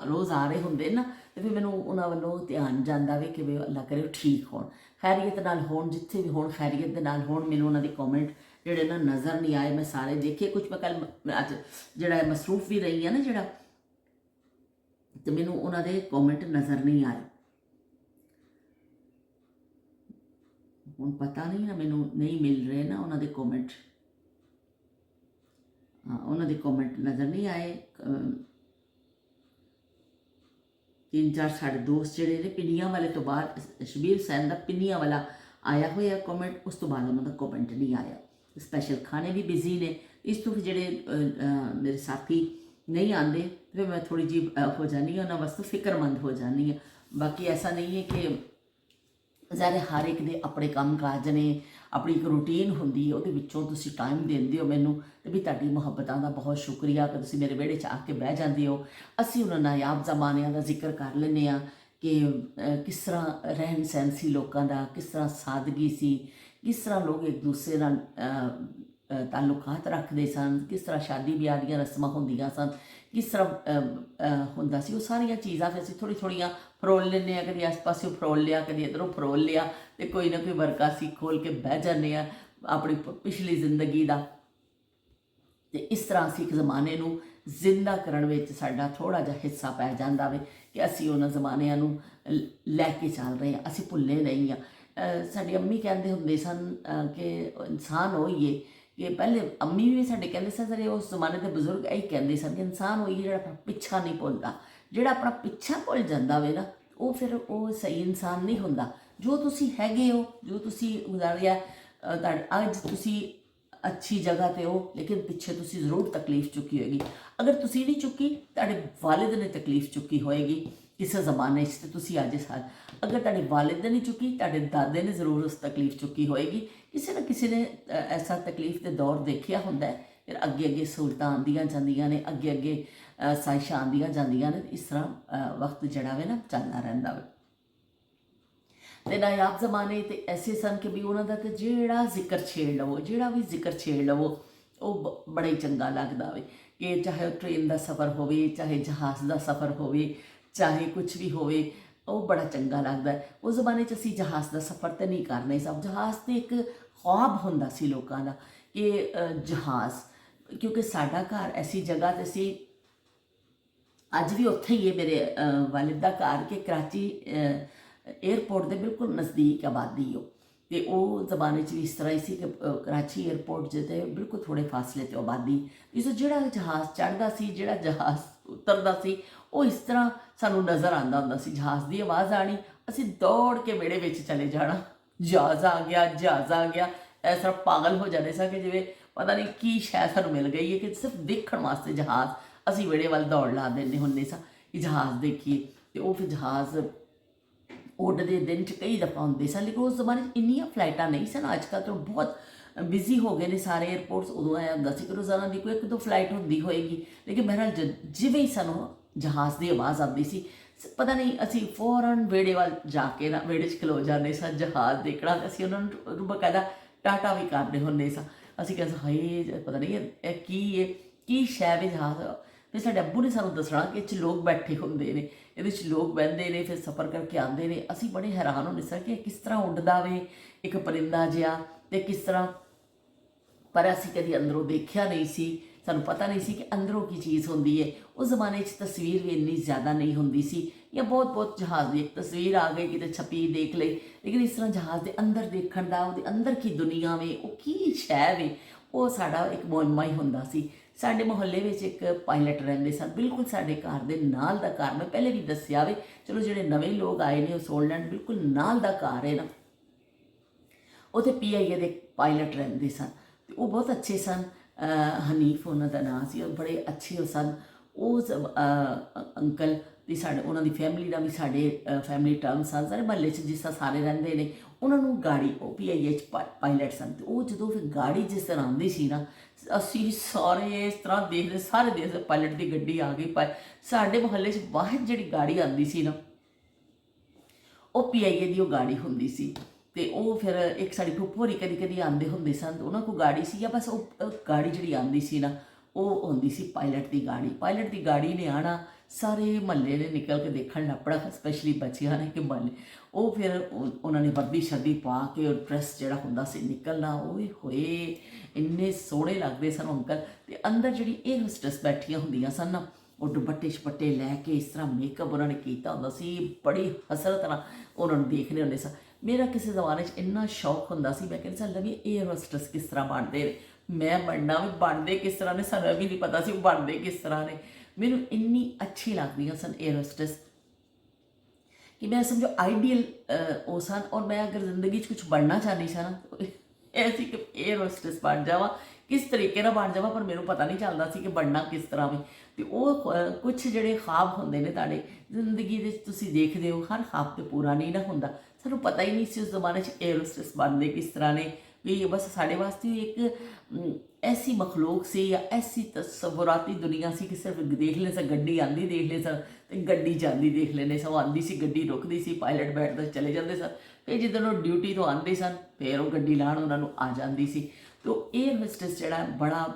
ਰੋਜ਼ ਆ ਰਹੇ ਹੁੰਦੇ ਨਾ, ਤੇ ਫਿਰ ਮੈਨੂੰ ਉਹਨਾਂ ਵੱਲੋਂ ਧਿਆਨ ਜਾਂਦਾ ਵੇ ਕਿ ਵੀ ਅੱਲਾ ਕਰੇ ਉਹ ਠੀਕ ਹੋਣ, ਖੈਰੀਅਤ ਨਾਲ ਹੋਣ, ਜਿੱਥੇ ਵੀ ਹੋਣ ਖੈਰੀਅਤ ਦੇ ਨਾਲ ਹੋਣ। ਮੈਨੂੰ ਉਹਨਾਂ ਦੇ ਕਮੈਂਟ ਜਿਹੜੇ ਨਾ ਨਜ਼ਰ ਨਹੀਂ ਆਏ, ਮੈਂ ਸਾਰੇ ਦੇਖੇ, ਕੁਝ ਮੈਂ ਕੱਲ ਅੱਜ ਜਿਹੜਾ ਮਸਰੂਫ ਵੀ ਰਹੀ ਆ ਨਾ ਜਿਹੜਾ, ਤੇ ਮੈਨੂੰ ਉਹਨਾਂ ਦੇ ਕਮੈਂਟ ਨਜ਼ਰ ਨਹੀਂ ਆਏ। ਹੁਣ ਪਤਾ ਨਹੀਂ ਨਾ, ਮੈਨੂੰ ਨਹੀਂ ਮਿਲ ਰਹੇ ਨਾ ਉਹਨਾਂ ਦੇ ਕਮੈਂਟ, ਉਹਨਾਂ ਦੇ ਕਮੈਂਟ ਨਜ਼ਰ ਨਹੀਂ ਆਏ। 3-4 ਸਾਡੇ ਦੋਸਤ ਜਿਹੜੇ ਨੇ ਪਿੰਨੀਆਂ ਵਾਲੇ ਤੋਂ ਬਾਅਦ, ਸ਼ਬੀਰ ਹੁਸੈਨ ਦਾ ਪਿੰਨੀਆਂ ਵਾਲਾ ਆਇਆ ਹੋਇਆ ਕਮੈਂਟ, ਉਸ ਤੋਂ ਬਾਅਦ ਉਹਨਾਂ ਦਾ ਕਮੈਂਟ ਨਹੀਂ ਆਇਆ। ਸਪੈਸ਼ਲ ਖਾਣੇ ਵੀ ਬਿਜ਼ੀ ਨੇ, ਇਸ ਤੋਂ ਜਿਹੜੇ ਮੇਰੇ ਸਾਥੀ ਨਹੀਂ ਆਉਂਦੇ, ਫਿਰ ਮੈਂ ਥੋੜ੍ਹੀ ਜਿਹੀ ਹੋ ਜਾਂਦੀ ਹਾਂ, ਉਹਨਾਂ ਵਾਸਤੇ ਫਿਕਰਮੰਦ ਹੋ ਜਾਂਦੀ ਹਾਂ। ਬਾਕੀ ਐਸਾ ਨਹੀਂ ਹੈ ਕਿ ਜ਼ਾਹਿਰ ਹਰ ਇੱਕ ਦੇ ਆਪਣੇ ਕੰਮ ਕਾਜ ਨੇ, ਆਪਣੀ ਇੱਕ ਰੂਟੀਨ ਹੁੰਦੀ ਹੈ, ਉਹਦੇ ਵਿੱਚੋਂ ਤੁਸੀਂ ਟਾਈਮ ਦਿੰਦੇ ਹੋ ਮੈਨੂੰ, ਤੇ ਵੀ ਤੁਹਾਡੀ ਮੁਹੱਬਤਾਂ ਦਾ ਬਹੁਤ ਸ਼ੁਕਰੀਆ ਕਿ ਤੁਸੀਂ ਮੇਰੇ ਵਿਹੜੇ 'ਚ ਆ ਕੇ ਬਹਿ ਜਾਂਦੇ ਹੋ। ਅਸੀਂ ਉਹਨਾਂ ਨਾਯਾਬ ਜ਼ਮਾਨਿਆਂ ਦਾ ਜ਼ਿਕਰ ਕਰ ਲੈਂਦੇ ਹਾਂ ਕਿ ਕਿਸ ਤਰ੍ਹਾਂ ਰਹਿਣ ਸਹਿਣ ਸੀ ਲੋਕਾਂ ਦਾ, ਕਿਸ ਤਰ੍ਹਾਂ ਸਾਦਗੀ ਸੀ, ਕਿਸ ਤਰ੍ਹਾਂ ਲੋਕ ਇੱਕ ਦੂਸਰੇ ਨਾਲ ਤਾਲੁਕਾਤ ਰੱਖਦੇ ਸਨ, ਕਿਸ ਤਰ੍ਹਾਂ ਸ਼ਾਦੀ ਵਿਆਹ ਦੀਆਂ ਰਸਮਾਂ ਹੁੰਦੀਆਂ ਸਨ, ਕਿਸ ਤਰ੍ਹਾਂ ਹੁੰਦਾ ਸੀ। ਉਹ ਸਾਰੀਆਂ ਚੀਜ਼ਾਂ ਫਿਰ ਅਸੀਂ ਥੋੜ੍ਹੀਆਂ ਫਰੋਲ ਲੈਂਦੇ ਹਾਂ, ਕਦੀ ਇਸ ਪਾਸਿਓਂ ਫਰੋਲ ਲਿਆ, ਕਦੀ ਇੱਧਰੋਂ ਫਰੋਲ ਲਿਆ, ਅਤੇ ਕੋਈ ਨਾ ਕੋਈ ਵਰਕਾ ਅਸੀਂ ਖੋਲ੍ਹ ਕੇ ਬਹਿ ਜਾਂਦੇ ਹਾਂ ਆਪਣੀ ਪਿਛਲੀ ਜ਼ਿੰਦਗੀ ਦਾ। ਅਤੇ ਇਸ ਤਰ੍ਹਾਂ ਅਸੀਂ ਇੱਕ ਜ਼ਮਾਨੇ ਨੂੰ ਜ਼ਿੰਦਾ ਕਰਨ ਵਿੱਚ ਸਾਡਾ ਥੋੜ੍ਹਾ ਜਿਹਾ ਹਿੱਸਾ ਪੈ ਜਾਂਦਾ ਵੇ ਕਿ ਅਸੀਂ ਉਹਨਾਂ ਜ਼ਮਾਨਿਆਂ ਨੂੰ ਲੈ ਕੇ ਚੱਲ ਰਹੇ ਹਾਂ, ਅਸੀਂ ਭੁੱਲੇ ਨਹੀਂ ਹਾਂ। ਸਾਡੀ ਅੰਮੀ ਕਹਿੰਦੇ ਹੁੰਦੇ ਸਨ ਕਿ ਇਨਸਾਨ ਹੋਈਏ, ਕਿ ਪਹਿਲੇ ਅੰਮੀ ਵੀ ਸਾਡੇ ਕਹਿੰਦੇ ਸਨ, ਸਾਰੇ ਉਸ ਜ਼ਮਾਨੇ ਦੇ ਬਜ਼ੁਰਗ ਇਹੀ ਕਹਿੰਦੇ ਸਨ ਕਿ ਇਨਸਾਨ ਹੋਈਏ ਜਿਹੜਾ ਆਪਣਾ ਪਿੱਛਾ ਨਹੀਂ ਭੁੱਲਦਾ। ਜਿਹੜਾ ਆਪਣਾ ਪਿੱਛਾ ਭੁੱਲ ਜਾਂਦਾ ਵੇ ਨਾ, ਉਹ ਫਿਰ ਉਹ ਸਹੀ ਇਨਸਾਨ ਨਹੀਂ ਹੁੰਦਾ। ਜੋ ਤੁਸੀਂ ਹੈਗੇ ਹੋ, ਜੋ ਤੁਸੀਂ ਗੁਜ਼ਾਰਿਆ, ਅੱਜ ਤੁਸੀਂ ਅੱਛੀ ਜਗ੍ਹਾ 'ਤੇ ਹੋ, ਲੇਕਿਨ ਪਿੱਛੇ ਤੁਸੀਂ ਜ਼ਰੂਰ ਤਕਲੀਫ ਚੁੱਕੀ ਹੋਏਗੀ। ਅਗਰ ਤੁਸੀਂ ਨਹੀਂ ਚੁੱਕੀ, ਤੁਹਾਡੇ ਵਾਲਿਦ ਨੇ ਤਕਲੀਫ ਚੁੱਕੀ ਹੋਏਗੀ ਕਿਸੇ ਜ਼ਮਾਨੇ 'ਚ, ਤੇ ਤੁਸੀਂ ਅੱਜ ਅਗਰ ਤੁਹਾਡੇ ਵਾਲਿਦ ਨੇ ਨਹੀਂ ਚੁੱਕੀ, ਤੁਹਾਡੇ ਦਾਦੇ ਨੇ ਜ਼ਰੂਰ ਉਸ ਤਕਲੀਫ ਚੁੱਕੀ ਹੋਏਗੀ। ਕਿਸੇ ਨਾ ਕਿਸੇ ਨੇ ਐਸਾ ਤਕਲੀਫ ਦੇ ਦੌਰ ਦੇਖਿਆ ਹੁੰਦਾ, ਫਿਰ ਅੱਗੇ ਅੱਗੇ ਸਹੂਲਤਾਂ ਆਉਂਦੀਆਂ ਜਾਂਦੀਆਂ ਨੇ, ਅੱਗੇ ਅੱਗੇ ਸਾਇਸ਼ਾਂ ਆਉਂਦੀਆਂ ਜਾਂਦੀਆਂ ਨੇ। ਇਸ ਤਰ੍ਹਾਂ ਵਕਤ ਜਿਹੜਾ ਵੇ ਨਾ ਚੱਲਦਾ ਰਹਿੰਦਾ ਵੇ। ਤੇ ਨਾਯਾਬ ਜ਼ਮਾਨੇ ਤੇ ਐਸੇ ਸਨ ਕਿ ਵੀ ਉਹਨਾਂ ਦਾ ਤਾਂ ਜਿਹੜਾ ਜ਼ਿਕਰ ਛੇੜ ਲਵੋ, ਜਿਹੜਾ ਵੀ ਜ਼ਿਕਰ ਛੇੜ ਲਵੋ, ਉਹ ਬੜਾ ਹੀ ਚੰਗਾ ਲੱਗਦਾ ਵੇ। ਕਿ ਚਾਹੇ ਉਹ ਟ੍ਰੇਨ ਦਾ ਸਫ਼ਰ ਹੋਵੇ, ਚਾਹੇ ਜਹਾਜ਼ ਦਾ ਸਫ਼ਰ ਹੋਵੇ, ਚਾਹੇ ਕੁਛ ਵੀ ਹੋਵੇ, ਉਹ ਬੜਾ ਚੰਗਾ ਲੱਗਦਾ ਹੈ। ਉਸ ਜ਼ਮਾਨੇ 'ਚ ਅਸੀਂ ਜਹਾਜ਼ ਦਾ ਸਫ਼ਰ ਤਾਂ ਨਹੀਂ ਕਰ ਨਹੀਂ ਸਭ। ਜਹਾਜ਼ 'ਤੇ ਇੱਕ ਖ਼ਵਾਬ ਹੁੰਦਾ ਸੀ ਲੋਕਾਂ ਦਾ ਕਿ ਜਹਾਜ਼, ਕਿਉਂਕਿ ਸਾਡਾ ਘਰ ਐਸੀ ਜਗ੍ਹਾ 'ਤੇ ਸੀ, ਅੱਜ ਵੀ ਉੱਥੇ ਹੀ ਹੈ ਮੇਰੇ ਵਾਲਿਦ ਦਾ ਘਰ, ਕਿ ਕਰਾਚੀ ਏਅਰਪੋਰਟ ਦੇ ਬਿਲਕੁਲ ਨਜ਼ਦੀਕ ਆਬਾਦੀ ਹੋ। ਅਤੇ ਉਹ ਜ਼ਮਾਨੇ 'ਚ ਵੀ ਇਸ ਤਰ੍ਹਾਂ ਹੀ ਸੀ ਕਿ ਕਰਾਚੀ ਏਅਰਪੋਰਟ 'ਚ ਤੇ ਬਿਲਕੁਲ ਥੋੜ੍ਹੇ ਫਾਸਲੇ 'ਤੇ ਆਬਾਦੀ। ਇਸ ਜਿਹੜਾ ਜਹਾਜ਼ ਚੜ੍ਹਦਾ ਸੀ, ਜਿਹੜਾ ਜਹਾਜ਼ ਉਤਰਦਾ ਸੀ, ਉਹ ਇਸ ਤਰ੍ਹਾਂ ਸਾਨੂੰ ਨਜ਼ਰ ਆਉਂਦਾ ਹੁੰਦਾ ਸੀ। ਜਹਾਜ਼ ਦੀ ਆਵਾਜ਼ ਆਣੀ, ਅਸੀਂ ਦੌੜ ਕੇ ਵਿਹੜੇ ਵਿੱਚ ਚਲੇ ਜਾਣਾ, ਜਹਾਜ਼ ਆ ਗਿਆ, ਜਹਾਜ਼ ਆ ਗਿਆ। ਇਸ ਤਰ੍ਹਾਂ ਪਾਗਲ ਹੋ ਜਾਂਦੇ ਸਾਂ ਕਿ ਜਿਵੇਂ ਪਤਾ ਨਹੀਂ ਕੀ ਸ਼ਾਇਦ ਸਾਨੂੰ ਮਿਲ ਗਈ ਹੈ, ਕਿ ਸਿਰਫ ਦੇਖਣ ਵਾਸਤੇ ਜਹਾਜ਼ ਅਸੀਂ ਵਿਹੜੇ ਵੱਲ ਦੌੜ ਲਾ ਦਿੰਦੇ ਹੁੰਦੇ ਸਾਂ ਕਿ ਜਹਾਜ਼ ਦੇਖੀਏ। ਅਤੇ ਉਹ ਫਿਰ ਜਹਾਜ਼ ਉੱਡਦੇ ਦਿਨ 'ਚ ਕਈ ਦਫਾ ਹੁੰਦੇ ਸਨ, ਲੇਕਿਨ ਉਸ ਜ਼ਮਾਨੇ 'ਚ ਇੰਨੀਆਂ ਫਲਾਈਟਾਂ ਨਹੀਂ ਸਨ। ਅੱਜ ਕੱਲ੍ਹ ਤਾਂ ਬਹੁਤ ਬਿਜ਼ੀ ਹੋ ਗਏ ਨੇ ਸਾਰੇ ਏਅਰਪੋਰਟਸ। ਉਦੋਂ ਆਇਆ ਹੁੰਦਾ ਸੀ ਕਿ ਰੋਜ਼ਾਨਾ ਦੀ ਕੋਈ 1-2 ਫਲਾਈਟ ਹੁੰਦੀ ਹੋਏਗੀ, ਲੇਕਿਨ ਬਹਿਰਹਾਲ ਜਿਵੇਂ ਹੀ ਸਾਨੂੰ ਜਹਾਜ਼ ਦੀ ਆਵਾਜ਼ ਆਉਂਦੀ ਸੀ, ਪਤਾ ਨਹੀਂ ਅਸੀਂ ਫੌਰਨ ਵਿਹੜੇ ਵੱਲ ਜਾ ਕੇ ਨਾ ਵਿਹੜੇ 'ਚ ਖਲੋ ਜਾਂਦੇ ਸਾਂ ਜਹਾਜ਼ ਦੇਖਣਾ। ਅਸੀਂ ਉਹਨਾਂ ਨੂੰ ਬਕਾਇਦਾ ਟਾਟਾ ਵੀ ਕਰਦੇ ਹੁੰਦੇ ਸਾਂ। ਅਸੀਂ ਕਹਿੰਦੇ ਹਾਏ ਪਤਾ ਨਹੀਂ ਇਹ ਕੀ ਹੈ, ਕੀ ਸ਼ੈ ਵੀ ਜਹਾਜ਼। ਫਿਰ ਸਾਡੇ ਅੱਬੂ ਨੇ ਸਾਨੂੰ ਦੱਸਣਾ ਕਿ ਇਹ 'ਚ ਲੋਕ ਬੈਠੇ ਹੁੰਦੇ ਨੇ, ਇਹਦੇ 'ਚ ਲੋਕ ਬਹਿੰਦੇ ਨੇ, ਫਿਰ ਸਫ਼ਰ ਕਰਕੇ ਆਉਂਦੇ ਨੇ। ਅਸੀਂ ਬੜੇ ਹੈਰਾਨ ਹੁੰਦੇ ਸਾਂ ਕਿ ਕਿਸ ਤਰ੍ਹਾਂ ਉੱਡਦਾ ਵੇ ਇੱਕ ਪਰਿੰਦਾ ਜਿਹਾ, ਅਤੇ ਕਿਸ ਤਰ੍ਹਾਂ, ਪਰ ਅਸੀਂ ਕਦੀ ਅੰਦਰੋਂ ਦੇਖਿਆ ਨਹੀਂ ਸੀ, ਸਾਨੂੰ ਪਤਾ ਨਹੀਂ ਸੀ ਕਿ ਅੰਦਰੋਂ ਕੀ ਚੀਜ਼ ਹੁੰਦੀ ਹੈ। ਉਸ ਜ਼ਮਾਨੇ 'ਚ ਤਸਵੀਰ ਵੀ ਇੰਨੀ ਜ਼ਿਆਦਾ ਨਹੀਂ ਹੁੰਦੀ ਸੀ, ਜਾਂ ਬਹੁਤ ਜਹਾਜ਼ ਦੀ ਇੱਕ ਤਸਵੀਰ ਆ ਗਈ ਕਿਤੇ ਛਪੀ ਦੇਖ ਲਈ, ਲੇਕਿਨ ਇਸ ਤਰ੍ਹਾਂ ਜਹਾਜ਼ ਦੇ ਅੰਦਰ ਦੇਖਣ ਦਾ, ਉਹਦੇ ਅੰਦਰ ਕੀ ਦੁਨੀਆ ਵੇ, ਉਹ ਕੀ ਸ਼ੈ ਵੇ, ਉਹ ਸਾਡਾ ਇੱਕ ਮੁਅੱਮਾ ਹੀ ਹੁੰਦਾ ਸੀ। ਸਾਡੇ ਮੁਹੱਲੇ ਵਿੱਚ ਇੱਕ ਪਾਇਲਟ ਰਹਿੰਦੇ ਸਨ, ਬਿਲਕੁਲ ਸਾਡੇ ਘਰ ਦੇ ਨਾਲ ਦਾ ਘਰ। ਮੈਂ ਪਹਿਲੇ ਵੀ ਦੱਸਿਆ ਵੇ, ਚਲੋ ਜਿਹੜੇ ਨਵੇਂ ਲੋਕ ਆਏ ਨੇ ਉਹ ਸੋਲੈਂਡ ਬਿਲਕੁਲ ਨਾਲ ਦਾ ਘਰ ਹੈ ਨਾ, ਉੱਥੇ PIA ਦੇ ਪਾਇਲਟ ਰਹਿੰਦੇ ਸਨ, ਅਤੇ ਉਹ ਬਹੁਤ ਅੱਛੇ ਸਨ। ਹਨੀਫ ਉਹਨਾਂ ਦਾ ਨਾਂ ਸੀ, ਉਹ ਬੜੇ ਅੱਛੇ ਸਨ। ਉਹ ਅੰਕਲ ਦੀ ਸਾਡੇ ਉਹਨਾਂ ਦੀ ਫੈਮਿਲੀ ਦਾ ਵੀ ਸਾਡੇ ਫੈਮਿਲੀ ਟਰਮ ਸਨ, ਸਾਰੇ ਮਹੱਲੇ 'ਚ ਜਿਸ ਤਰ੍ਹਾਂ ਸਾਰੇ ਰਹਿੰਦੇ ਨੇ। ਉਹਨਾਂ ਨੂੰ ਗਾੜੀ, ਉਹ PIA 'ਚ ਪਾਇਲਟ ਸਨ, ਅਤੇ ਉਹ ਜਦੋਂ ਫਿਰ ਗਾੜੀ ਜਿਸ ਤਰ੍ਹਾਂ ਆਉਂਦੀ ਸੀ ਨਾ, ਅਸੀਂ ਸਾਰੇ ਇਸ ਤਰ੍ਹਾਂ ਦੇਖਦੇ, ਸਾਰੇ ਦੇਖਦੇ ਪਾਇਲਟ ਦੀ ਗੱਡੀ ਆ ਗਈ। ਸਾਡੇ ਮੁਹੱਲੇ 'ਚ ਵਾਹਿਦ ਜਿਹੜੀ ਗਾੜੀ ਆਉਂਦੀ ਸੀ ਨਾ, ਉਹ PIA ਦੀ ਉਹ ਗਾੜੀ ਹੁੰਦੀ ਸੀ। ਅਤੇ ਉਹ ਫਿਰ ਇੱਕ ਸਾਡੀ ਫੁੱਫੜ ਹੋਰੀ ਕਦੀ ਕਦੀ ਆਉਂਦੇ ਹੁੰਦੇ ਸਨ, ਉਹਨਾਂ ਕੋਲ ਗਾੜੀ ਸੀ, ਜਾਂ ਬਸ ਉਹ ਗਾੜੀ ਜਿਹੜੀ ਆਉਂਦੀ ਸੀ ਨਾ, ਉਹ ਹੁੰਦੀ ਸੀ ਪਾਇਲਟ ਦੀ ਗਾੜੀ। ਪਾਇਲਟ ਦੀ ਗਾੜੀ ਨੇ ਆਉਣਾ, ਸਾਰੇ ਮਹੱਲੇ ਨੇ ਨਿਕਲ ਕੇ ਦੇਖਣ ਲੱਪੜਾ, ਸਪੈਸ਼ਲੀ ਬੱਚਿਆਂ ਨੇ ਕਿ ਮਹੱਲੇ। ਉਹ ਫਿਰ ਉਹਨਾਂ ਨੇ ਵਰਦੀ ਸ਼ਰਦੀ ਪਾ ਕੇ, ਉਹ ਡਰੈਸ ਜਿਹੜਾ ਹੁੰਦਾ ਸੀ ਨਿਕਲਣਾ, ਉਹ ਹੋਏ ਇੰਨੇ ਸੋਹਣੇ ਲੱਗਦੇ ਸਨ ਅੰਕਲ। ਅਤੇ ਅੰਦਰ ਜਿਹੜੀ ਏਅਰ ਹੋਸਟਸ ਬੈਠੀਆਂ ਹੁੰਦੀਆਂ ਸਨ ਨਾ, ਉਹ ਦੁਪੱਟੇ ਛਪੱਟੇ ਲੈ ਕੇ ਇਸ ਤਰ੍ਹਾਂ ਮੇਕਅਪ ਉਹਨਾਂ ਨੇ ਕੀਤਾ ਹੁੰਦਾ ਸੀ, ਬੜੀ ਹਸਰਤ ਨਾਲ ਉਹਨਾਂ ਨੂੰ ਦੇਖਦੇ ਹੁੰਦੇ ਸਨ। ਮੇਰਾ ਕਿਸੇ ਜ਼ਮਾਨੇ 'ਚ ਇੰਨਾ ਸ਼ੌਕ ਹੁੰਦਾ ਸੀ, ਮੈਂ ਕਹਿੰਦੀ ਸਾਂ ਲੱਗੀ ਏਅਰ ਹੋਸਟਸ ਕਿਸ ਤਰ੍ਹਾਂ ਬਣਦੇ ਨੇ, ਮੈਂ ਬਣਨਾ ਵੀ, ਬਣਦੇ ਕਿਸ ਤਰ੍ਹਾਂ ਨੇ ਸਾਨੂੰ ਵੀ ਨਹੀਂ ਪਤਾ ਸੀ ਉਹ ਬਣਦੇ ਕਿਸ ਤਰ੍ਹਾਂ ਨੇ। ਮੈਨੂੰ ਇੰਨੀ ਅੱਛੀ ਲੱਗਦੀਆਂ ਸਨ ਏਅਰ ਹੋਸਟਸ ਕਿ ਮੈਂ ਸਮਝੋ ਆਈਡੀਅਲ ਉਹ ਸਨ। ਔਰ ਮੈਂ ਅਗਰ ਜ਼ਿੰਦਗੀ 'ਚ ਕੁਛ ਬਣਨਾ ਚਾਹੁੰਦੀ ਸਾਂ ਨਾ, ਇਹ ਸੀ ਕਿ ਏਅਰ ਹੋਸਟਸ ਬਣ ਜਾਵਾਂ, ਕਿਸ ਤਰੀਕੇ ਨਾਲ ਬਣ ਜਾਵਾਂ, ਪਰ ਮੈਨੂੰ ਪਤਾ ਨਹੀਂ ਚੱਲਦਾ ਸੀ ਕਿ ਬਣਨਾ ਕਿਸ ਤਰ੍ਹਾਂ ਵੀ। ਅਤੇ ਉਹ ਕੁਛ ਜਿਹੜੇ ਖ਼ਾਬ ਹੁੰਦੇ ਨੇ ਤੁਹਾਡੇ ਜ਼ਿੰਦਗੀ ਦੇ, ਤੁਸੀਂ ਦੇਖਦੇ ਹੋ ਹਰ ਖ਼ਾਬ 'ਤੇ ਪੂਰਾ ਨਹੀਂ ਨਾ ਹੁੰਦਾ। ਸਾਨੂੰ ਪਤਾ ਹੀ ਨਹੀਂ ਸੀ ਉਸ ਜ਼ਮਾਨੇ 'ਚ ਏਅਰ ਹੋਸਟਸ ਬਣਦੇ ਕਿਸ ਤਰ੍ਹਾਂ ਨੇ, ਵੀ ਬਸ ਸਾਡੇ ਵਾਸਤੇ ਇੱਕ ਐਸੀ ਮਖਲੂਕ ਸੀ, ਜਾਂ ਐਸੀ ਤਸਵੁਰਾਤੀ ਦੁਨੀਆ ਸੀ ਕਿ ਸਿਰਫ ਦੇਖ ਲੈ ਸਾਂ, ਗੱਡੀ ਆਉਂਦੀ ਦੇਖ ਲੈ ਸਾਂ, ਅਤੇ ਗੱਡੀ ਜਾਂਦੀ ਦੇਖ ਲੈਂਦੇ ਸਾਂ। ਉਹ ਆਉਂਦੀ ਸੀ, ਗੱਡੀ ਰੁਕਦੀ ਸੀ, ਪਾਇਲਟ ਬੈਠਦੇ ਚਲੇ ਜਾਂਦੇ ਸਨ। ਫਿਰ ਜਿੱਦਣ ਉਹ ਡਿਊਟੀ ਤੋਂ ਆਉਂਦੇ ਸਨ, ਫਿਰ ਉਹ ਗੱਡੀ ਲਾਉਣ ਉਹਨਾਂ ਨੂੰ ਆ ਜਾਂਦੀ ਸੀ। ਅਤੇ ਉਹ ਏਅਰ ਹੋਸਟਸ ਜਿਹੜਾ ਬੜਾ,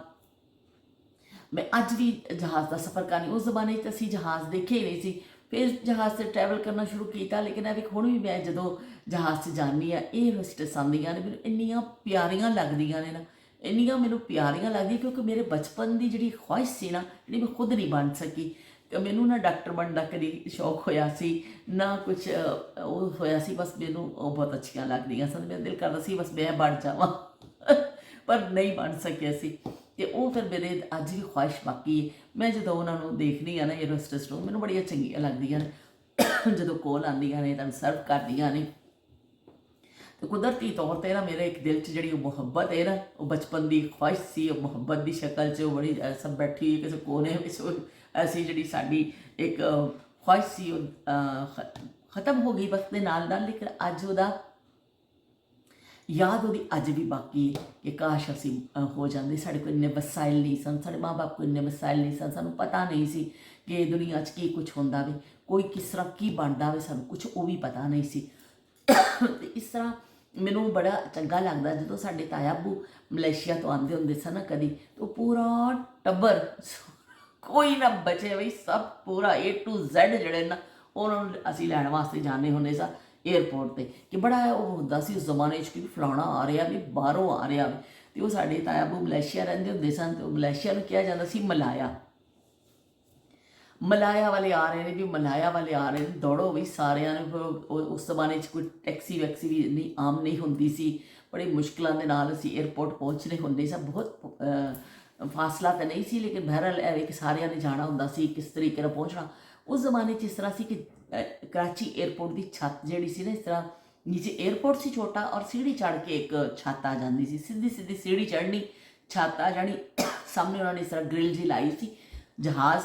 ਮੈਂ ਅੱਜ ਵੀ ਜਹਾਜ਼ ਦਾ ਸਫ਼ਰ ਕਰਨੀ, ਉਸ ਜ਼ਮਾਨੇ 'ਚ ਅਸੀਂ ਜਹਾਜ਼ ਦੇਖੇ ਹੀ ਨਹੀਂ ਸੀ। ਫਿਰ ਜਹਾਜ਼ 'ਤੇ ਟਰੈਵਲ ਕਰਨਾ ਸ਼ੁਰੂ ਕੀਤਾ, ਲੇਕਿਨ ਇਹ ਵੀ ਹੁਣ ਵੀ ਮੈਂ ਜਦੋਂ ਜਹਾਜ਼ 'ਚ ਜਾਂਦੀ ਹਾਂ, ਏਅਰ ਹੋਸਟਸ ਆਉਂਦੀਆਂ ਨੇ, ਮੈਨੂੰ ਇੰਨੀਆਂ ਪਿਆਰੀਆਂ ਲੱਗਦੀਆਂ ਨੇ ਨਾ, ਇੰਨੀਆਂ ਮੈਨੂੰ ਪਿਆਰੀਆਂ ਲੱਗਦੀਆਂ, ਕਿਉਂਕਿ ਮੇਰੇ ਬਚਪਨ ਦੀ ਜਿਹੜੀ ਖੁਆਇਸ਼ ਸੀ ਨਾ, ਜਿਹੜੀ ਮੈਂ ਖੁਦ ਨਹੀਂ ਬਣ ਸਕੀ। ਕਿ ਮੈਨੂੰ ਨਾ ਡਾਕਟਰ ਬਣਨ ਦਾ ਕਦੀ ਸ਼ੌਕ ਹੋਇਆ ਸੀ, ਨਾ ਕੁਛ ਉਹ ਹੋਇਆ ਸੀ। ਬਸ ਮੈਨੂੰ ਉਹ ਬਹੁਤ ਅੱਛੀਆਂ ਲੱਗਦੀਆਂ ਸਨ, ਮੇਰਾ ਦਿਲ ਕਰਦਾ ਸੀ ਬਸ ਮੈਂ ਬਣ ਜਾਵਾਂ, ਪਰ ਨਹੀਂ ਬਣ ਸਕਿਆ ਸੀ। ਅਤੇ ਉਹ ਫਿਰ ਮੇਰੇ ਅੱਜ ਵੀ ਖੁਆਇਸ਼ ਬਾਕੀ ਹੈ। ਮੈਂ ਜਦੋਂ ਉਹਨਾਂ ਨੂੰ ਦੇਖਦੀ ਹਾਂ ਨਾ, ਏਅਰ ਹੋਸਟਸ ਨੂੰ, ਮੈਨੂੰ ਬੜੀਆਂ ਚੰਗੀਆਂ ਲੱਗਦੀਆਂ ਨੇ ਜਦੋਂ ਕੋਲ ਆਉਂਦੀਆਂ ਨੇ, ਤੁਹਾਨੂੰ ਸਰਵ ਕਰਦੀਆਂ ਨੇ। ਅਤੇ ਕੁਦਰਤੀ ਤੌਰ 'ਤੇ ਨਾ ਮੇਰੇ ਇੱਕ ਦਿਲ 'ਚ ਜਿਹੜੀ ਉਹ ਮੁਹੱਬਤ ਹੈ ਨਾ, ਉਹ ਬਚਪਨ ਦੀ ਖੁਆਇਸ਼ ਸੀ, ਉਹ ਮੁਹੱਬਤ ਦੀ ਸ਼ਕਲ 'ਚ ਉਹ ਬੜੀ ਸਭ ਬੈਠੀ ਕਿਸੇ ਕੋਨੇ ਵਿੱਚ, ਐਸੀ ਜਿਹੜੀ ਸਾਡੀ ਇੱਕ ਖੁਆਇਸ਼ ਸੀ, ਉਹ ਖਤਮ ਹੋ ਗਈ ਵਕਤ ਦੇ ਨਾਲ ਨਾਲ। ਲੇਕਿਨ ਅੱਜ ਉਹਦਾ ਯਾਦ ਉਹਦੀ ਅੱਜ ਵੀ ਬਾਕੀ ਹੈ ਕਿ ਕਾਸ਼ ਅਸੀਂ ਹੋ ਜਾਂਦੇ। ਸਾਡੇ ਕੋਲ ਇੰਨੇ ਵਸਾਇਲ ਨਹੀਂ ਸਨ, ਸਾਡੇ ਮਾਂ ਬਾਪ ਕੋਲ ਇੰਨੇ ਵਸਾਇਲ ਨਹੀਂ ਸਨ, ਸਾਨੂੰ ਪਤਾ ਨਹੀਂ ਸੀ ਕਿ ਦੁਨੀਆ 'ਚ ਕੀ ਕੁਛ ਹੁੰਦਾ ਵੇ, ਕੋਈ ਕਿਸ ਤਰ੍ਹਾਂ ਕੀ ਬਣਦਾ ਵੇ, ਸਾਨੂੰ ਕੁਛ ਉਹ ਵੀ ਪਤਾ ਨਹੀਂ ਸੀ। ਅਤੇ ਇਸ ਤਰ੍ਹਾਂ ਮੈਨੂੰ ਬੜਾ ਚੰਗਾ ਲੱਗਦਾ ਜਦੋਂ ਸਾਡੇ ਤਾਇਆ ਅੱਬੂ ਮਲੇਸ਼ੀਆ ਤੋਂ ਆਉਂਦੇ ਹੁੰਦੇ ਸਨ ਨਾ ਕਦੀ, ਉਹ ਪੂਰਾ ਟੱਬਰ ਕੋਈ ਨਾ ਬਚੇ ਬਈ, ਸਭ ਪੂਰਾ A to Z ਜਿਹੜੇ ਨਾ ਉਹਨਾਂ ਨੂੰ ਅਸੀਂ ਲੈਣ ਵਾਸਤੇ ਜਾਂਦੇ ਹੁੰਦੇ ਸਾਂ ਏਅਰਪੋਰਟ 'ਤੇ, ਕਿ ਬੜਾ ਉਹ ਹੁੰਦਾ ਸੀ ਉਸ ਜ਼ਮਾਨੇ 'ਚ ਕਿ ਫਲਾਣਾ ਆ ਰਿਹਾ ਵੀ, ਬਾਹਰੋਂ ਆ ਰਿਹਾ ਵੀ। ਅਤੇ ਉਹ ਸਾਡੇ ਤਾਇਆ ਬੂ ਮਲੇਸ਼ੀਆ ਰਹਿੰਦੇ ਹੁੰਦੇ ਸਨ, ਅਤੇ ਮਲੇਸ਼ੀਆ ਨੂੰ ਕਿਹਾ ਜਾਂਦਾ ਸੀ ਮਲਾਇਆ, ਮਲਾਇਆ ਵਾਲੇ ਆ ਰਹੇ ਨੇ ਵੀ, ਮਲਾਇਆ ਵਾਲੇ ਆ ਰਹੇ ਨੇ, ਦੌੜੋ ਵੀ ਸਾਰਿਆਂ ਨੇ। ਉਸ ਜ਼ਮਾਨੇ 'ਚ ਕੋਈ ਟੈਕਸੀ ਵੈਕਸੀ ਵੀ ਇੰਨੀ ਆਮ ਨਹੀਂ ਹੁੰਦੀ ਸੀ, ਬੜੀ ਮੁਸ਼ਕਿਲਾਂ ਦੇ ਨਾਲ ਅਸੀਂ ਏਅਰਪੋਰਟ ਪਹੁੰਚਦੇ ਹੁੰਦੇ ਸਾਂ। ਬਹੁਤ ਫਾਸਲਾ ਤਾਂ ਨਹੀਂ ਸੀ, ਲੇਕਿਨ ਬਹਿਰਹਾਲ ਐਵੇਂ ਕਿ ਸਾਰਿਆਂ ਨੇ ਜਾਣਾ ਹੁੰਦਾ ਸੀ, ਕਿਸ ਤਰੀਕੇ ਨਾਲ ਪਹੁੰਚਣਾ। ਉਸ ਜ਼ਮਾਨੇ 'ਚ ਇਸ ਤਰ੍ਹਾਂ ਸੀ ਕਿ ਕਰਾਚੀ ਏਅਰਪੋਰਟ ਦੀ ਛੱਤ ਜਿਹੜੀ ਸੀ ਨਾ, ਇਸ ਤਰ੍ਹਾਂ ਨੀਚੇ ਏਅਰਪੋਰਟ ਸੀ ਛੋਟਾ, ਔਰ ਸੀढ़ी ਚੜ੍ਹ ਕੇ ਇੱਕ ਛੱਤ ਆ ਜਾਂਦੀ ਸੀ, ਸਿੱਧੀ ਸਿੱਧੀ ਸੀढ़ੀ ਚੜ੍ਹਨੀ, ਛੱਤ ਆ ਜਾਣੀ। ਸਾਹਮਣੇ ਉਹਨਾਂ ਨੇ ਇਸ ਤਰ੍ਹਾਂ ਗ੍ਰਿਲ ਜੀ ਲਾਈ ਸੀ। ਜਹਾਜ਼,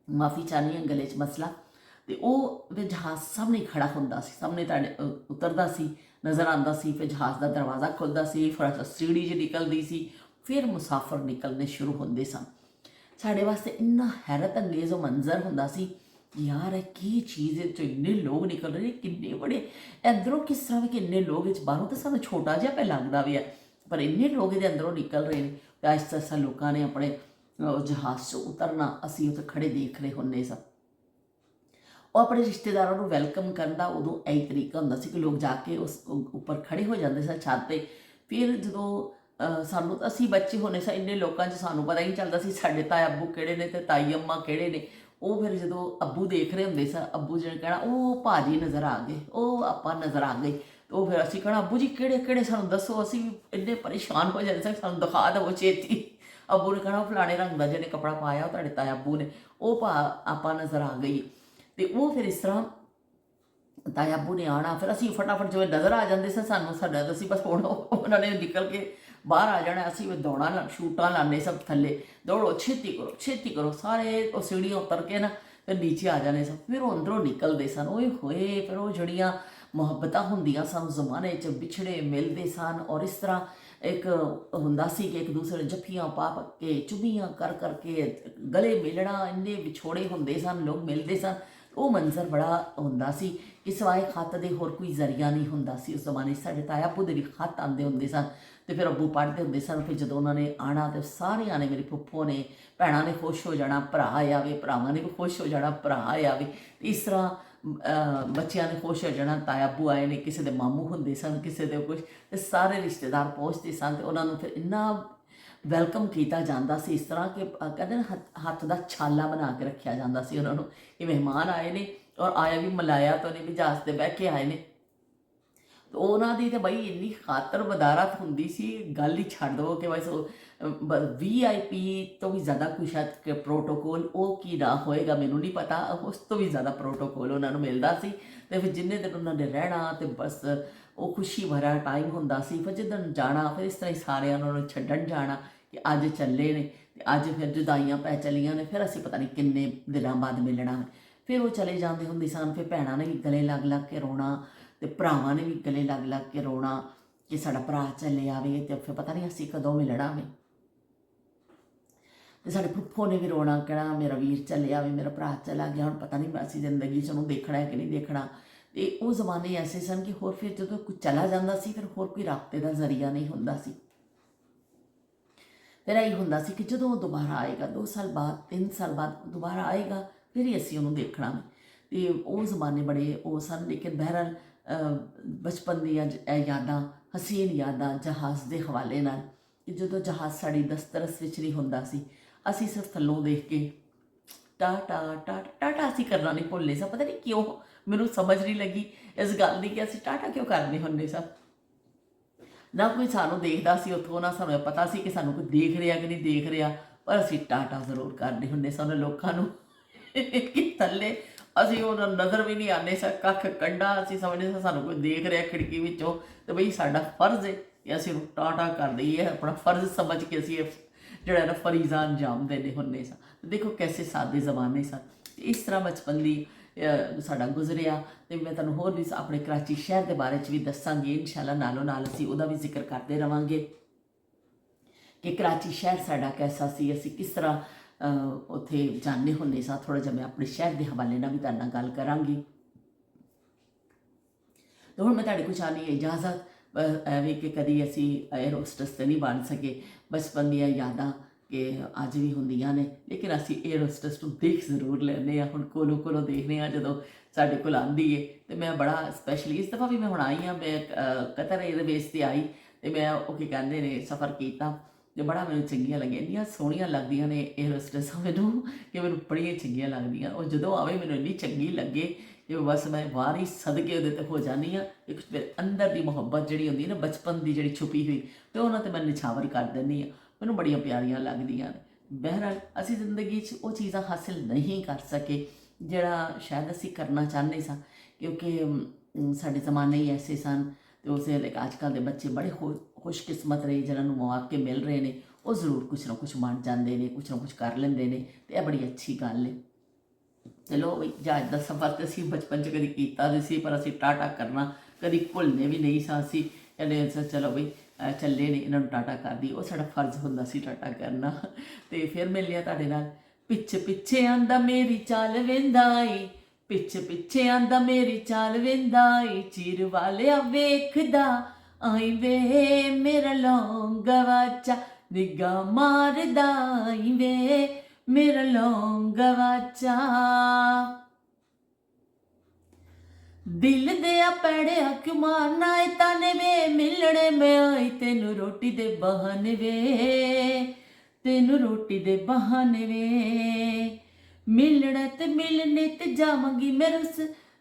ਮਾਫੀ ਚਾਹਨੀ ਹੈ ਗਲੇ 'ਚ ਮਸਲਾ, ਅਤੇ ਉਹ ਫਿਰ ਜਹਾਜ਼ ਸਾਹਮਣੇ ਖੜਾ ਹੁੰਦਾ ਸੀ, ਸਾਹਮਣੇ ਤੁਹਾਡੇ ਉਤਰਦਾ ਸੀ, ਨਜ਼ਰ ਆਉਂਦਾ ਸੀ। ਫਿਰ ਜਹਾਜ਼ ਦਾ ਦਰਵਾਜ਼ਾ ਖੁੱਲ੍ਹਦਾ ਸੀ, ਫਿਰ ਸੀढ़ੀ ਜਿਹੀ ਨਿਕਲਦੀ ਸੀ, ਫਿਰ ਮੁਸਾਫਰ ਨਿਕਲਣੇ ਸ਼ੁਰੂ ਹੁੰਦੇ ਸਨ। ਸਾਡੇ ਵਾਸਤੇ ਇੰਨਾ ਹੈਰਤ ਅੰਗੇਜ਼ ਉਹ ਮੰਜ਼ਰ ਹੁੰਦਾ ਸੀ, ਯਾਰ ਇਹ ਕੀ ਚੀਜ਼ ਹੈ, 'ਚੋਂ ਇੰਨੇ ਲੋਕ ਨਿਕਲ ਰਹੇ ਨੇ, ਕਿੰਨੇ ਬੜੇ, ਇੱਧਰੋਂ ਕਿਸ ਤਰ੍ਹਾਂ ਵੀ ਕਿ ਇੰਨੇ ਲੋਕ, ਵਿੱਚ ਬਾਹਰੋਂ ਤਾਂ ਸਾਨੂੰ ਛੋਟਾ ਜਿਹਾ ਪੈ ਲੱਗਦਾ ਵੀ ਹੈ, ਪਰ ਇੰਨੇ ਲੋਕ ਇਹਦੇ ਅੰਦਰੋਂ ਨਿਕਲ ਰਹੇ ਨੇ। ਅਤੇ ਆਹਿਸਤਾ ਆਹਿਸਤਾ ਲੋਕਾਂ ਨੇ ਆਪਣੇ ਜਹਾਜ਼ 'ਚ ਉਤਰਨਾ, ਅਸੀਂ ਉੱਥੇ ਖੜੇ ਦੇਖ ਰਹੇ ਹੁੰਦੇ ਸਾਂ। ਉਹ ਆਪਣੇ ਰਿਸ਼ਤੇਦਾਰਾਂ ਨੂੰ ਵੈਲਕਮ ਕਰਨ ਦਾ ਉਦੋਂ ਇਹੀ ਤਰੀਕਾ ਹੁੰਦਾ ਸੀ ਕਿ ਲੋਕ ਜਾ ਕੇ ਉਸ ਉੱਪਰ ਖੜੇ ਹੋ ਜਾਂਦੇ ਸਨ ਛੱਤ 'ਤੇ। ਫਿਰ ਜਦੋਂ ਸਾਨੂੰ, ਅਸੀਂ ਬੱਚੇ ਹੁੰਦੇ ਸਾਂ, ਇੰਨੇ ਲੋਕਾਂ 'ਚ ਸਾਨੂੰ ਪਤਾ ਹੀ ਨਹੀਂ ਚੱਲਦਾ ਸੀ ਸਾਡੇ ਤਾਏ ਅੱਬੂ ਕਿਹੜੇ ਨੇ ਅਤੇ ਤਾਈ ਅੰਮਾ ਕਿਹੜੇ ਨੇ। ਉਹ ਫਿਰ ਜਦੋਂ ਅੱਬੂ ਦੇਖ ਰਹੇ ਹੁੰਦੇ ਸਨ, ਅੱਬੂ ਜਿਹੜੇ ਕਹਿਣਾ ਉਹ ਭਾਜੀ ਨਜ਼ਰ ਆ ਗਏ, ਉਹ ਆਪਾਂ ਨਜ਼ਰ ਆ ਗਏ। ਉਹ ਫਿਰ ਅਸੀਂ ਕਹਿਣਾ ਅੱਬੂ ਜੀ ਕਿਹੜੇ ਕਿਹੜੇ, ਸਾਨੂੰ ਦੱਸੋ। ਅਸੀਂ ਵੀ ਇੰਨੇ ਪਰੇਸ਼ਾਨ ਹੋ ਜਾਂਦੇ ਸਾਂ, ਸਾਨੂੰ ਦਿਖਾ ਦੇਵੋ ਛੇਤੀ। ਅੱਬੂ ਨੇ ਕਹਿਣਾ ਉਹ ਫਲਾਣੇ ਰੰਗ ਦਾ ਜਿਹਨੇ ਕੱਪੜਾ ਪਾਇਆ ਉਹ ਤੁਹਾਡੇ ਤਾਇਆ ਅੱਬੂ ਨੇ, ਉਹ ਆਪਾਂ ਨਜ਼ਰ ਆ ਗਈ। ਅਤੇ ਉਹ ਫਿਰ ਇਸ ਤਰ੍ਹਾਂ ਤਾਇਆ ਅੱਬੂ ਨੇ ਆਉਣਾ, ਫਿਰ ਅਸੀਂ ਫਟਾਫਟ ਜਿਵੇਂ ਨਜ਼ਰ ਆ ਜਾਂਦੇ ਸੀ ਸਾਨੂੰ, ਸਾਡਾ ਅਸੀਂ ਬਸ ਹੁਣ ਉਹਨਾਂ ਨੇ ਨਿਕਲ ਕੇ ਬਾਹਰ ਆ ਜਾਣਾ, ਅਸੀਂ ਵੀ ਦੌੜਾਂ ਸ਼ੂਟਾਂ ਲਾਉਂਦੇ ਸਭ ਥੱਲੇ, ਦੌੜੋ ਛੇਤੀ ਕਰੋ ਛੇਤੀ ਕਰੋ। ਸਾਰੇ ਉਹ ਸੀੜੀਆਂ ਉਤਰ ਕੇ ਨਾ ਫਿਰ ਨੀਚੇ ਆ ਜਾਣੇ ਸਨ। ਫਿਰ ਉਹ ਅੰਦਰੋਂ ਨਿਕਲਦੇ ਸਨ, ਓਏ ਹੋਏ, ਫਿਰ ਉਹ ਜਿਹੜੀਆਂ ਮੁਹੱਬਤਾਂ ਹੁੰਦੀਆਂ ਸਨ ਜ਼ਮਾਨੇ 'ਚ, ਵਿਛੜੇ ਮਿਲਦੇ ਸਨ। ਔਰ ਇਸ ਤਰ੍ਹਾਂ ਇੱਕ ਹੁੰਦਾ ਸੀ ਕਿ ਇੱਕ ਦੂਸਰੇ ਨੂੰ ਜੱਫੀਆਂ ਪਾ ਕੇ, ਚੁੰਮੀਆਂ ਕਰ ਕਰਕੇ ਗਲੇ ਮਿਲਣਾ, ਇੰਨੇ ਵਿਛੋੜੇ ਹੁੰਦੇ ਸਨ, ਲੋਕ ਮਿਲਦੇ ਸਨ। ਉਹ ਮੰਜ਼ਰ ਬੜਾ ਹੁੰਦਾ ਸੀ ਕਿ ਸਿਵਾਏ ਖੱਤ ਦੇ ਹੋਰ ਕੋਈ ਜ਼ਰੀਆ ਨਹੀਂ ਹੁੰਦਾ ਸੀ ਉਸ ਜ਼ਮਾਨੇ 'ਚ। ਸਾਡੇ ਤਾਇਆ ਅੱਬੂ ਦੇ ਵੀ ਖੱਤ ਆਉਂਦੇ ਹੁੰਦੇ ਸਨ, ਅਤੇ ਫਿਰ ਅੱਬੂ ਪੜ੍ਹਦੇ ਹੁੰਦੇ ਸਨ। ਫਿਰ ਜਦੋਂ ਉਹਨਾਂ ਨੇ ਆਉਣਾ ਤਾਂ ਸਾਰਿਆਂ ਨੇ, ਮੇਰੀ ਫੁੱਫੋ ਨੇ, ਭੈਣਾਂ ਨੇ ਖੁਸ਼ ਹੋ ਜਾਣਾ, ਭਰਾ ਆਵੇ, ਭਰਾਵਾਂ ਨੇ ਵੀ ਖੁਸ਼ ਹੋ ਜਾਣਾ, ਭਰਾ ਆਵੇ। ਇਸ ਤਰ੍ਹਾਂ ਬੱਚਿਆਂ ਨੇ ਖੁਸ਼ ਹੋ ਜਾਣਾ, ਤਾਇਆ ਅੱਬੂ ਆਏ ਨੇ, ਕਿਸੇ ਦੇ ਮਾਮੂ ਹੁੰਦੇ ਸਨ, ਕਿਸੇ ਦੇ ਕੁਛ, ਅਤੇ ਸਾਰੇ ਰਿਸ਼ਤੇਦਾਰ ਪਹੁੰਚਦੇ ਸਨ। ਅਤੇ ਉਹਨਾਂ ਨੂੰ ਫਿਰ ਇੰਨਾ ਵੈਲਕਮ ਕੀਤਾ ਜਾਂਦਾ ਸੀ, ਇਸ ਤਰ੍ਹਾਂ ਕਿ ਕਹਿੰਦੇ ਨਾ ਹੱਥ ਦਾ ਛਾਲਾ ਬਣਾ ਕੇ ਰੱਖਿਆ ਜਾਂਦਾ ਸੀ ਉਹਨਾਂ ਨੂੰ, ਕਿ ਮਹਿਮਾਨ ਆਏ ਨੇ, ਔਰ ਆਇਆ ਵੀ ਮਲਾਇਆ ਤੋਂ ਨਹੀਂ, ਵੀ ਜਹਾਜ਼ 'ਤੇ ਬਹਿ ਕੇ ਆਏ ਨੇ। ਤੇ ਉਹਨਾਂ ਦੀ ਤਾਂ ਬਈ ਇੰਨੀ ਖਾਤਰ ਬਦਾਰਤ ਹੁੰਦੀ ਸੀ, ਗੱਲ ਹੀ ਛੱਡ ਦਿਓ ਕਿ ਬਸ VIP ਤੋਂ ਵੀ ਜ਼ਿਆਦਾ ਕੋਈ ਸ਼ਾਇਦ ਪ੍ਰੋਟੋਕੋਲ, ਉਹ ਕੀ ਨਾ ਹੋਏਗਾ ਮੈਨੂੰ ਨਹੀਂ ਪਤਾ, ਉਸ ਤੋਂ ਵੀ ਜ਼ਿਆਦਾ ਪ੍ਰੋਟੋਕੋਲ ਉਹਨਾਂ ਨੂੰ ਮਿਲਦਾ ਸੀ। ਅਤੇ ਫਿਰ ਜਿੰਨੇ ਦਿਨ ਉਹਨਾਂ ਨੇ ਰਹਿਣਾ, ਅਤੇ ਬਸ ਉਹ ਖੁਸ਼ੀ ਭਰਾ ਟਾਈਮ ਹੁੰਦਾ ਸੀ। ਫਿਰ ਜਿੱਦਣ ਜਾਣਾ, ਫਿਰ ਇਸ ਤਰ੍ਹਾਂ ਹੀ ਸਾਰਿਆਂ ਨੂੰ ਛੱਡਣ ਜਾਣਾ ਕਿ ਅੱਜ ਚੱਲੇ ਨੇ, ਅਤੇ ਅੱਜ ਫਿਰ ਜੁਦਾਈਆਂ ਪੈ ਚਲੀਆਂ ਨੇ, ਫਿਰ ਅਸੀਂ ਪਤਾ ਨਹੀਂ ਕਿੰਨੇ ਦਿਨਾਂ ਬਾਅਦ ਮਿਲਣਾ। ਫਿਰ ਉਹ ਚਲੇ ਜਾਂਦੇ ਹੁੰਦੇ ਸਨ। ਫਿਰ ਭੈਣਾਂ ਨੇ ਵੀ ਗਲੇ ਲੱਗ ਲੱਗ ਕੇ ਰੋਣਾ, ਅਤੇ ਭਰਾਵਾਂ ਨੇ ਵੀ ਗਲੇ ਲੱਗ ਲੱਗ ਕੇ ਰੋਣਾ ਕਿ ਸਾਡਾ ਭਰਾ ਚੱਲੇ ਆਵੇ, ਅਤੇ ਫਿਰ ਪਤਾ ਨਹੀਂ ਅਸੀਂ ਕਦੋਂ ਮਿਲਣਾ ਵੇ। ਅਤੇ ਸਾਡੇ ਫੁੱਫੋ ਨੇ ਵੀ ਰੋਣਾ, ਕਹਿਣਾ ਮੇਰਾ ਵੀਰ ਚੱਲੇ ਆਵੇ, ਮੇਰਾ ਭਰਾ ਚਲਾ ਗਿਆ, ਹੁਣ ਪਤਾ ਨਹੀਂ ਅਸੀਂ ਜ਼ਿੰਦਗੀ 'ਚ ਉਹਨੂੰ ਦੇਖਣਾ ਹੈ ਕਿ ਨਹੀਂ ਦੇਖਣਾ। ਅਤੇ ਉਹ ਜ਼ਮਾਨੇ ਐਸੇ ਸਨ ਕਿ ਹੋਰ ਫਿਰ ਜਦੋਂ ਕੋਈ ਚਲਾ ਜਾਂਦਾ ਸੀ, ਫਿਰ ਹੋਰ ਕੋਈ ਰਾਬਤੇ ਦਾ ਜ਼ਰੀਆ ਨਹੀਂ ਹੁੰਦਾ ਸੀ। ਫਿਰ ਇਹੀ ਹੁੰਦਾ ਸੀ ਕਿ ਜਦੋਂ ਉਹ ਦੁਬਾਰਾ ਆਏਗਾ, 2 ਸਾਲ ਬਾਅਦ, 3 ਸਾਲ ਬਾਅਦ ਦੁਬਾਰਾ ਆਏਗਾ, ਫਿਰ ਹੀ ਅਸੀਂ ਉਹਨੂੰ ਦੇਖਣਾ। ਅਤੇ ਉਹ ਜ਼ਮਾਨੇ ਬੜੇ ਉਹ ਸਨ। ਲੇਕਿਨ ਬਹਿਰਹਾਲ ਬਚਪਨ ਦੀਆਂ ਇਹ ਯਾਦਾਂ, ਹਸੀਨ ਯਾਦਾਂ ਜਹਾਜ਼ ਦੇ ਹਵਾਲੇ ਨਾਲ, ਕਿ ਜਦੋਂ ਜਹਾਜ਼ ਸਾਡੀ ਦਸਤਰਸ ਵਿੱਚ ਨਹੀਂ ਹੁੰਦਾ ਸੀ, ਅਸੀਂ ਸਿਰਫ ਥੱਲੋਂ ਦੇਖ ਕੇ ਟਾਟਾ ਟਾਟਾ ਟਾਟਾ ਅਸੀਂ ਕਰਨਾ ਨਹੀਂ ਭੁੱਲੇ ਸਾਂ। ਪਤਾ ਨਹੀਂ ਕਿਉਂ, ਮੈਨੂੰ ਸਮਝ ਨਹੀਂ ਲੱਗੀ ਇਸ ਗੱਲ ਦੀ ਕਿ ਅਸੀਂ ਟਾਟਾ ਕਿਉਂ ਕਰਦੇ ਹੁੰਦੇ ਸਾਂ। ਨਾ ਕੋਈ ਸਾਨੂੰ ਦੇਖਦਾ ਸੀ ਉੱਥੋਂ, ਨਾ ਸਾਨੂੰ ਪਤਾ ਸੀ ਕਿ ਸਾਨੂੰ ਕੋਈ ਦੇਖ ਰਿਹਾ ਕਿ ਨਹੀਂ ਦੇਖ ਰਿਹਾ, ਪਰ ਅਸੀਂ ਟਾਟਾ ਜ਼ਰੂਰ ਕਰਦੇ ਹੁੰਦੇ ਸਨ ਲੋਕਾਂ ਨੂੰ ਕਿ ਥੱਲੇ ਅਸੀਂ ਉਹਨਾਂ ਨਜ਼ਰ ਵੀ ਨਹੀਂ ਆਉਂਦੇ ਸਾਂ, ਕੱਖ ਕੰਡਾ ਅਸੀਂ ਸਮਝਦੇ ਸਾਂ ਸਾਨੂੰ ਕੋਈ ਦੇਖ ਰਿਹਾ ਖਿੜਕੀ ਵਿੱਚੋਂ, ਅਤੇ ਬਈ ਸਾਡਾ ਫਰਜ਼ ਹੈ ਕਿ ਅਸੀਂ ਉਹਨੂੰ ਟਾਟਾ ਕਰ ਦਈਏ, ਆਪਣਾ ਫਰਜ਼ ਸਮਝ ਕੇ ਅਸੀਂ ਜਿਹੜਾ ਨਾ ਫਰੀਜ਼ਾ ਅੰਜਾਮ ਦੇਣੇ ਹੁੰਦੇ ਸਾਂ। ਦੇਖੋ ਕੈਸੇ ਸਾਦੇ ਜ਼ਮਾਨੇ ਸਨ। ਇਸ ਤਰ੍ਹਾਂ ਬਚਪਨ ਦੀ ਸਾਡਾ ਗੁਜ਼ਰਿਆ। ਅਤੇ ਮੈਂ ਤੁਹਾਨੂੰ ਹੋਰ ਵੀ ਆਪਣੇ ਕਰਾਚੀ ਸ਼ਹਿਰ ਦੇ ਬਾਰੇ 'ਚ ਵੀ ਦੱਸਾਂਗੀ ਇਨਸ਼ਾਅੱਲਾ, ਨਾਲੋਂ ਨਾਲ ਅਸੀਂ ਉਹਦਾ ਵੀ ਜ਼ਿਕਰ ਕਰਦੇ ਰਹਾਂਗੇ ਕਿ ਕਰਾਚੀ ਸ਼ਹਿਰ ਸਾਡਾ ਕੈਸਾ ਸੀ, ਅਸੀਂ ਕਿਸ ਤਰ੍ਹਾਂ ਉੱਥੇ ਜਾਂਦੇ ਹੁੰਦੇ ਸਾਂ। ਥੋੜ੍ਹਾ ਜਿਹਾ ਮੈਂ ਆਪਣੇ ਸ਼ਹਿਰ ਦੇ ਹਵਾਲੇ ਨਾਲ ਵੀ ਤੁਹਾਡੇ ਨਾਲ ਗੱਲ ਕਰਾਂਗੀ। ਅਤੇ ਹੁਣ ਮੈਂ ਤੁਹਾਡੇ ਕੋਲ ਚਾਹੁੰਦੀ ਇਜਾਜ਼ਤ, ਐਵੇਂ ਕਿ ਕਦੀ ਅਸੀਂ 에ਅਰ ਹੋਸਟਸ ਤਾਂ ਨਹੀਂ ਬਣ ਸਕੇ। ਬਚਪਨ ਦੀਆਂ ਯਾਦਾਂ ਕਿ ਅੱਜ ਵੀ ਹੁੰਦੀਆਂ ਨੇ, ਲੇਕਿਨ ਅਸੀਂ 에ਅਰ ਹੋਸਟਸ ਨੂੰ ਦੇਖ ਜ਼ਰੂਰ ਲੈਂਦੇ ਹਾਂ। ਹੁਣ ਕੋਲੋਂ ਦੇਖਦੇ ਹਾਂ ਜਦੋਂ ਸਾਡੇ ਕੋਲ ਆਉਂਦੀ ਹੈ। ਅਤੇ ਮੈਂ ਬੜਾ ਸਪੈਸ਼ਲੀ ਇਸ ਦਫਾ ਵੀ ਮੈਂ ਹੁਣ ਆਈ ਹਾਂ, ਮੈਂ ਕਤਰ ਏਅਰਵੇਜ਼ 'ਤੇ ਆਈ ਅਤੇ ਮੈਂ ਉਹ ਕੀ ਕਹਿੰਦੇ ਨੇ ਸਫ਼ਰ ਕੀਤਾ ਅਤੇ ਬੜਾ ਮੈਨੂੰ ਚੰਗੀਆਂ ਲੱਗੀਆਂ, ਇੰਨੀਆਂ ਸੋਹਣੀਆਂ ਲੱਗਦੀਆਂ ਨੇ 에ਅਰ ਹੋਸਟਸਾਂ ਮੈਨੂੰ ਕਿ ਮੈਨੂੰ ਬੜੀਆਂ ਚੰਗੀਆਂ ਲੱਗਦੀਆਂ। ਉਹ ਜਦੋਂ ਆਵੇ ਮੈਨੂੰ ਇੰਨੀ ਚੰਗੀ ਲੱਗੇ ਕਿ ਬਸ ਮੈਂ ਵਾਰ ਹੀ ਸਦਕੇ ਉਹਦੇ 'ਤੇ ਹੋ ਜਾਂਦੀ ਹਾਂ। ਇੱਕ ਮੇਰੇ ਅੰਦਰ ਦੀ ਮੁਹੱਬਤ ਜਿਹੜੀ ਹੁੰਦੀ ਹੈ ਨਾ, ਬਚਪਨ ਦੀ ਜਿਹੜੀ ਛੁਪੀ ਹੋਈ, ਅਤੇ ਉਹਨਾਂ 'ਤੇ ਮੈਂ ਨਿਛਾਵਰ ਕਰ ਦਿੰਦੀ ਹਾਂ। ਮੈਨੂੰ ਬੜੀਆਂ ਪਿਆਰੀਆਂ ਲੱਗਦੀਆਂ ਨੇ। ਬਹਿਰਹਾਲ ਅਸੀਂ ਜ਼ਿੰਦਗੀ 'ਚ ਉਹ ਚੀਜ਼ਾਂ ਹਾਸਿਲ ਨਹੀਂ ਕਰ ਸਕੇ ਜਿਹੜਾ ਸ਼ਾਇਦ ਅਸੀਂ ਕਰਨਾ ਚਾਹੁੰਦੇ ਸਾਂ, ਕਿਉਂਕਿ ਸਾਡੇ ਜ਼ਮਾਨੇ ਹੀ ਐਸੇ ਸਨ। ਅਤੇ ਉਸ ਵੇਲੇ ਅੱਜ ਕੱਲ੍ਹ ਦੇ ਬੱਚੇ ਬੜੇ ਖੁਸ਼ਕਿਸਮਤ ਰਹੇ ਜਿਹਨਾਂ ਨੂੰ ਮੌਕੇ ਮਿਲ ਰਹੇ ਨੇ, ਉਹ ਜ਼ਰੂਰ ਕੁਛ ਨਾ ਕੁਛ ਬਣ ਜਾਂਦੇ ਨੇ, ਕੁਛ ਨਾ ਕੁਛ ਕਰ ਲੈਂਦੇ ਨੇ, ਅਤੇ ਇਹ ਬੜੀ ਅੱਛੀ ਗੱਲ ਹੈ। ਚਲੋ ਬਈ ਜਹਾਜ਼ ਦਾ ਸਫ਼ਰ ਤਾਂ ਅਸੀਂ ਬਚਪਨ 'ਚ ਕਦੀ ਕੀਤਾ ਨਹੀਂ ਸੀ, ਪਰ ਅਸੀਂ ਟਾਟਾ ਕਰਨਾ ਕਦੀ ਭੁੱਲਦੇ ਵੀ ਨਹੀਂ ਸਾਂ। ਅਸੀਂ ਕਹਿੰਦੇ ਚਲੋ ਬਈ ਚੱਲੇ ਨੇ, ਇਹਨਾਂ ਨੂੰ ਟਾਟਾ ਕਰਦੀ, ਉਹ ਸਾਡਾ ਫਰਜ਼ ਹੁੰਦਾ ਸੀ ਟਾਟਾ ਕਰਨਾ। ਅਤੇ ਫਿਰ ਮਿਲਿਆ ਤੁਹਾਡੇ ਨਾਲ। ਪਿੱਛੇ ਪਿੱਛੇ ਆਂਦਾ ਮੇਰੀ ਚਾਲ ਵੇਂਦਾ ਈ, ਪਿੱਛੇ ਪਿੱਛੇ ਆਂਦਾ ਮੇਰੀ ਚਾਲ ਵੇਂਦਾ ਈ, ਚੀਰ ਵਾਲਿਆ ਵੇਖਦਾ ਆਈ ਵੇ, ਮੇਰਾ ਲੌਂਗਾ ਵਾਚਾ ਨਿੱਘਾ ਮਾਰਦਾ ਈ ਵੇ, ਮੇਰਾ ਲੌਂਗਾ ਵਾਚਾ। ਦਿਲ ਦਿਆ ਪੈੜਿਆ ਕਿਉਂ ਮਾਰਨਾ ਏ ਤਾਨੇ ਵੇ, ਮਿਲਣੇ ਮੈਂ ਆਈ ਤੈਨੂੰ ਰੋਟੀ ਦੇ ਬਹਾਨੇ ਵੇ, ਤੈਨੂੰ ਰੋਟੀ ਦੇ ਬਹਾਨੇ ਵੇ। ਮਿਲਣਾ ਤੇ ਮਿਲਣੇ ਤੇ ਜਾਵਾਂਗੀ ਮੈਂ ਰੁੱਸ,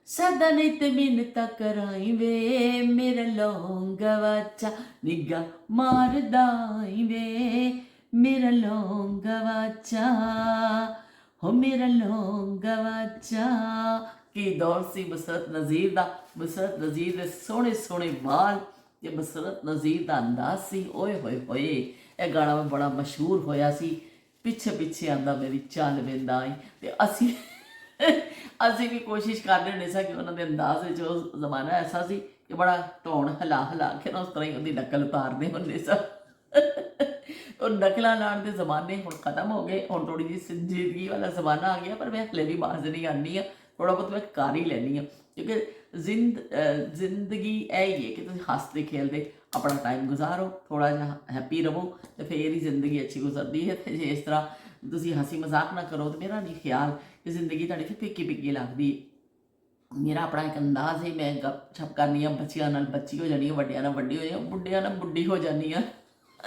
ਸਦਾ ਨਹੀਂ ਤੇ ਮਿੰਨਤਾਂ ਕਰਾਈ ਵੇ, ਮੇਰਾ ਲੌਂਗਾ ਵਾਚਾ ਨਿੱਘਾ ਮਾਰਦਾ ਈ ਵੇ, ਮੇਰਾ ਲੌਂਗਾ ਵਾਚਾ, ਹੋ ਮੇਰਾ ਲੌਂਗਾ ਵਾਚਾ। ਕੀ ਦੌਰ ਸੀ ਮਸਰਤ ਨਜ਼ੀਰ ਦਾ, ਮਸਰਤ ਨਜ਼ੀਰ ਦੇ ਸੋਹਣੇ ਸੋਹਣੇ ਵਾਲ ਅਤੇ ਮਸਰਤ ਨਜ਼ੀਰ ਦਾ ਅੰਦਾਜ਼ ਸੀ। ਓਏ ਹੋਏ ਹੋਏ, ਇਹ ਗਾਣਾ ਬੜਾ ਮਸ਼ਹੂਰ ਹੋਇਆ ਸੀ। ਪਿੱਛੇ ਪਿੱਛੇ ਆਂਦਾ ਮੇਰੀ ਚਾਲ ਵੇਂਦਾ ਈ, ਅਤੇ ਅਸੀਂ ਵੀ ਕੋਸ਼ਿਸ਼ ਕਰਦੇ ਹੁੰਦੇ ਸਾਂ ਕਿ ਉਹਨਾਂ ਦੇ ਅੰਦਾਜ਼ ਵਿੱਚ, ਉਹ ਜ਼ਮਾਨਾ ਐਸਾ ਸੀ ਕਿ ਬੜਾ ਢੋਣ ਹਿਲਾ ਕੇ ਨਾ ਉਸ ਤਰ੍ਹਾਂ ਹੀ ਉਹਦੀ ਨਕਲ ਉਤਾਰਦੇ ਹੁੰਦੇ ਸਾਂ। ਉਹ ਨਕਲਾਂ ਲਾਉਣ ਦੇ ਜ਼ਮਾਨੇ ਹੁਣ ਖ਼ਤਮ ਹੋ ਗਏ, ਹੁਣ ਥੋੜ੍ਹੀ ਜਿਹੀ ਸੰਜੀਦਗੀ ਵਾਲਾ ਜ਼ਮਾਨਾ ਆ ਗਿਆ, ਪਰ ਮੈਂ ਹਲੇ ਵੀ ਬਾਜ਼ ਨਹੀਂ ਆਉਂਦੀ ਹਾਂ, ਥੋੜ੍ਹਾ ਬਹੁਤ ਮੈਂ ਕਰ ਹੀ ਲੈਂਦੀ ਹਾਂ, ਕਿਉਂਕਿ ਜ਼ਿੰਦਗੀ ਇਹ ਹੀ ਹੈ ਕਿ ਤੁਸੀਂ ਹੱਸਦੇ ਖੇਡਦੇ ਆਪਣਾ ਟਾਈਮ ਗੁਜ਼ਾਰੋ, ਥੋੜ੍ਹਾ ਜਿਹਾ ਹੈਪੀ ਰਹੋ, ਅਤੇ ਫਿਰ ਹੀ ਜ਼ਿੰਦਗੀ ਅੱਛੀ ਗੁਜ਼ਰਦੀ ਹੈ। ਅਤੇ ਜੇ ਇਸ ਤਰ੍ਹਾਂ ਤੁਸੀਂ ਹੱਸੀ ਮਜ਼ਾਕ ਨਾ ਕਰੋ ਤਾਂ ਮੇਰਾ ਨਹੀਂ ਖਿਆਲ ਕਿ ਜ਼ਿੰਦਗੀ ਤੁਹਾਡੀ ਫਿਰ ਫਿੱਕੀ ਫਿੱਕੀ ਲੱਗਦੀ। ਮੇਰਾ ਆਪਣਾ ਇੱਕ ਅੰਦਾਜ਼ ਹੈ, ਮੈਂ ਗੱਪ ਛਪ ਕਰਨੀ ਹਾਂ, ਬੱਚਿਆਂ ਨਾਲ ਬੱਚੀ ਹੋ ਜਾਣੀ, ਵੱਡਿਆਂ ਨਾਲ ਵੱਡੀ ਹੋ ਜਾਣੀ, ਬੁੱਢਿਆਂ ਨਾਲ ਬੁੱਢੀ ਹੋ ਜਾਂਦੀ ਹਾਂ,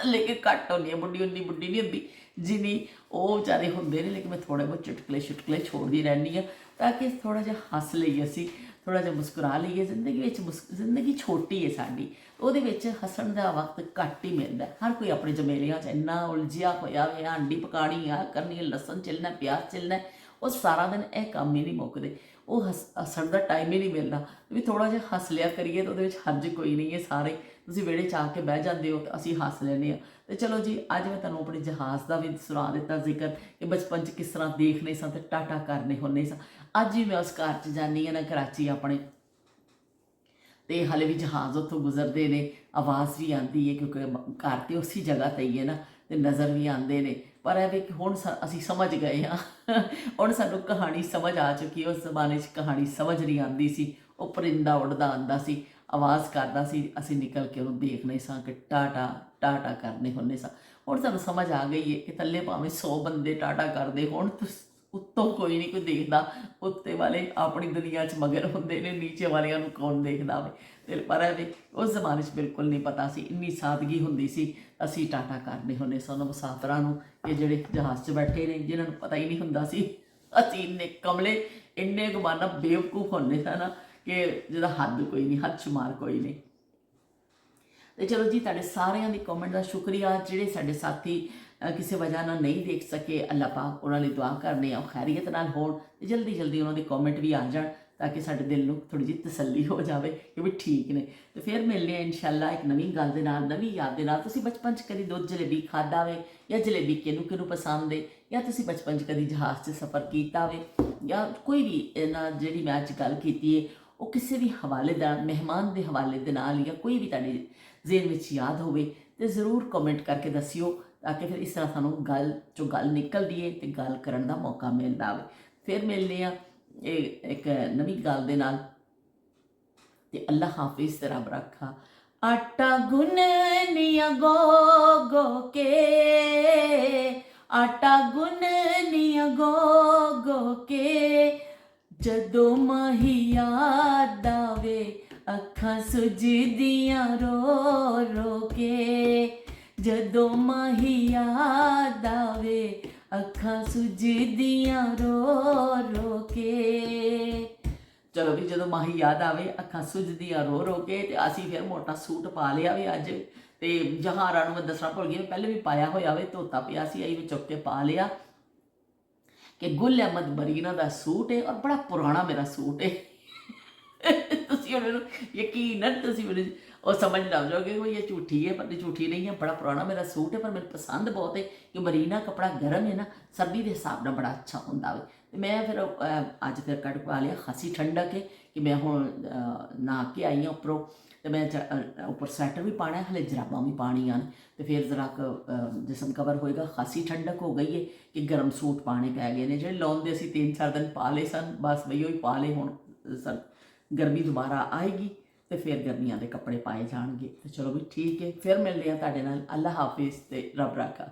ਲੇਕਿਨ ਘੱਟ ਹੁੰਦੀ ਆ ਬੁੱਢੀ, ਉਨੀ ਬੁੱਢੀ ਨਹੀਂ ਹੁੰਦੀ ਜਿੰਨੀ ਉਹ ਵਿਚਾਰੇ ਹੁੰਦੇ ਨੇ। ਲੇਕਿਨ ਮੈਂ ਥੋੜ੍ਹੇ ਬਹੁਤ ਚੁਟਕਲੇ ਛੋੜਦੀ ਰਹਿੰਦੀ ਹਾਂ, ਤਾਂ ਕਿ ਥੋੜ੍ਹਾ ਜਿਹਾ ਹੱਸ ਲਈਏ, ਅਸੀਂ ਥੋੜ੍ਹਾ ਜਿਹਾ ਮੁਸਕਰਾ ਲਈਏ। ਜ਼ਿੰਦਗੀ ਵਿੱਚ ਜ਼ਿੰਦਗੀ ਛੋਟੀ ਹੈ ਸਾਡੀ, ਉਹਦੇ ਵਿੱਚ ਹੱਸਣ ਦਾ ਵਕਤ ਘੱਟ ਹੀ ਮਿਲਦਾ। ਹਰ ਕੋਈ ਆਪਣੇ ਜ਼ਮੇਲਿਆਂ 'ਚ ਇੰਨਾ ਉਲਝਿਆ ਹੋਇਆ ਵੇ, ਹਾਂਡੀ ਪਕਾਣੀ ਆ ਕਰਨੀ, ਲਸਣ ਛਿੱਲਣਾ, ਪਿਆਜ਼ ਛਿੱਲਣਾ, ਉਹ ਸਾਰਾ ਦਿਨ ਇਹ ਕੰਮ ਹੀ ਨਹੀਂ ਮੁੱਕਦੇ, ਉਹ ਹੱਸਣ ਦਾ ਟਾਈਮ ਹੀ ਨਹੀਂ ਮਿਲਦਾ। ਵੀ ਥੋੜ੍ਹਾ ਜਿਹਾ ਹੱਸ ਲਿਆ ਕਰੀਏ ਤਾਂ ਉਹਦੇ ਵਿੱਚ ਹਰਜ ਕੋਈ ਨਹੀਂ ਹੈ। ਸਾਰੇ ਤੁਸੀਂ ਵਿਹੜੇ 'ਚ ਆ ਕੇ ਬਹਿ ਜਾਂਦੇ ਹੋ ਤਾਂ ਅਸੀਂ ਹੱਸ ਲੈਂਦੇ ਹਾਂ। ਅਤੇ ਚਲੋ ਜੀ, ਅੱਜ ਮੈਂ ਤੁਹਾਨੂੰ ਆਪਣੇ ਜਹਾਜ਼ ਦਾ ਵੀ ਸੁਣਾ ਦਿੱਤਾ ਜ਼ਿਕਰ, ਕਿ ਬਚਪਨ 'ਚ ਕਿਸ ਤਰ੍ਹਾਂ ਦੇਖਣੇ ਸਾਂ ਅਤੇ ਟਾਟਾ ਕਰਨੇ ਹੁੰਦੇ ਸਾਂ। ਅੱਜ ਵੀ ਮੈਂ ਉਸ ਘਰ 'ਚ ਜਾਂਦੀ ਹਾਂ ਨਾ, ਕਰਾਚੀ ਆਪਣੇ, ਅਤੇ ਹਾਲੇ ਵੀ ਜਹਾਜ਼ ਉੱਥੋਂ ਗੁਜ਼ਰਦੇ ਨੇ, ਆਵਾਜ਼ ਵੀ ਆਉਂਦੀ ਹੈ, ਕਿਉਂਕਿ ਘਰ ਤਾਂ ਉਸੇ ਜਗ੍ਹਾ 'ਤੇ ਹੀ ਹੈ ਨਾ, ਅਤੇ ਨਜ਼ਰ ਵੀ ਆਉਂਦੇ ਨੇ। ਪਰ ਇਹ ਵੀ ਕਿ ਹੁਣ ਅਸੀਂ ਸਮਝ ਗਏ ਹਾਂ, ਹੁਣ ਸਾਨੂੰ ਕਹਾਣੀ ਸਮਝ ਆ ਚੁੱਕੀ। ਉਸ ਜ਼ਮਾਨੇ 'ਚ ਕਹਾਣੀ ਸਮਝ ਨਹੀਂ ਆਉਂਦੀ ਸੀ। ਉਹ ਪਰਿੰਦਾ ਉੱਡਦਾ ਆਉਂਦਾ ਸੀ, ਆਵਾਜ਼ ਕਰਦਾ ਸੀ, ਅਸੀਂ ਨਿਕਲ ਕੇ ਉਹਨੂੰ ਦੇਖਦੇ ਸਾਂ ਕਿ ਟਾਟਾ ਟਾਟਾ ਕਰਨੇ ਹੁੰਦੇ ਸਾਂ। ਹੁਣ ਸਾਨੂੰ ਸਮਝ ਆ ਗਈ ਹੈ ਕਿ ਥੱਲੇ ਭਾਵੇਂ 100 ਬੰਦੇ ਟਾਟਾ ਕਰਦੇ ਹੋਣ, ਉੱਤੋਂ ਕੋਈ ਨਹੀਂ ਕੋਈ ਦੇਖਦਾ, ਉੱਤੇ ਵਾਲੇ ਆਪਣੀ ਦੁਨੀਆ 'ਚ ਮਗਰ ਹੁੰਦੇ ਨੇ, ਨੀਚੇ ਵਾਲਿਆਂ ਨੂੰ ਕੌਣ ਦੇਖਦਾ ਹੋਵੇ। ਅਤੇ ਪਰ ਇਹ ਉਸ ਜ਼ਮਾਨੇ 'ਚ ਬਿਲਕੁਲ ਨਹੀਂ ਪਤਾ ਸੀ, ਇੰਨੀ ਸਾਦਗੀ ਹੁੰਦੀ ਸੀ। ਅਸੀਂ ਟਾਟਾ ਕਰਦੇ ਹੁੰਦੇ ਸਾਨੂੰ ਮੁਸਾਫਰਾਂ ਨੂੰ, ਕਿ ਜਿਹੜੇ ਜਹਾਜ਼ 'ਚ ਬੈਠੇ ਨੇ, ਜਿਹਨਾਂ ਨੂੰ ਪਤਾ ਹੀ ਨਹੀਂ ਹੁੰਦਾ ਸੀ। ਅਸੀਂ ਇੰਨੇ ਕਮਲੇ, ਇੰਨੇ ਗੁਮਾਨਾ ਬੇਵਕੂਫ ਹੁੰਦੇ ਸਨ ਨਾ, ਕਿ ਜਿਹਦਾ ਹੱਦ ਕੋਈ ਨਹੀਂ, ਹੱਦ ਸ਼ੁਮਾਰ ਕੋਈ ਨਹੀਂ। ਅਤੇ ਚਲੋ ਜੀ, ਤੁਹਾਡੇ ਸਾਰਿਆਂ ਦੀ ਕਮੈਂਟ ਦਾ ਸ਼ੁਕਰੀਆ। ਜਿਹੜੇ ਸਾਡੇ ਸਾਥੀ ਕਿਸੇ ਵਜ੍ਹਾ ਨਾਲ ਨਹੀਂ ਦੇਖ ਸਕੇ, ਅੱਲਾਹ ਪਾਕ ਉਹਨਾਂ ਲਈ ਦੁਆ ਕਰਨੇ ਆ ਉਹ ਖੈਰੀਅਤ ਨਾਲ ਹੋਣ, ਅਤੇ ਜਲਦੀ ਜਲਦੀ ਉਹਨਾਂ ਦੇ ਕਮੈਂਟ ਵੀ ਆ ਜਾਣ, ਤਾਂ ਕਿ ਸਾਡੇ ਦਿਲ ਨੂੰ ਥੋੜ੍ਹੀ ਜਿਹੀ ਤਸੱਲੀ ਹੋ ਜਾਵੇ ਕਿ ਵੀ ਠੀਕ ਨੇ। ਅਤੇ ਫਿਰ ਮਿਲਦੇ ਹਾਂ ਇਨਸ਼ਾਅੱਲਾ ਇੱਕ ਨਵੀਂ ਗੱਲ ਦੇ ਨਾਲ, ਨਵੀਂ ਯਾਦ ਦੇ ਨਾਲ। ਤੁਸੀਂ ਬਚਪਨ 'ਚ ਕਦੀ ਦੁੱਧ ਜਲੇਬੀ ਖਾਧਾ ਹੋਵੇ, ਜਾਂ ਜਲੇਬੀ ਕਿਹਨੂੰ ਪਸੰਦ ਹੈ, ਜਾਂ ਤੁਸੀਂ ਬਚਪਨ 'ਚ ਕਦੀ ਜਹਾਜ਼ 'ਚ ਸਫ਼ਰ ਕੀਤਾ ਹੋਵੇ, ਜਾਂ ਕੋਈ ਵੀ ਇਹਨਾਂ ਜਿਹੜੀ ਮੈਂ ਅੱਜ ਗੱਲ ਕੀਤੀ ਹੈ ਉਹ ਕਿਸੇ ਵੀ ਹਵਾਲੇ ਦਾ, ਮਹਿਮਾਨ ਦੇ ਹਵਾਲੇ ਦੇ ਨਾਲ, ਜਾਂ ਕੋਈ ਵੀ ਤੁਹਾਡੇ ਜ਼ਿਹਨ ਵਿੱਚ ਯਾਦ ਹੋਵੇ, ਅਤੇ ਜ਼ਰੂਰ ਕਮੈਂਟ ਕਰਕੇ ਦੱਸਿਓ, ਤਾਂ ਕਿ ਫਿਰ ਇਸ ਤਰ੍ਹਾਂ ਸਾਨੂੰ ਗੱਲ 'ਚੋਂ ਗੱਲ ਨਿਕਲਦੀ ਹੈ ਅਤੇ ਗੱਲ ਕਰਨ ਦਾ ਮੌਕਾ ਮਿਲਦਾ ਹੋਵੇ। ਫਿਰ ਮਿਲਦੇ ਹਾਂ ਇਹ ਇੱਕ ਨਵੀਂ ਗੱਲ ਦੇ ਨਾਲ, ਅਤੇ ਅੱਲਾ ਹਾਫਿਜ਼ ਤੇ ਰੱਬ ਰੱਖਾ। ਆਟਾ ਗੁੰਨਨੀਆਂ ਗੋ ਗੋ ਕੇ, ਆਟਾ ਗੁੰਨਨੀਆਂ ਗੋ ਗੋ ਕੇ, ਜਦੋਂ ਮਾਹੀ ਯਾਦ ਆਵੇ ਅੱਖਾਂ ਸੁੱਜਦੀਆਂ ਰੋ ਰੋ ਕੇ, ਜਦੋਂ ਮਾਹੀ ਯਾਦ ਆਵੇ ਅੱਖਾਂ ਸੁੱਜਦੀਆਂ ਰੋ ਰੋ ਕੇ। ਚਲੋ ਵੀ ਜਦੋਂ ਮਾਹੀ ਯਾਦ ਆਵੇ ਅੱਖਾਂ ਸੁੱਜਦੀਆਂ ਰੋ ਰੋ ਕੇ, ਤੇ ਅਸੀਂ ਫਿਰ ਮੋਟਾ ਸੂਟ ਪਾ ਲਿਆ ਵੀ ਅੱਜ। ਤੇ ਜਹਾਰਾਂ ਨੂੰ ਮੈਂ ਦੱਸਣਾ ਭੁੱਲ ਗਈ, ਪਹਿਲੇ ਵੀ ਪਾਇਆ ਹੋਇਆ ਵੇ, ਧੋਤਾ ਪਿਆ ਸੀ, ਆਈ ਵੀ ਚੁੱਕ ਕੇ ਪਾ ਲਿਆ ਕਿ ਗੁੱਲ ਅਹਿਮਦ ਮਰੀਨਾ ਦਾ ਸੂਟ ਹੈ, ਔਰ ਬੜਾ ਪੁਰਾਣਾ ਮੇਰਾ ਸੂਟ ਹੈ। ਤੁਸੀਂ ਹੁਣ ਮੈਨੂੰ ਯਕੀਨਨ ਤੁਸੀਂ ਮੈਨੂੰ ਉਹ ਸਮਝ ਲੱਗ ਜਾਓਗੇ ਕਿ ਇਹ ਝੂਠੀ ਹੈ, ਪਰ ਝੂਠੀ ਨਹੀਂ ਹੈ, ਬੜਾ ਪੁਰਾਣਾ ਮੇਰਾ ਸੂਟ ਹੈ, ਪਰ ਮੈਨੂੰ ਪਸੰਦ ਬਹੁਤ ਹੈ ਕਿ ਮਰੀਨਾ ਕੱਪੜਾ ਗਰਮ ਹੈ ਨਾ, ਸਰਦੀ ਦੇ ਹਿਸਾਬ ਨਾਲ ਬੜਾ ਅੱਛਾ ਹੁੰਦਾ ਵੇ। ਤੇ ਮੈਂ ਫਿਰ ਅੱਜ ਫਿਰ ਕੱਢ ਪਾ ਲਿਆ, ਖਾਸੀ ਠੰਡਕ ਹੈ ਕਿ ਮੈਂ ਹੁਣ ਨਹਾ ਕੇ ਆਈ ਹਾਂ ਉੱਪਰੋਂ, ਤੇ ਮੈਂ ਉੱਪਰ ਸਵੈਟਰ ਵੀ ਪਾਣਾ, ਹਲੇ ਜਰਾਬਾਂ ਵੀ ਪਾਣੀਆਂ ਨੇ, ਤੇ ਫਿਰ ਜ਼ਰਾ ਜਿਸਮ ਕਵਰ ਹੋਏਗਾ। ਖਾਸੀ ਠੰਡਕ ਹੋ ਗਈ ਹੈ ਕਿ ਗਰਮ ਸੂਟ ਪਾਣੇ ਪੈ ਗਏ ਨੇ, ਜਿਹੜੇ ਲਾਉਂਦੇ ਅਸੀਂ 3-4 ਦਿਨ ਪਾ ਲਏ ਸਨ, ਬਸ ਬਈ ਉਹ ਹੀ ਪਾ ਲਏ। ਹੁਣ ਗਰਮੀ ਦੁਬਾਰਾ ਆਏਗੀ ਤੇ ਫਿਰ ਗਰਮੀਆਂ ਦੇ ਕੱਪੜੇ ਪਾਏ ਜਾਣਗੇ। ਤੇ ਚਲੋ ਵੀ ਠੀਕ ਹੈ, ਫਿਰ ਮਿਲਦੇ ਹਾਂ ਤੁਹਾਡੇ ਨਾਲ। ਅੱਲਾ ਹਾਫਿਜ਼ ਤੇ ਰੱਬ ਰਾਖਾ।